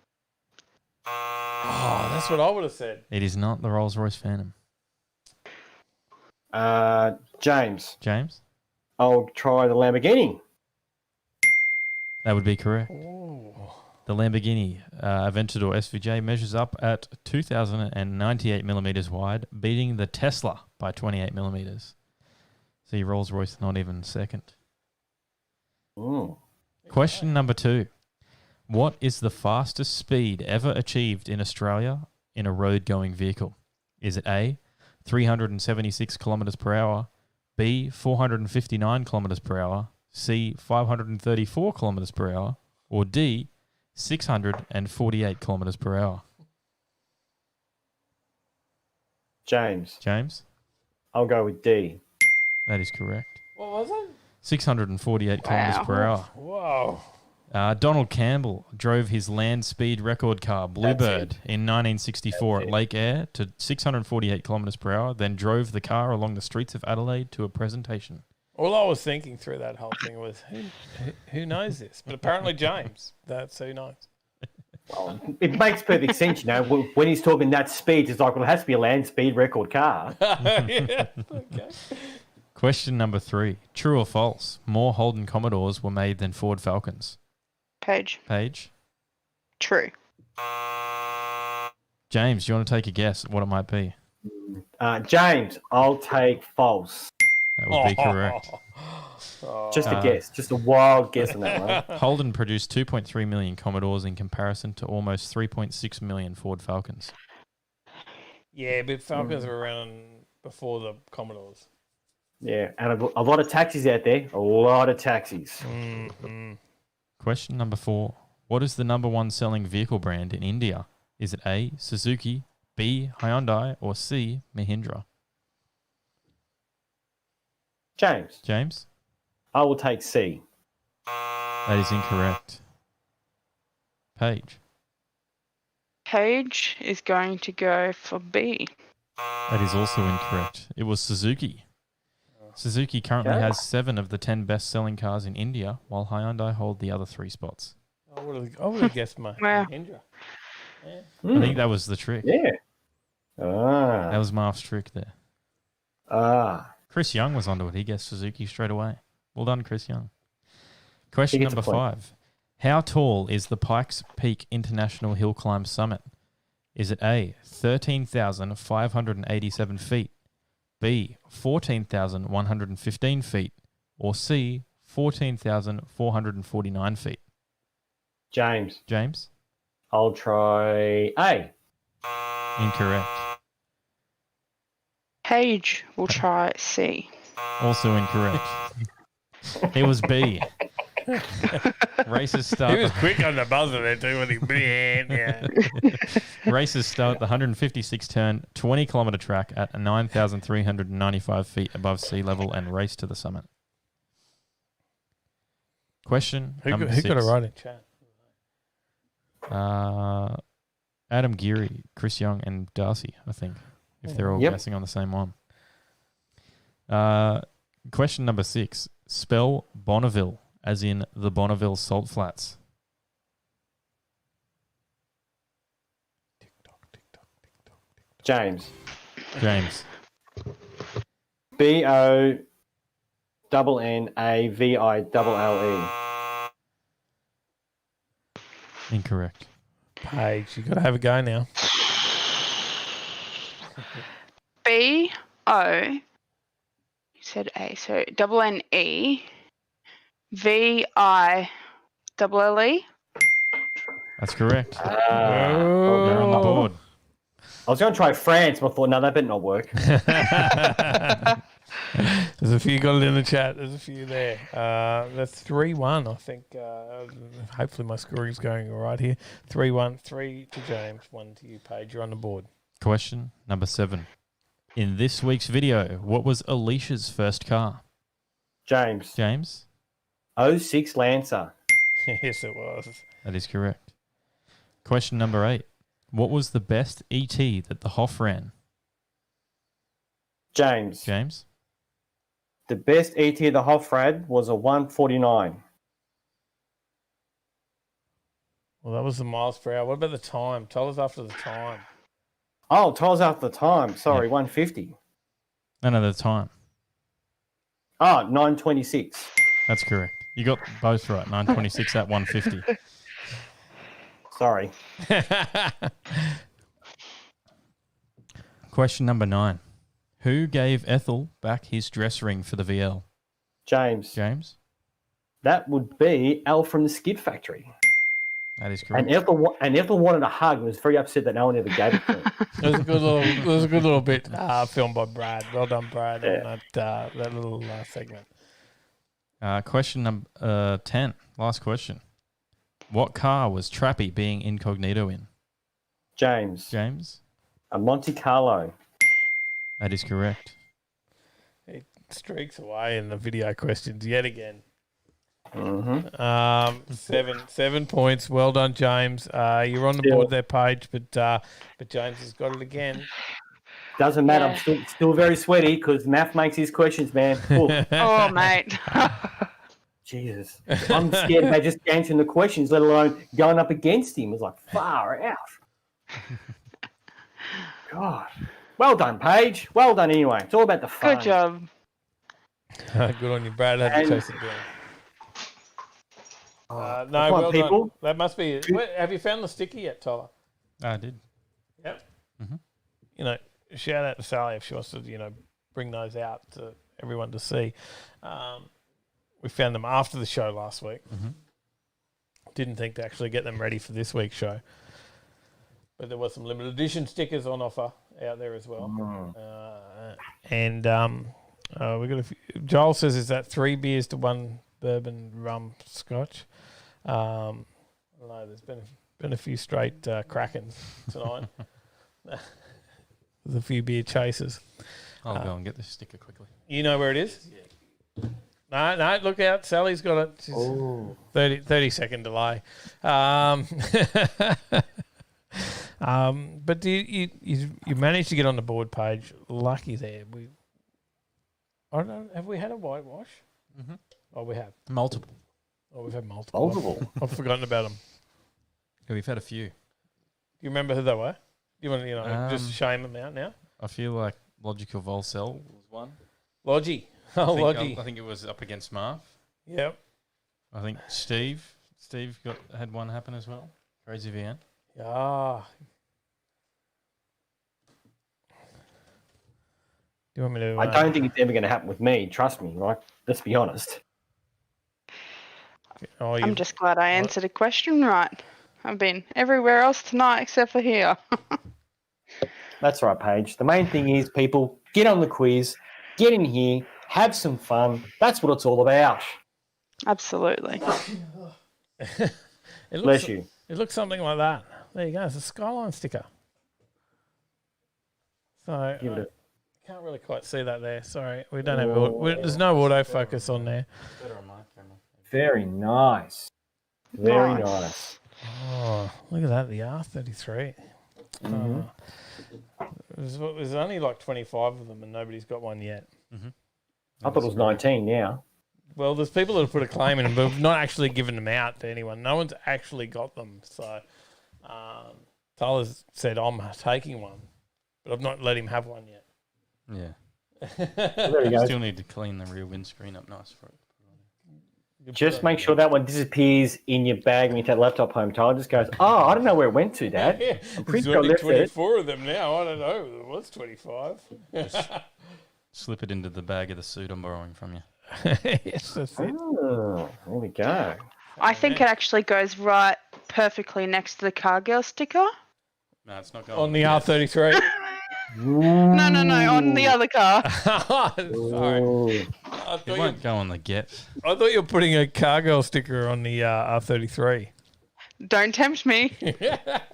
Oh, that's what I would have said. It is not the Rolls-Royce Phantom. James. James? I'll try the Lamborghini. That would be correct. Ooh. The Lamborghini Aventador SVJ measures up at 2,098 millimeters wide, beating the Tesla by 28 millimeters. See, Rolls-Royce not even second. Mm. Question number 2. What is the fastest speed ever achieved in Australia in a road-going vehicle? Is it A, 376 kilometers per hour, B, 459 kilometers per hour, C, 534 kilometers per hour, or D, 648 kilometers per hour? James. James? I'll go with D. That is correct. What was it? 648 kilometers per hour. Whoa. Donald Campbell drove his land speed record car, Bluebird, in 1964 at Lake Eyre to 648 kilometres per hour, then drove the car along the streets of Adelaide to a presentation. All I was thinking through that whole thing was, who knows this? But apparently James, that's who knows. Well, it makes perfect sense, you know. When he's talking that speed, it's like, well, it has to be a land speed record car. Yeah, okay. Question number 3. True or false? More Holden Commodores were made than Ford Falcons. Paige. Paige? True. James, do you want to take a guess at what it might be? James, I'll take false. That would be correct. Just a guess. Just a wild guess on that one. Holden produced 2.3 million Commodores in comparison to almost 3.6 million Ford Falcons. Yeah, but Falcons were around before the Commodores. Yeah, and a lot of taxis out there. A lot of taxis. Mm-hmm. Question number 4. What is the number 1 selling vehicle brand in India? Is it A, Suzuki, B, Hyundai, or C, Mahindra? James, I will take C. That is incorrect. Paige? Paige is going to go for B. That is also incorrect. It was Suzuki. Suzuki currently has 7 of the 10 best-selling cars in India, while Hyundai hold the other 3 spots. I would have guessed Mahindra. Yeah. I think that was the trick. Yeah. That was Marv's trick there. Chris Young was onto it. He guessed Suzuki straight away. Well done, Chris Young. Question number 5. How tall is the Pikes Peak International Hill Climb Summit? Is it A, 13,587 feet, B, 14,115 feet, or C, 14,449 feet? James, I'll try A. Incorrect. Paige will try C. Also incorrect. It was B. Races start. He was quick on the buzzer there too when he yeah. Races start the 156 turn, 20 kilometre track at 9,395 feet above sea level and race to the summit. Question number 6. Who got it right in chat? Adam Geary, Chris Young, and Darcy, I think, if they're all guessing on the same one. Question number 6. Spell Bonneville as in the Bonneville Salt Flats. James. James. BONNAVILLE. Incorrect. Paige, you got to have a go now. B-O, you said A, so NNEVILLE. That's correct. Oh. You're on the board. I was going to try France, but I thought, no, that better not work. There's a few got it in the chat. There's a few there. That's 3-1, I think. Hopefully my scoring's going all right here. 3-1, 3 to James, 1 to you, Paige. You're on the board. Question number 7. In this week's video, what was Alicia's first car? James. James? 06 Lancer. Yes, it was. That is correct. Question number 8. What was the best ET that the Hoff ran? James. James? The best ET the Hofrad was a 149. Well, that was the miles per hour. What about the time? Tell us after the time. Oh, tells after the time. Sorry, 150. No, the time. Oh, 926. That's correct. You got both right. 926 at 150. Sorry. Question number 9. Who gave Ethel back his dress ring for the VL? James. James? That would be Al from the Skid Factory. That is correct. And Ethel wanted a hug and was very upset that no one ever gave it to him. It was a good little bit filmed by Brad. Well done, Brad, on that little segment. Question number 10. Last question. What car was Trappy being incognito in? James. James? A Monte Carlo. That is correct. It streaks away in the video questions yet again. Mm-hmm. 7 points. Well done, James. You're on the board there, Paige, but James has got it again. Doesn't matter. I'm still very sweaty because math makes his questions, man. Oh, mate. Jesus. I'm scared about just answering the questions, let alone going up against him. It's like, far out. God. Well done, Paige. Well done anyway. It's all about the fun. Good job. Good on you, Brad. I had to chase it down. No, well done. That must be it. Have you found the sticker yet, Tyler? I did. Yep. Mm-hmm. Shout out to Sally if she wants to, bring those out to everyone to see. We found them after the show last week. Mm-hmm. Didn't think to actually get them ready for this week's show. But there was some limited edition stickers on offer out there as well. We got a few. Joel says, is that 3 beers to 1 bourbon rum scotch? No, there's been a few straight Krakens tonight. There's a few beer chasers. I'll go and get this sticker quickly. You know where it is? Yeah. No, look out. Sally's got it. She's 30-second delay. But you managed to get on the board page. Lucky there. I don't know. Have we had a whitewash? Mm-hmm. Oh, we have. Multiple. Oh, we've had multiple. I've forgotten about them. Yeah, we've had a few. Do you remember who they were? You want to, just shame them out now? I feel like Logical Volcel was one. Logi. Logi. I think it was up against Marv. Yep. I think Steve had one happen as well. Crazy VN. Ah. Do you want me to? I don't think it's ever going to happen with me. Trust me, right? Let's be honest. I'm just glad I answered a question right. I've been everywhere else tonight except for here. That's right, Paige. The main thing is, people, get on the quiz, get in here, have some fun. That's what it's all about. Absolutely. Bless you. It looks something like that. There you go. It's a Skyline sticker. So can't really quite see that there. Sorry, we don't have. There's no autofocus on there. Better on my camera. Very nice. Very nice. Oh, look at that. The R33. Mm-hmm. There's only like 25 of them and nobody's got one yet. Mm-hmm. I thought it was 19 now. Well, there's people that have put a claim in them, but have not actually given them out to anyone. No one's actually got them. So Tyler's said, I'm taking one, but I've not let him have one yet. Yeah. There you go. Still need to clean the rear windscreen up nice for it. Just make sure that one disappears in your bag when you take the laptop home. Tyler just goes, oh, I don't know where it went to, Dad. Yeah. I'm pretty There's sure I only left 24 of them now. I don't know. There was 25. Slip it into the bag of the suit I'm borrowing from you. Yes, that's it. Oh, there we go. I think it actually goes right perfectly next to the Cargill sticker. No, it's not going On the R33. No, on the other car. Sorry. It won't go on the Get. I thought you were putting a Cargill sticker on the R33. Don't tempt me.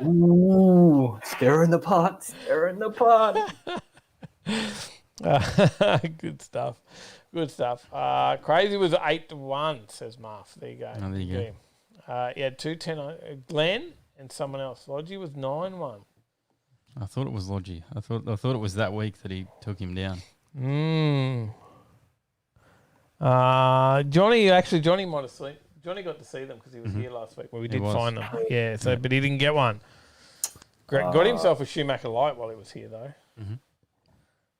Ooh, stir in the pot, stir in the pot. Good stuff. Good stuff. Crazy was 8-1, says Marv. There you go. Oh, there you go. He had 2-10. Glenn and someone else. Logie was 9-1. I thought it was Logie. I thought it was that week that he took him down. Johnny might have seen. Johnny got to see them because he was here last week. Well, we did find them. Yeah. So, but he didn't get one. Got himself a Schumacher light while he was here though,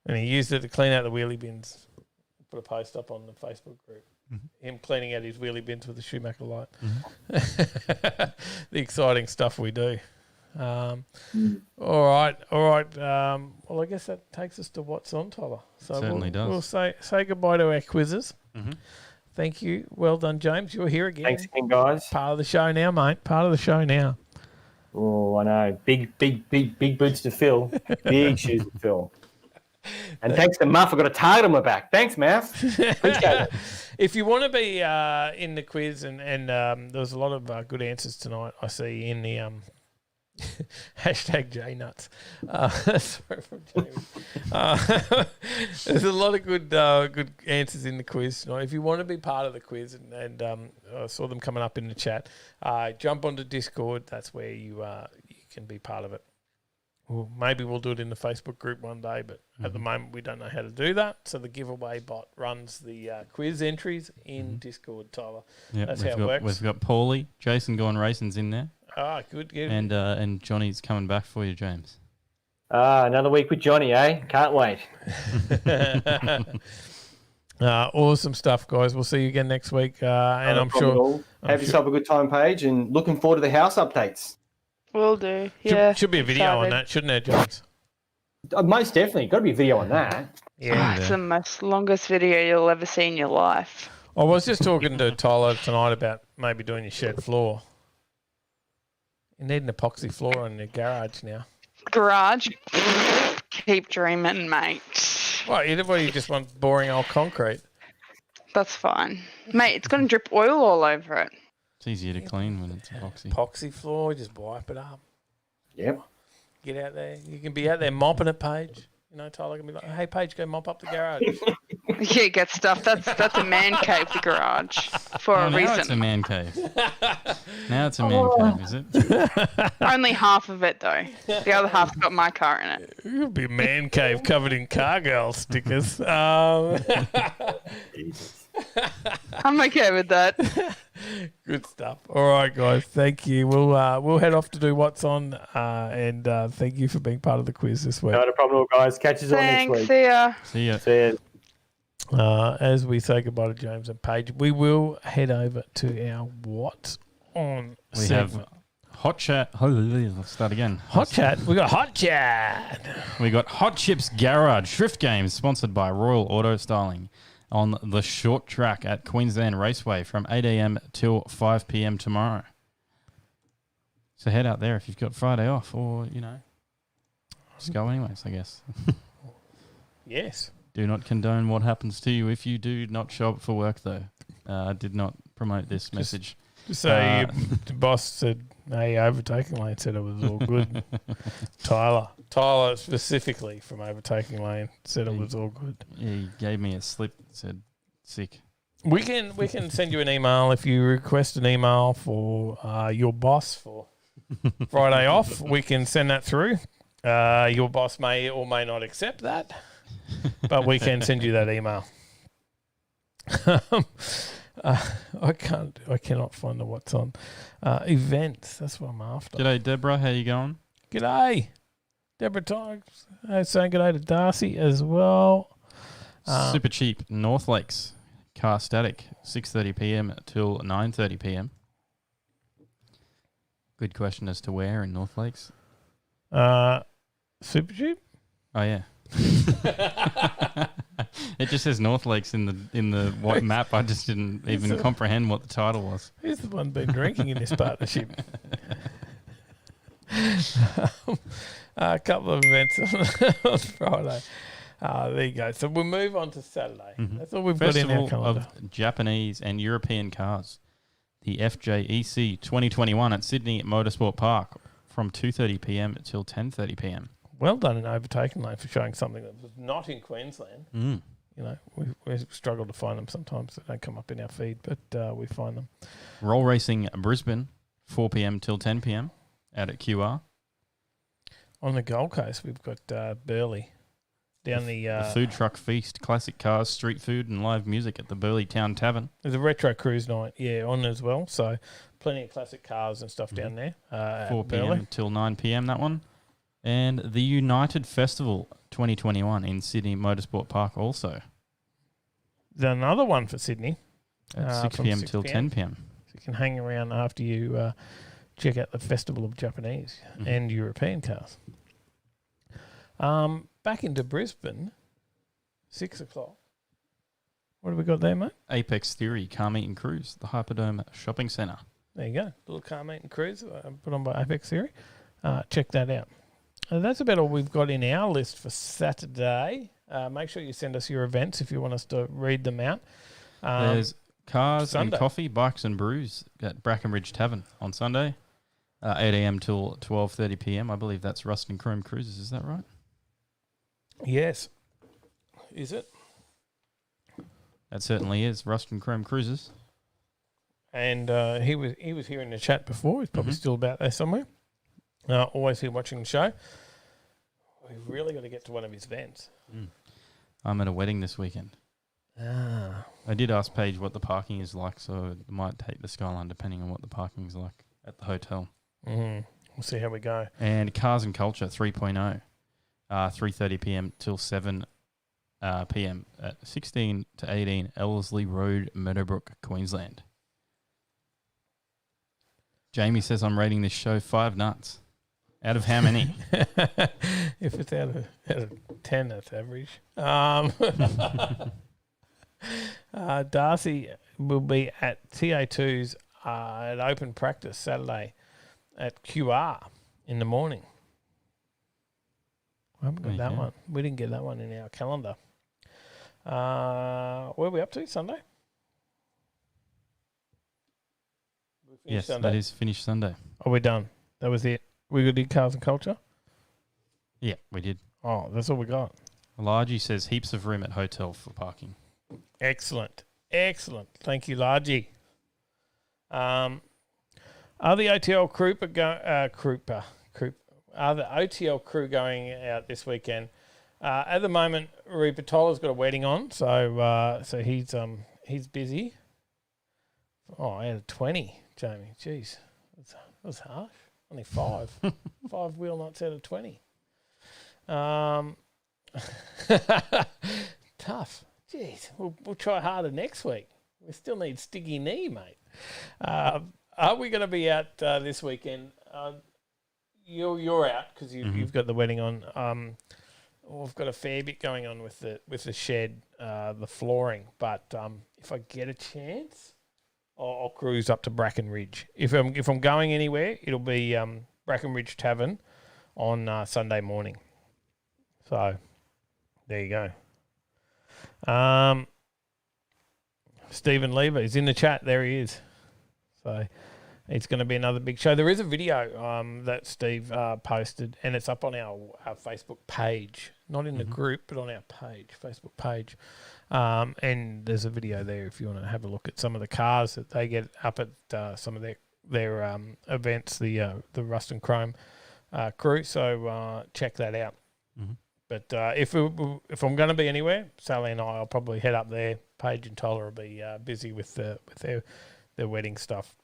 and he used it to clean out the wheelie bins. Put a post up on the Facebook group. Him cleaning out his wheelie bins with the Schumacher light. The exciting stuff we do. All right. Well, I guess that takes us to what's on, Tyler. So Certainly does. We'll say goodbye to our quizzes. Thank you. Well done, James. You're here again. Thanks again, guys. Part of the show now, mate. Part of the show now. Oh, I know. Big boots to fill. Big shoes to fill. And thanks to Muff, I've got a target on my back. Thanks, Muff. Appreciate it. If you want to be in the quiz, and there was a lot of good answers tonight, I see in the hashtag JNuts. Sorry from Jamie. There's a lot of good answers in the quiz tonight. If you want to be part of the quiz, and I saw them coming up in the chat, jump onto Discord. That's where you can be part of it. Well, maybe we'll do it in the Facebook group one day, but at the moment we don't know how to do that. So the giveaway bot runs the quiz entries in Discord, Tyler. Yeah, that's how it works. We've got Paulie, Jason Gone Racing's in there. Ah, good. And Johnny's coming back for you, James. Another week with Johnny, eh? Can't wait. Awesome stuff, guys. We'll see you again next week. And I'm sure. Have yourself a good time, Paige, and looking forward to the house updates. Will do. Yeah. Should be a video on that, shouldn't there, James? Most definitely. Got to be a video on that. Yeah. It's the most longest video you'll ever see in your life. I was just talking to Tyler tonight about maybe doing your shed floor. You need an epoxy floor in your garage now. Garage? Keep dreaming, mate. What, you just want boring old concrete? That's fine. Mate, it's going to drip oil all over it. It's easier to clean when it's epoxy. Epoxy floor, just wipe it up. Yep. Get out there. You can be out there mopping it, Paige. You know, Tyler can be like, hey, Paige, go mop up the garage. Yeah, get stuff. That's a man cave, the garage, for a reason. Now it's a man cave. Now it's a man cave, is it? Only half of it, though. The other half's got my car in it. It could be a man cave covered in Cargill stickers. I'm okay with that. Good stuff. All right, guys. Thank you. We'll head off to do what's on, and thank you for being part of the quiz this week. Not a problem, guys. Catch us on next week. See ya. See ya. See ya. As we say goodbye to James and Paige, we will head over to our what's on segment. Have hot chat. Let's start again. Hot chat. We got hot chat. We got Hot Chips Garage Shrift Games, sponsored by Royal Auto Styling, on the short track at Queensland Raceway from 8 a.m. till 5 p.m. tomorrow. So head out there if you've got Friday off, or, just go anyways, I guess. Yes. Do not condone what happens to you if you do not show up for work, though. I did not promote this message. So the boss said, hey, Overtaking Lane said it was all good. Tyler specifically from Overtaking Lane said it was all good. Yeah, he gave me a slip that said sick. We can send you an email if you request an email for your boss for Friday off. We can send that through. Your boss may or may not accept that, but we can send you that email. I cannot find the what's on. Events, that's what I'm after. G'day, Deborah. How you going? G'day. Deborah Tigers. Saying g'day to Darcy as well. Super cheap. North Lakes. Car static. 6:30 p.m. till 9:30 p.m. Good question as to where in North Lakes. Super cheap? Oh, yeah. It just says North Lakes in the white map. I just didn't even comprehend what the title was. Who's the one been drinking in this partnership? A couple of events on Friday. There you go. So we'll move on to Saturday. That's all we've Festival got in our calendar. of Japanese and European cars. The FJEC 2021 at Sydney Motorsport Park from 2:30 p.m. till 10:30 p.m. Well done in Overtaking Lane for showing something that was not in Queensland. You know, we struggle to find them sometimes. They don't come up in our feed, but we find them. Roll Racing Brisbane, 4 p.m. till 10 p.m. out at QR. On the Gold Coast, we've got Burleigh down the Food Truck Feast, classic cars, street food and live music at the Burleigh Town Tavern. There's a retro cruise night, on as well. So plenty of classic cars and stuff down there. 4 p.m. till 9 p.m. that one. And the United Festival 2021 in Sydney Motorsport Park also. There's another one for Sydney. At 6 p.m. till 10 p.m. So you can hang around after you check out the Festival of Japanese and European cars. Back into Brisbane, 6 o'clock. What have we got there, mate? Apex Theory Car Meet and Cruise, the Hyperdome Shopping Centre. There you go. Little car meet and cruise put on by Apex Theory. Check that out. That's about all we've got in our list for Saturday. Make sure you send us your events if you want us to read them out. There's cars Sunday. and coffee, bikes and brews at Brackenridge Tavern on Sunday, 8 a.m. till 12:30 p.m. I believe that's Rust and Chrome Cruises. Is that right? Yes. Is it? That certainly is Rust and Chrome Cruises. And he was here in the chat before. He's probably still about there somewhere. Always here watching the show. We've really got to get to one of his events. I'm at a wedding this weekend. I did ask Paige what the parking is like, so I might take the Skyline depending on what the parking is like at the hotel. We'll see how we go. And Cars and Culture 3.0, 3:30 p.m. till 7 p.m. at 16 to 18 Ellerslie Road, Meadowbrook, Queensland. Jamie says I'm rating this show 5 nuts. Out of how many? If it's out of 10, that's average. Darcy will be at TA2's at open practice Saturday at QR in the morning. I haven't got that one. We didn't get that one in our calendar. Where are we up to? Sunday? Yes, Sunday? that is finished Sunday. Oh, we're done. That was it. We did Cars and Culture? Yeah, we did. Oh, that's all we got. Largie says heaps of room at hotel for parking. Excellent. Excellent. Thank you, Largie. Are the OTL crew Are the OTL crew going out this weekend? At the moment, Rupatola's got a wedding on, so he's busy. Oh, I had a 20, Jamie. Jeez, that was harsh. Only 5. 5 wheel nuts out of 20. Tough. Jeez, we'll try harder next week. We still need sticky knee, mate. Are we going to be out this weekend? You're out because you've got the wedding on. We've got a fair bit going on with the shed, the flooring. But if I get a chance, I'll cruise up to Brackenridge. If I'm going anywhere, it'll be Brackenridge Tavern on Sunday morning. So there you go. Stephen Lever is in the chat. There he is. So it's going to be another big show. There is a video that Steve posted, and it's up on our Facebook page. Not in the group, but on our page, Facebook page. And there's a video there if you want to have a look at some of the cars that they get up at some of their events, the Rust and Chrome crew. So check that out. But if I'm going to be anywhere, Sally and I'll probably head up there. Paige and Tyler will be busy with their wedding stuff.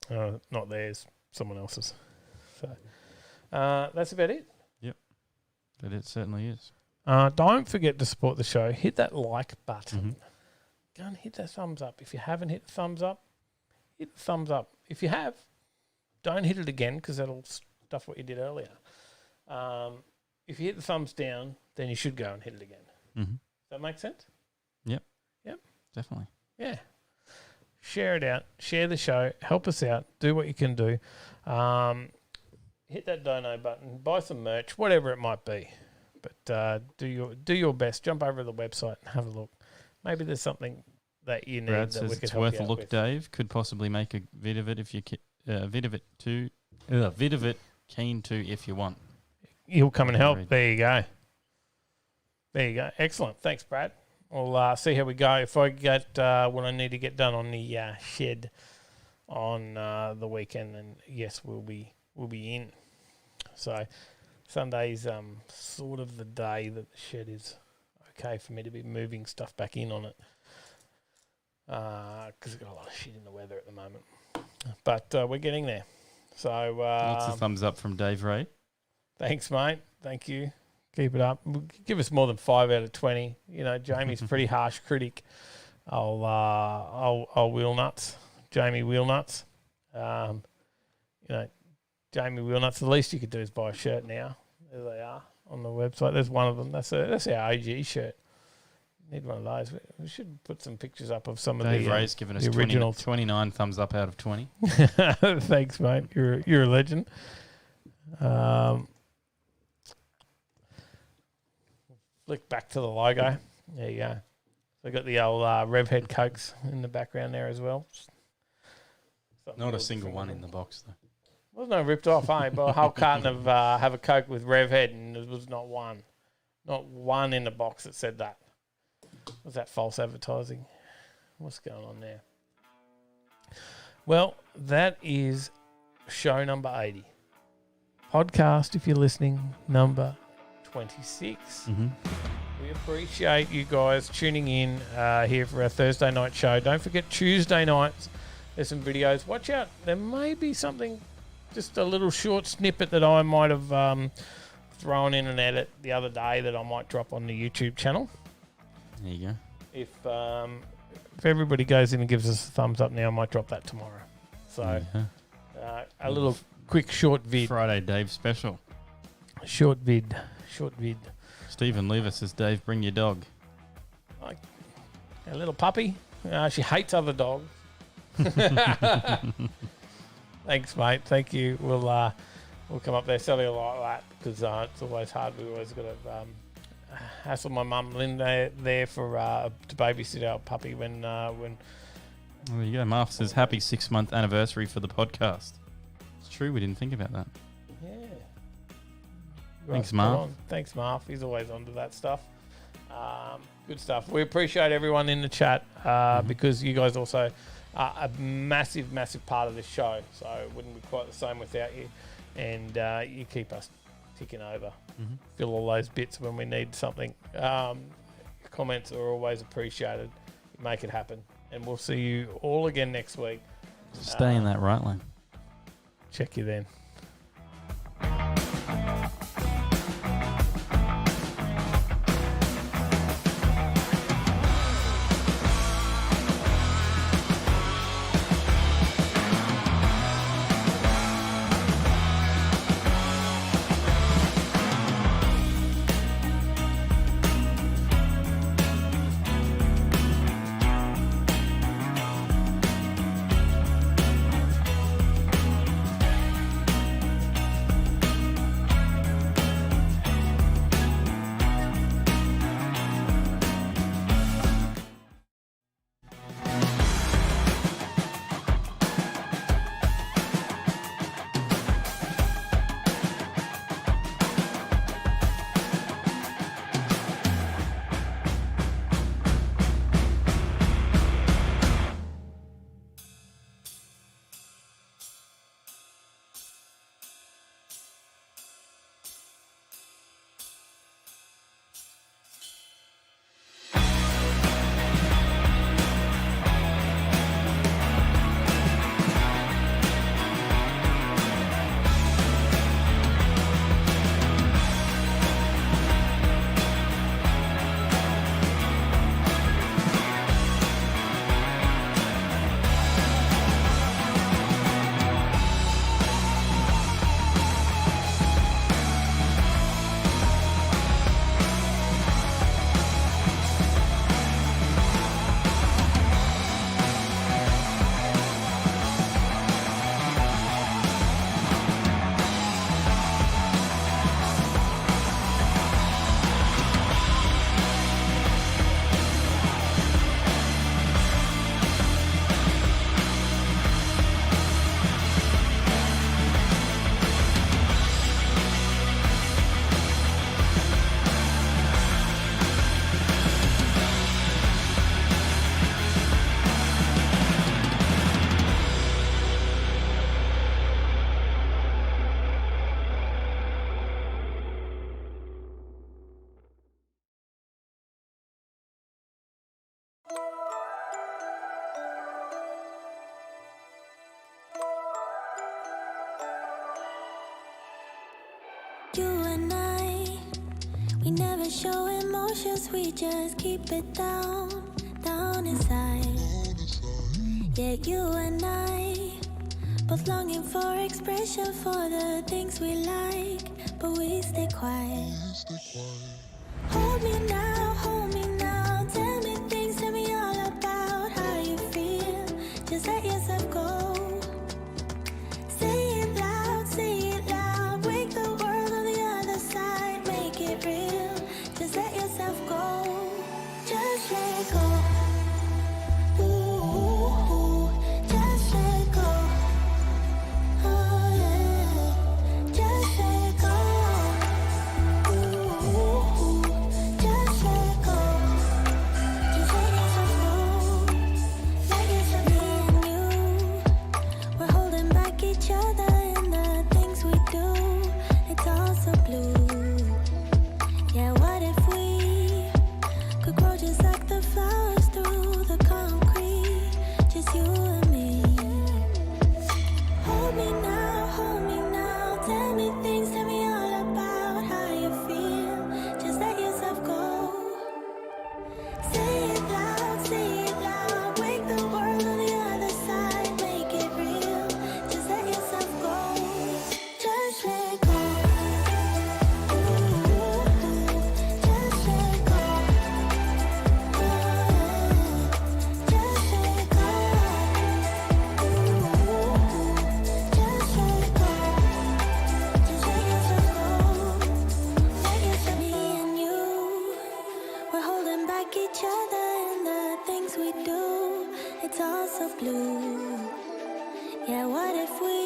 Not theirs, someone else's. So that's about it. Yep, that it certainly is. Don't forget to support the show. Hit that like button. Mm-hmm. Go and hit that thumbs up. If you haven't hit the thumbs up, hit the thumbs up. If you have, don't hit it again because that'll stuff what you did earlier. If you hit the thumbs down, then you should go and hit it again. Mm-hmm. Does that make sense? Yep. Yep. Definitely. Yeah. Share it out. Share the show. Help us out. Do what you can do. Hit that dono button. Buy some merch, whatever it might be. But do your best. Jump over to the website and have a look. Maybe there's something that you need Brad that says we could it's help worth you a out look, with. Dave. Could possibly make a vid of it if you vid of it keen to if you want. He'll come and help. Agreed. There you go. There you go. Excellent. Thanks, Brad. We'll see how we go. If I get what I need to get done on the shed on the weekend, then yes, we'll be in. So Sunday's sort of the day that the shed is okay for me to be moving stuff back in on it. Because I've got a lot of shit in the weather at the moment. But we're getting there. So Lots of thumbs up from Dave Ray. thanks, mate. Thank you. Keep it up. Give us more than 5 out of 20. You know, Jamie's a pretty harsh critic. I'll wheel nuts. Jamie wheel nuts. You know, Jamie wheel nuts. The least you could do is buy a shirt now. There they are on the website. There's one of them. That's our OG shirt. Need one of those. We should put some pictures up of some Dave of Ray's given us the 20, original 29 thumbs up out of 20. Thanks, mate. You're a legend. Flick back to the logo. There you go. So got the old Rev Head Cokes in the background there as well. Something Not a little single different. one in the box, though. Wasn't no ripped off, eh? But a whole carton of have a Coke with Rev Head, and there was not one in the box that said that. Was that false advertising? What's going on there? Well, that is show number 80. Podcast, if you're listening, number 26. Mm-hmm. We appreciate you guys tuning in here for our Thursday night show. Don't forget Tuesday nights. There's some videos. Watch out. There may be something, just a little short snippet that I might have thrown in an edit the other day that I might drop on the YouTube channel. There you go. If everybody goes in and gives us a thumbs up now, I might drop that tomorrow. So a little quick short vid. Friday Dave special. Short vid. Stephen Lever says, Dave, bring your dog. A little puppy. She hates other dogs. Thanks, mate. Thank you. We'll come up there. Sally will like that because it's always hard. We always got to hassle my mum Lynn there for to babysit our puppy when. Well, there you go. Marv says, happy 6-month anniversary for the podcast. It's true. We didn't think about that. Yeah. Thanks, Marv. Thanks, Marv. He's always onto that stuff. Good stuff. We appreciate everyone in the chat because you guys also are a massive, massive part of this show. So it wouldn't be quite the same without you. And you keep us ticking over. Mm-hmm. Fill all those bits when we need something. Comments are always appreciated. You make it happen. And we'll see you all again next week. Stay in that right lane. Check you then. You and I, we never show emotions, we just keep it down, down inside. Yeah, you and I, both longing for expression for the things we like, but we stay quiet. Hold me now, tell me things, tell me all about how you feel. Just let yourself go. Say it loud, wake the world on the other side, make it real. Just let yourself go, just let go. Ooh, just let go. Oh yeah, just let go. Ooh, just let go. Just let yourself go. Let yourself be in you. We're holding back each other in the things we do. It's all so blue. Yeah, what if we could grow just like the flowers through the concrete? Just you and me. Hold me now, tell me things, tell me all about how you feel. Just let yourself go. Say it loud, wake the world on the other side, make it real. Just let yourself go, just let go. Ooh, just let go. Oh yeah, just let go. Ooh, just let go. Just let yourself go. Let yourself be in you. We're holding back each other in the things we do. It's all so blue. Yeah, what if we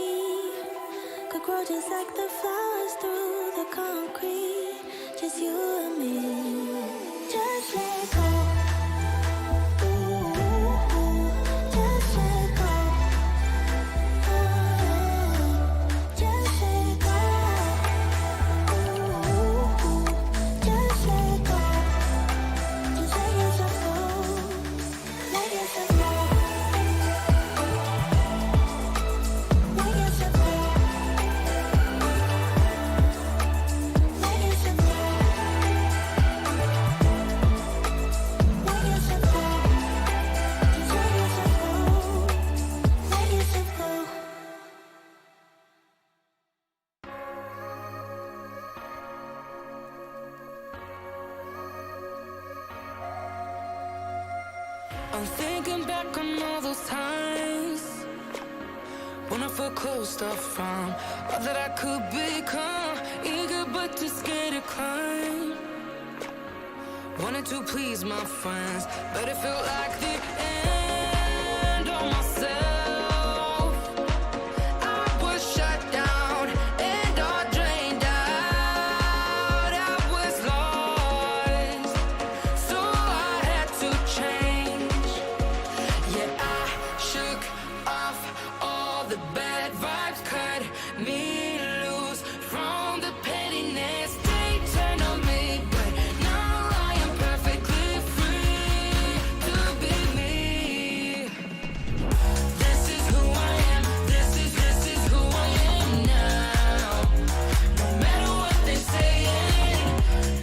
could grow just like the flowers through the concrete? Just you and me. Just let go. Ooh, just let go. Oh yeah, just let go. Ooh, just let go. Just let yourself go. Let yourself go. Let yourself go. Let yourself go. Let yourself go. Just let yourself go. Let yourself go. I'm thinking back on all those times when I felt closed off from all that I could become, eager but too scared to climb. Wanted to please my friends, but it felt like the end of myself. I was shut down and all drained out. I was lost, so I had to change. Yeah, I shook off all the bad vibes, cut me loose from the pettiness they turned on me. But now I am perfectly free to be me. This is who I am. This is who I am now. No matter what they're saying,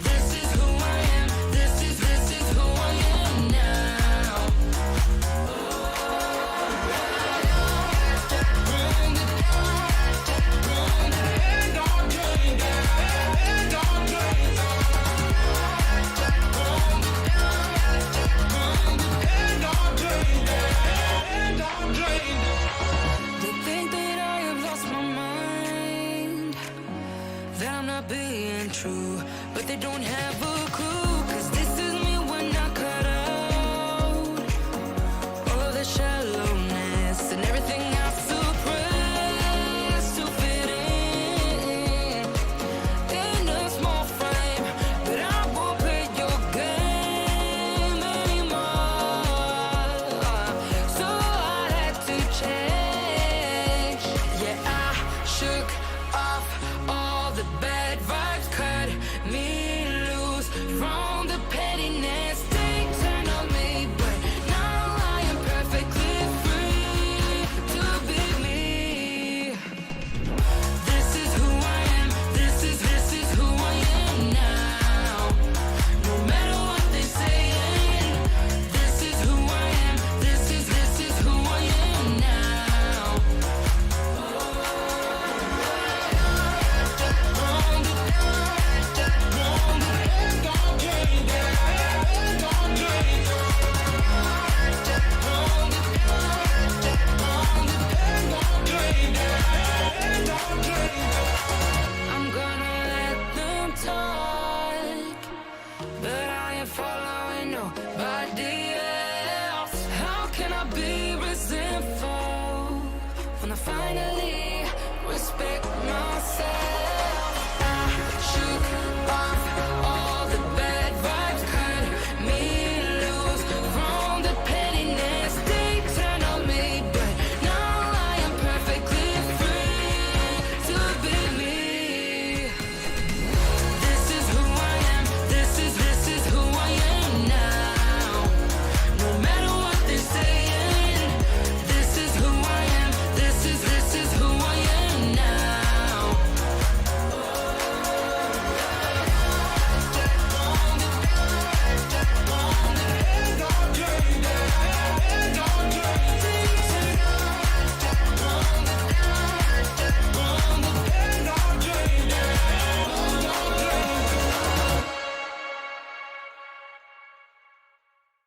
this is who I am. This is who I am now. They think that I have lost my mind, that I'm not being true, but they don't have a clue.